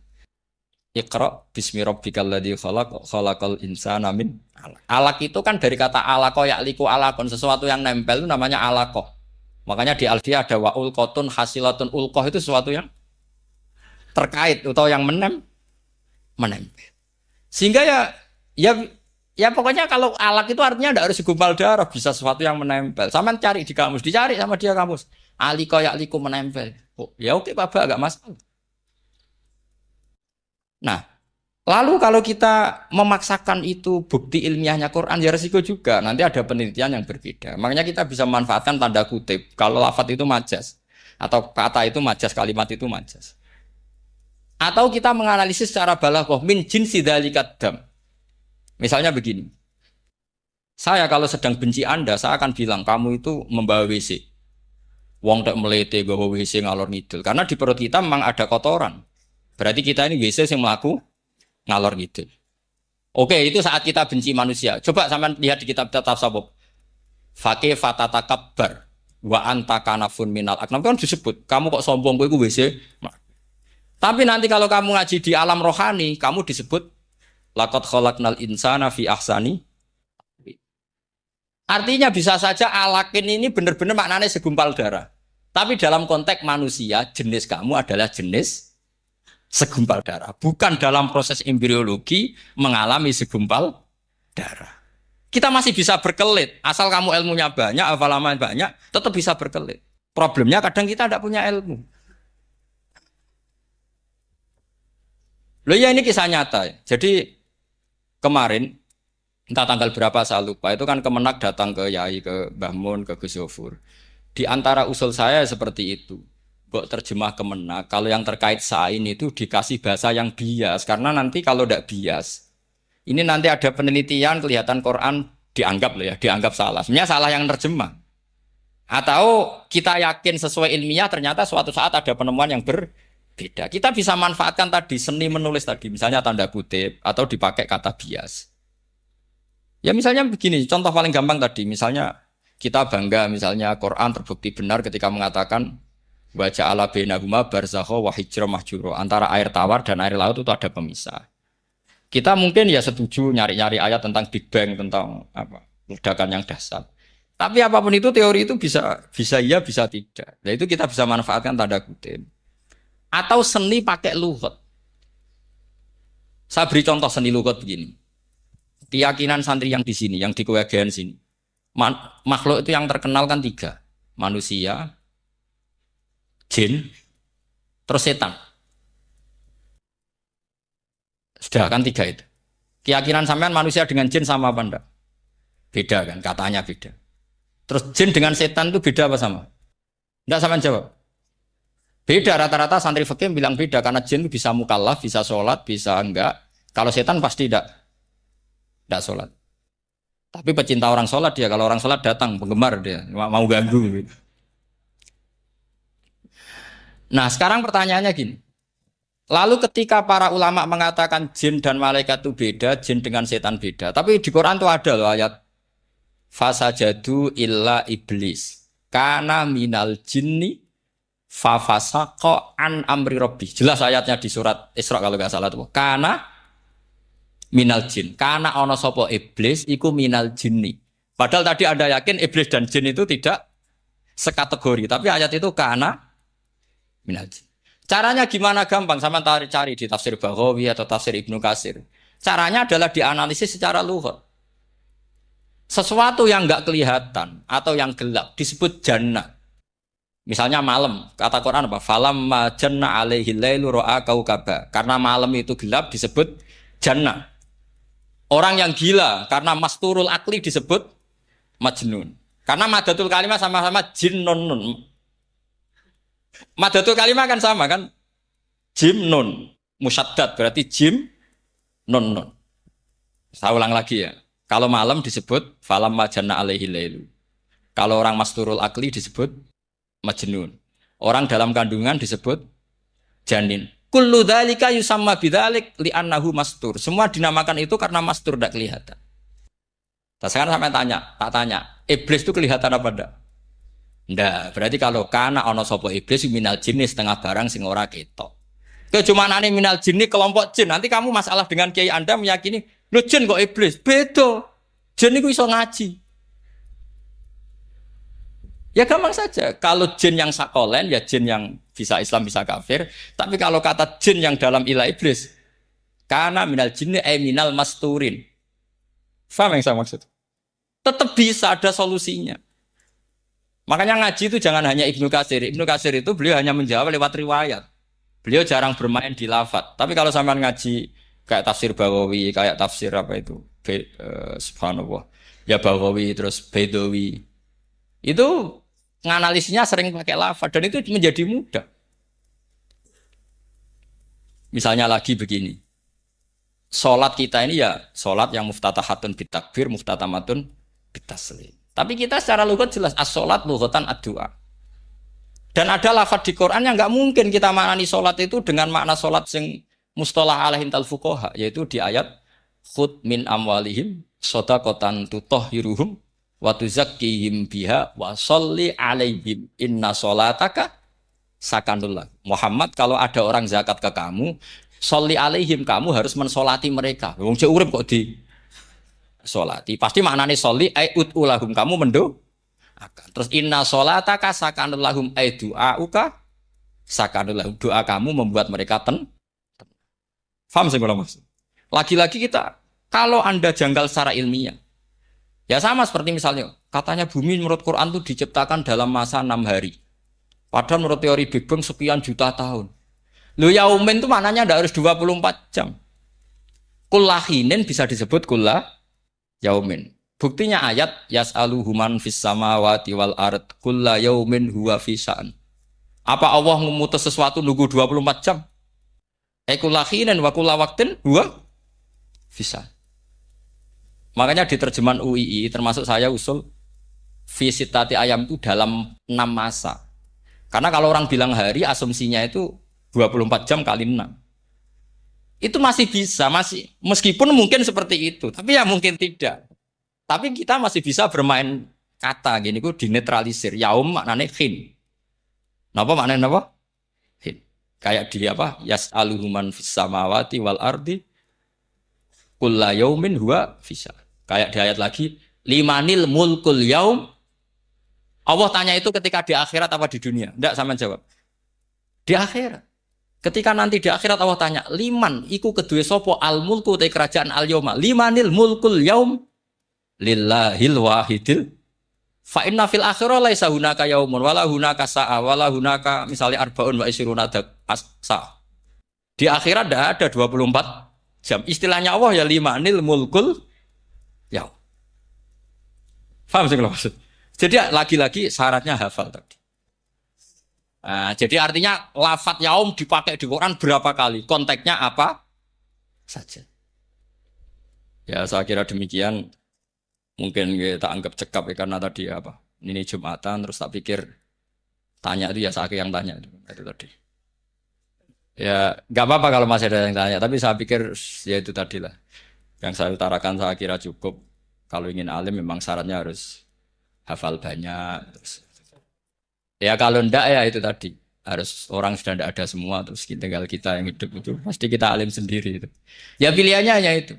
S1: Iqra bismi rabbikal ladzi khalaq khalaqal insana min alaq. Alaq itu kan dari kata alaqa ya'liku alaqon, sesuatu yang nempel itu namanya alaqah. Makanya di Alfiyah ada wa ulqatun hasilatun ulqah itu sesuatu yang terkait atau yang menempel. Sehingga ya ya pokoknya kalau alaq itu artinya tidak harus segumpal darah, bisa sesuatu yang menempel. Sama cari di kamus, dicari sama dia kamus. Alika ya'liku menempel. Oh, ya oke Pak, enggak masalah. Nah, lalu kalau kita memaksakan itu bukti ilmiahnya Quran, ya resiko juga. Nanti ada penelitian yang berbeda. Makanya kita bisa memanfaatkan tanda kutip. Kalau lafadz itu majas, atau kata itu majas, kalimat itu majas. Atau kita menganalisis secara balaghah min jinsi dzalikat dam. Misalnya begini. Saya kalau sedang benci Anda, saya akan bilang kamu itu membawa WC. Wong tak melete gawa WC ngalor ngidul. Karena di perut kita memang ada kotoran. Berarti kita ini WC yang melaku ngalor ngidul. Oke, itu saat kita benci manusia. Coba sampean lihat di kitab tasawuf. Faqih fatatakabbar wa anta kanafun minal aknam kan disebut. Kamu kok sombong kowe iku WC. Tapi nanti kalau kamu ngaji di alam rohani, kamu disebut laqad khalaqnal insana fi ahsani. Artinya bisa saja alakin ini benar-benar maknanya segumpal darah. Tapi dalam konteks manusia, jenis kamu adalah jenis segumpal darah. Bukan dalam proses embriologi mengalami segumpal darah. Kita masih bisa berkelit. Asal kamu ilmunya banyak, hafalaman banyak, tetap bisa berkelit. Problemnya kadang kita tidak punya ilmu. Loh ya ini kisah nyata. Jadi kemarin, entah tanggal berapa saya lupa, itu kan Kemenak datang ke Yai, ke Mbah Mun, ke Gus Yofur. Di antara usul saya seperti itu. Mbok terjemah Kemenak, kalau yang terkait sain itu dikasih bahasa yang bias. Karena nanti kalau tidak bias, ini nanti ada penelitian kelihatan Quran dianggap loh ya, dianggap salah. Sebenarnya salah yang terjemah. Atau kita yakin sesuai ilmiah ternyata suatu saat ada penemuan yang berbeda. Kita bisa manfaatkan tadi seni menulis tadi, misalnya tanda kutip atau dipakai kata bias. Ya misalnya begini, contoh paling gampang tadi, misalnya kita bangga misalnya Quran terbukti benar ketika mengatakan baca ala bainahuma barzakha wa hijra mahjura, antara air tawar dan air laut itu ada pemisah. Kita mungkin ya setuju nyari-nyari ayat tentang Big Bang, tentang apa ledakan yang dahsyat. Tapi apapun itu teori itu bisa iya bisa tidak. Nah itu kita bisa manfaatkan tanda kutip. Atau seni pakai lughat. Saya beri contoh seni lughat begini. Keyakinan santri yang di sini, yang di kewajian sini. Makhluk itu yang terkenal kan 3. Manusia, jin, terus setan. Sudah kan 3 itu. Keyakinan sampean manusia dengan jin sama apa enggak? Beda kan, katanya beda. Terus jin dengan setan itu beda apa sama? Enggak, sampean jawab. Beda, rata-rata santri fikih bilang beda karena jin itu bisa mukallaf, bisa sholat, bisa enggak. Kalau setan pasti enggak sholat. Tapi pecinta orang sholat dia, kalau orang sholat datang, penggemar dia, mau ganggu. Nah sekarang pertanyaannya gini. Lalu ketika para ulama mengatakan jin dan malaikat itu beda, jin dengan setan beda. Tapi di Quran itu ada loh ayat. Fasajadu illa iblis. Kana minal jinni fafasaqa an amri rabbi. Jelas ayatnya di surat Isra kalau nggak salah itu. Kana minal jin. Kana ono sopo iblis iku minal jinni. Padahal tadi Anda yakin iblis dan jin itu tidak sekategori. Tapi ayat itu kana minal jin. Caranya gimana gampang? Sama cari di tafsir Baghawi atau tafsir Ibnu Katsir. Caranya adalah dianalisis secara lughat. Sesuatu yang enggak kelihatan atau yang gelap disebut jannah. Misalnya malam, kata Quran apa? Falamma janna alaihi lailu ra'a kaukaba. Karena malam itu gelap disebut jannah. Orang yang gila karena masturul akli disebut majnun. Karena madatul kalimah sama-sama jinnun. Madatul kalimah kan sama kan? Jim nun musyaddad berarti jim nun nun. Saya ulang lagi ya. Kalau malam disebut falam majana alaihi lailu. Kalau orang masturul akli disebut majnun. Orang dalam kandungan disebut janin. Kullu dzalika yusamma bidzalik li'annahu mastur. Semua dinamakan itu karena mastur tidak kelihatan. Nah, sekarang sampai tak tanya, iblis itu kelihatan apa enggak? Ndak, berarti kalau kana ana sapa iblis minal jinni setengah barang sing ora ketok. Kejumanane minal jinni kelompok jin. Nanti kamu masalah dengan kiai Anda meyakini, "Lho jin kok iblis?" Beda. Jin itu iso ngaji. Ya gampang saja. Kalau jin yang sakolen, ya jin yang bisa Islam, bisa kafir. Tapi kalau kata jin yang dalam ilah iblis, karena minal jinni minal masturin. Faham yang saya maksud? Tetap bisa ada solusinya. Makanya ngaji itu jangan hanya Ibnu Katsir. Ibnu Katsir itu beliau hanya menjawab lewat riwayat. Beliau jarang bermain di lafadz. Tapi kalau sampean ngaji kayak tafsir Baghawi, kayak tafsir apa itu? Subhanallah. Ya Baghawi terus Bedawi. Itu nganalisnya sering pakai lafadz dan itu menjadi mudah. Misalnya lagi begini. Salat kita ini ya salat yang muftatahatun bitakbir, muftatamatun bitaslim. Tapi kita secara lughat jelas as-salat lughatan ad-du'a. Dan ada lafadz di Quran yang nggak mungkin kita maknani salat itu dengan makna salat yang mustalah alaihin tal fuqaha, yaitu di ayat khud min amwalihim shadaqatan tutahhiruhum wa tuzakkihim biha wa sholli alaihim inna sholataka sakanullah. Muhammad, kalau ada orang zakat ke kamu, sholli alaihim, kamu harus mensolati mereka. Wong cek urip kok di solati. Pasti maknane sholli ai utulahum, kamu mendoakan. Terus inna sholataka sakanulahum ai du'auka sakanulahum, doa kamu membuat mereka Faham sih kalau maksud? Lagi-lagi kita, kalau Anda janggal secara ilmiah, ya sama seperti misalnya, katanya bumi menurut Quran itu diciptakan dalam masa 6 hari. Padahal menurut teori Big Bang sekian juta tahun. Lu yaumin itu maknanya tidak harus 24 jam. Kullahinin bisa disebut kullah yaumin. Buktinya ayat yas'aluhu man fis samawati wal ard kulla yaumin huwa fi sya'an. Apa Allah memutus sesuatu nunggu 24 jam? Kullahinin wa kulla waqtin huwa fi sya'an. Makanya di terjemahan UII termasuk saya usul visitati ayam itu dalam 6 masa. Karena kalau orang bilang hari asumsinya itu 24 jam kali 6. Itu masih bisa, masih meskipun mungkin seperti itu, tapi ya mungkin tidak. Tapi kita masih bisa bermain kata gini, ku dinetralisir. Yaum maknanya khin. Napa maknanya napa? Khin. Kayak di apa? Yas'aluhu man fis samawati wal ardi kulla yaumin huwa fisa. Kayak di ayat lagi, limanil mulkul yaum. Allah tanya itu ketika di akhirat apa di dunia? Enggak, sama jawab. Di akhirat. Ketika nanti di akhirat Allah tanya, liman iku kedue sapa al mulku te kerajaan al yauma. Limanil mulkul yaum lillahil wahidil. Fa inna fil akhirah laisa hunaka yaumun wala hunaka sa'a wala hunaka misalnya arbaun wa isruna sa. Di akhirat tidak ada 24 jam. Istilahnya Allah ya limanil mulkul yaum. Paham sih kalau maksud? Jadi lagi-lagi syaratnya hafal tadi. Nah, jadi artinya lafadz yaum dipakai di Quran berapa kali? Konteksnya apa saja. Ya saya kira demikian. Mungkin kita anggap cekap ya, karena tadi apa? Ini Jumatan terus tak pikir tanya itu ya saya yang tanya itu tadi. Ya nggak apa-apa kalau masih ada yang tanya. Tapi saya pikir ya itu tadi lah. Yang saya utarakan saya kira cukup. Kalau ingin alim memang syaratnya harus hafal banyak. Terus. Ya kalau ndak ya itu tadi harus orang sudah ndak ada semua terus tinggal kita yang hidup itu pasti kita alim sendiri itu. Ya pilihannya hanya itu.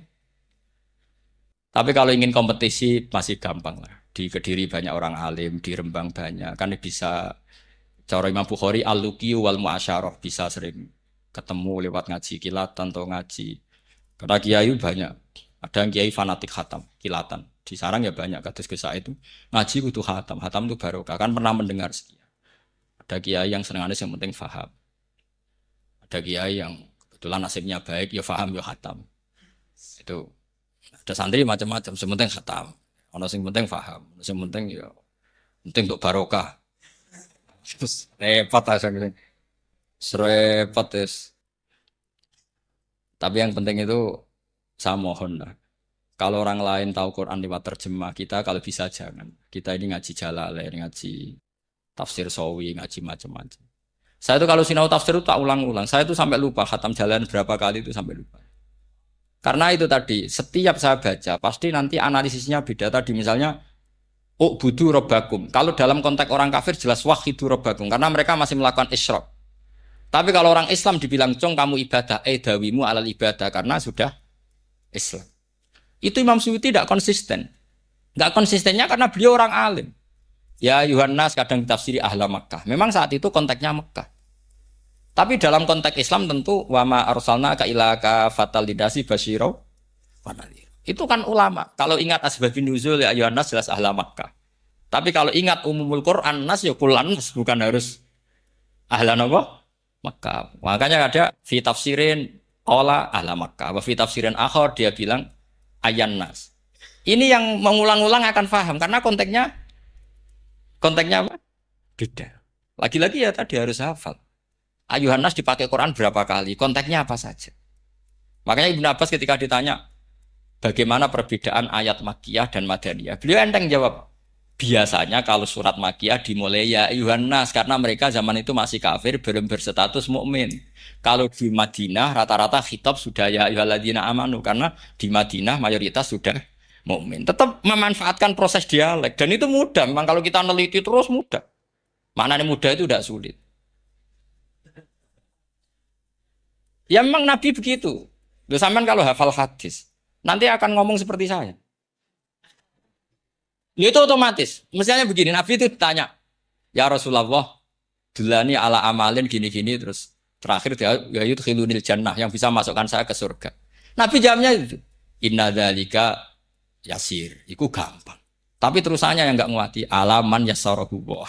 S1: Tapi kalau ingin kompetisi masih gampang lah. Di Kediri banyak orang alim, di Rembang banyak. Kan bisa cara Imam Bukhari al-luqi wal mu'asyarah bisa sering ketemu lewat ngaji kilatan atau ngaji. Karena kiai banyak. Ada yang kiai fanatik khatam, kilatan. Di sarang ya banyak kados kisah itu. Ngaji butuh khatam. Khatam itu barokah. Kan pernah mendengar sekian. Ada kiai yang senengannya yang penting faham. Ada kiai yang kebetulan nasibnya baik, ya faham, ya khatam. Itu ada santri macam-macam, sementing khatam. Ono sing penting faham, sing penting ya penting untuk barokah. Terus repot aja gitu. Repot es. Tapi yang penting itu saya mohon lah. Kalau orang lain tahu Quran lewat terjemah kita, kalau bisa jangan. Kita ini ngaji Jalalain, ngaji tafsir Sawi, ngaji macam-macam. Saya itu kalau sinau tafsir itu tak ulang-ulang. Saya itu sampai lupa khatam Jalalain berapa kali itu sampai lupa. Karena itu tadi, setiap saya baca, pasti nanti analisisnya beda. Tadi misalnya, budu robbakum. Kalau dalam konteks orang kafir jelas wahidu robbakum. Karena mereka masih melakukan isyraq. Tapi kalau orang Islam dibilang cong kamu ibadah, dawimu alal ibadah karena sudah Islam. Itu Imam Suyuti tidak konsisten. Nggak konsistennya karena beliau orang alim. Ya Yohanes kadang ditafsiri ahla Makkah. Memang saat itu konteksnya Makkah. Tapi dalam konteks Islam tentu wama arsalna ka ila ka fatal lidasi basyiro. Itu kan ulama. Kalau ingat asbabun nuzul ya Yohanes jelas ahla Makkah. Tapi kalau ingat umumul Quran nas ya kulan nas, bukan harus ahla apa? Makkah. Makanya ada fi tafsirin qala ahla Makkah. Wa fi tafsirin akhar dia bilang ayan nas. Ini yang mengulang-ulang akan paham karena konteksnya apa? Beda. Lagi-lagi ya tadi harus hafal. Ayuhan nas dipakai Quran berapa kali? Konteksnya apa saja? Makanya Ibnu Abbas ketika ditanya bagaimana perbedaan ayat Makkiyah dan Madaniyah, beliau enteng jawab. Biasanya kalau surat Makkiyah dimulai ya ayuhan nas karena mereka zaman itu masih kafir belum berstatus mukmin. Kalau di Madinah rata-rata khitab sudah ya ayyuhalladzina amanu karena di Madinah mayoritas sudah mukmin. Tetap memanfaatkan proses dialek dan itu mudah. Memang kalau kita neliti terus mudah. Maknanya mudah itu tidak sulit. Ya memang Nabi begitu. Loh sampean kalau hafal hadis nanti akan ngomong seperti saya. Ya itu otomatis. Misalnya begini, Nabi itu ditanya, ya Rasulullah, dulani ala amalin gini-gini terus terakhir dia ya itu khilunil jannah yang bisa masukkan saya ke surga. Nabi jawabnya itu, inna dzalika yasir, itu gampang. Tapi terusannya yang enggak nguati, alaman yassarahu wa.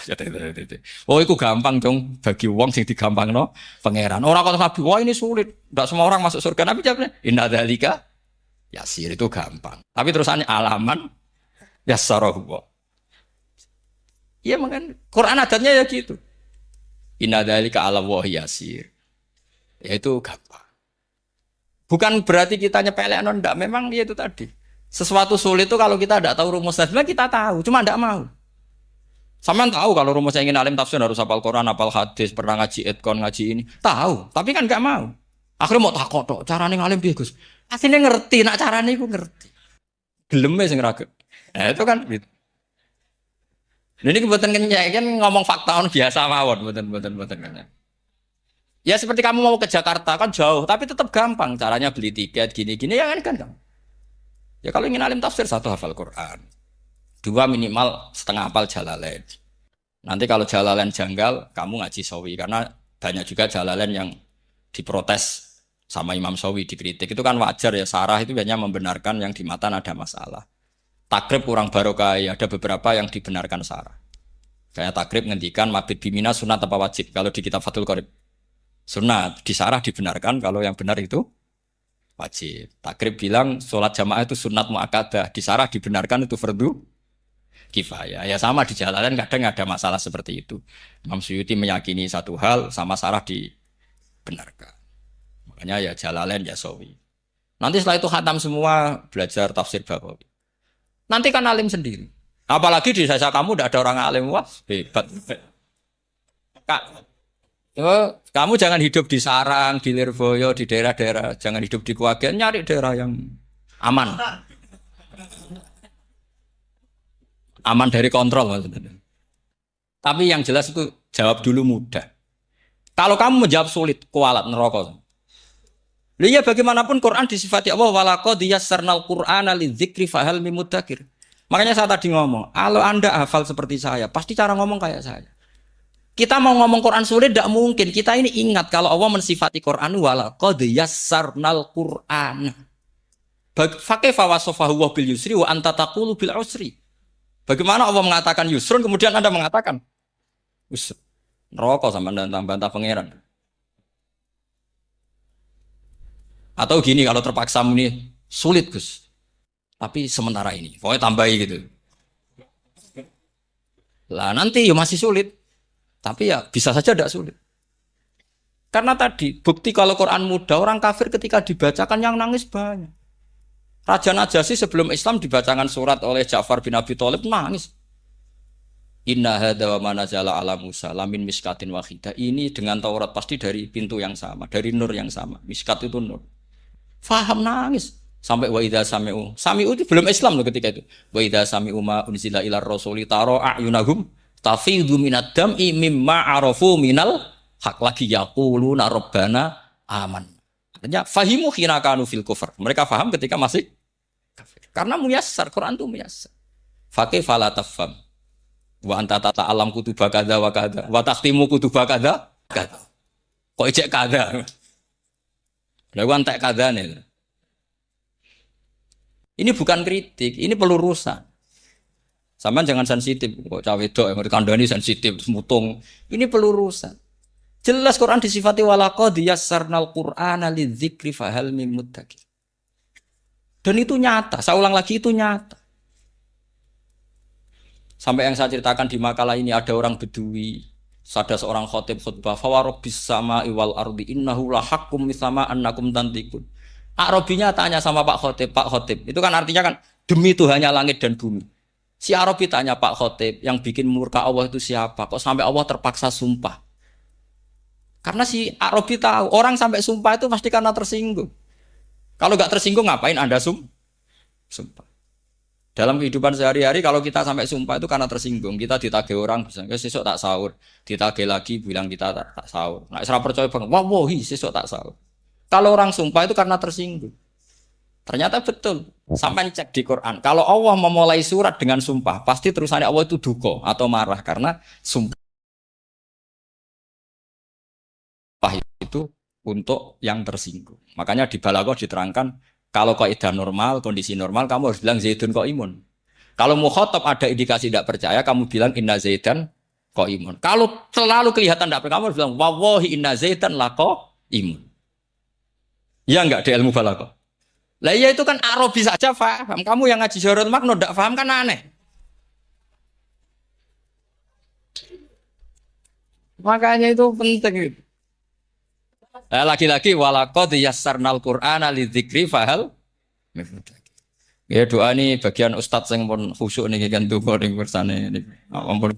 S1: Oh, itu gampang dong bagi wong sing digampangno pangeran. Orang kata Nabi, wah ini sulit, enggak semua orang masuk surga. Nabi jawabnya, inna dzalika yasir, itu gampang. Tapi terusannya alaman yassarahu wa. Iya makanya Quran adatnya ya gitu. Inna dzalika 'ala Allahi yasir. Ya itu gampang. Bukan berarti kita nyepelekno ndak, memang dia itu tadi. Sesuatu sulit itu kalau kita tidak tahu rumusnya, kita tahu, cuma tidak mau. Sampean tahu kalau rumusnya ingin alim tafsir harus hafal Quran, hafal hadis, pernah ngaji etkon, ngaji ini. Tahu, tapi kan nggak mau. Akhirnya mau takut tok, carane ngalim piye, Gus? Asline ngerti, nak carane iku ngerti. Geleme sing ra. Nah, itu kan gitu. Ini kebetulan kenyek kan ngomong fakta biasa mawon, betul kenyek. Ya seperti kamu mau ke Jakarta kan jauh, tapi tetap gampang caranya beli tiket gini-gini ya kan. Ya kalau ingin alim tafsir satu hafal Quran, dua minimal setengah hafal Jalalain. Nanti kalau Jalalain janggal, kamu ngaji Sawi karena banyak juga Jalalain yang diprotes sama Imam Sawi dikritik itu kan wajar ya. Sarah itu biasanya membenarkan yang di matan ada masalah. Takrib kurang barokah, ada beberapa yang dibenarkan Sarah. Kayak takrib ngendikan mabit bimina sunat apa wajib. Kalau di kitab Fathul Qorib sunat, di Sarah dibenarkan kalau yang benar itu wajib. Takrib bilang sholat jamaah itu sunat muakkadah, di Sarah dibenarkan itu fardu kifayah. Ya sama di Jalalain kadang ada masalah seperti itu. Imam Suyuti meyakini satu hal sama Sarah dibenarkan. Makanya ya Jalalain ya Sawi. Nanti setelah itu khatam semua belajar tafsir Baghawi. Nanti kan alim sendiri. Apalagi di desa kamu tidak ada orang alim, wah hebat. Kak, kamu jangan hidup di sarang, di Lirboyo, di daerah-daerah. Jangan hidup di Kuwagen, nyari daerah yang aman. Aman dari kontrol maksudnya. Tapi yang jelas itu jawab dulu mudah. Kalau kamu menjawab sulit, kualat neraka. Lihat bagaimanapun Quran disifati Allah walaqad yassarnal Qur'ana lidzikri fahal mim mudzakir. Makanya saya tadi ngomong, kalau Anda hafal seperti saya, pasti cara ngomong kayak saya. Kita mau ngomong Quran sulit tidak mungkin. Kita ini ingat kalau Allah mensifati Quran walaqad yassarnal Qur'ana. Fakaifa wasafahu wa bil yusri wa anta taqulu bil usri. Bagaimana Allah mengatakan yusrun kemudian Anda mengatakan usr. Neraka sama bantah pangeran. Atau gini kalau terpaksa ini sulit Gus. Tapi sementara ini, pokoknya tambahi gitu. Lah nanti ya masih sulit. Tapi ya bisa saja tidak sulit. Karena tadi bukti kalau Quran mudah, orang kafir ketika dibacakan yang nangis banyak. Raja Najasyi sebelum Islam dibacakan surat oleh Ja'far bin Abi Thalib nangis. Inna hadza wa manazala ala Musa lamin miskatin wahidah. Ini dengan Taurat pasti dari pintu yang sama, dari nur yang sama. Miskat itu nur. Faham nangis sampai wa idza sami'u. Sami'u itu belum Islam loh ketika itu. Wa idza sami'u ma unzila ilar rasuli taro a'yunahum tafidu minad dam'i mimma arafu minal hak lagi yaquluna rabbana aman. Artinya fahimu khina kanu fil kufur. Mereka faham ketika masih kafir. Karena muyassar, Quran itu muyassar. Faqih fala tafham. Wa anta tata'alam kutuba kadza wa kadza wa takhtimu kutuba kadza kadza. Kok ijek kadza. Lah ku entek kadzane. Ini bukan kritik, ini pelurusan. Sampeyan jangan sensitif, kok cah wedok yang kandhani sensitif mutung. Ini pelurusan. Jelas Quran disifati walaqad yassarnal Qur'ana lidzikri fahal mim muddakir. Dan itu nyata, saya ulang lagi itu nyata. Sampai yang saya ceritakan di makalah ini ada orang Bedui, ada seorang khotib khutbah, fa warabbis sama'i wal ardi innahu lahaqqum mitsama annakum tantiqun. Arabinya tanya sama Pak Khotib, itu kan artinya kan demi Tuhannya langit dan bumi. Si Arabi tanya Pak Khotib, yang bikin murka Allah itu siapa? Kok sampai Allah terpaksa sumpah? Karena si Arabi tahu, orang sampai sumpah itu pasti karena tersinggung. Kalau nggak tersinggung ngapain Anda sumpah? Dalam kehidupan sehari-hari kalau kita sampai sumpah itu karena tersinggung. Kita ditagih orang, misalnya sesuk tak sahur. Ditagih lagi bilang kita tak sahur. Nggak serah percaya bang, wallahi sesuk tak sahur. Kalau orang sumpah itu karena tersinggung. Ternyata betul. Sampai cek di Quran. Kalau Allah memulai surat dengan sumpah, pasti terusannya Allah itu duka atau marah karena sumpah itu untuk yang tersinggung. Makanya di Balaghah diterangkan kalau kaidah normal, kondisi normal kamu harus bilang Zaidun qaimun. Kalau mukhatab ada indikasi tidak percaya, kamu bilang inna Zaidan qaimun. Kalau selalu kelihatan tidak percaya, kamu harus bilang wallahi inna Zaidan laqaimun. Ya enggak di ilmu balaghah. Lah iya itu kan Arabi saja paham. Kamu yang ngaji Jahrul Makno enggak paham kan aneh. Makanya itu penting. Lagi-lagi walaqad yassarnal Qur'ana lidzikri fahal. Ya doa ini bagian ustadz yang pun khusyuk nih kan donga ning bersane niki. Ampun.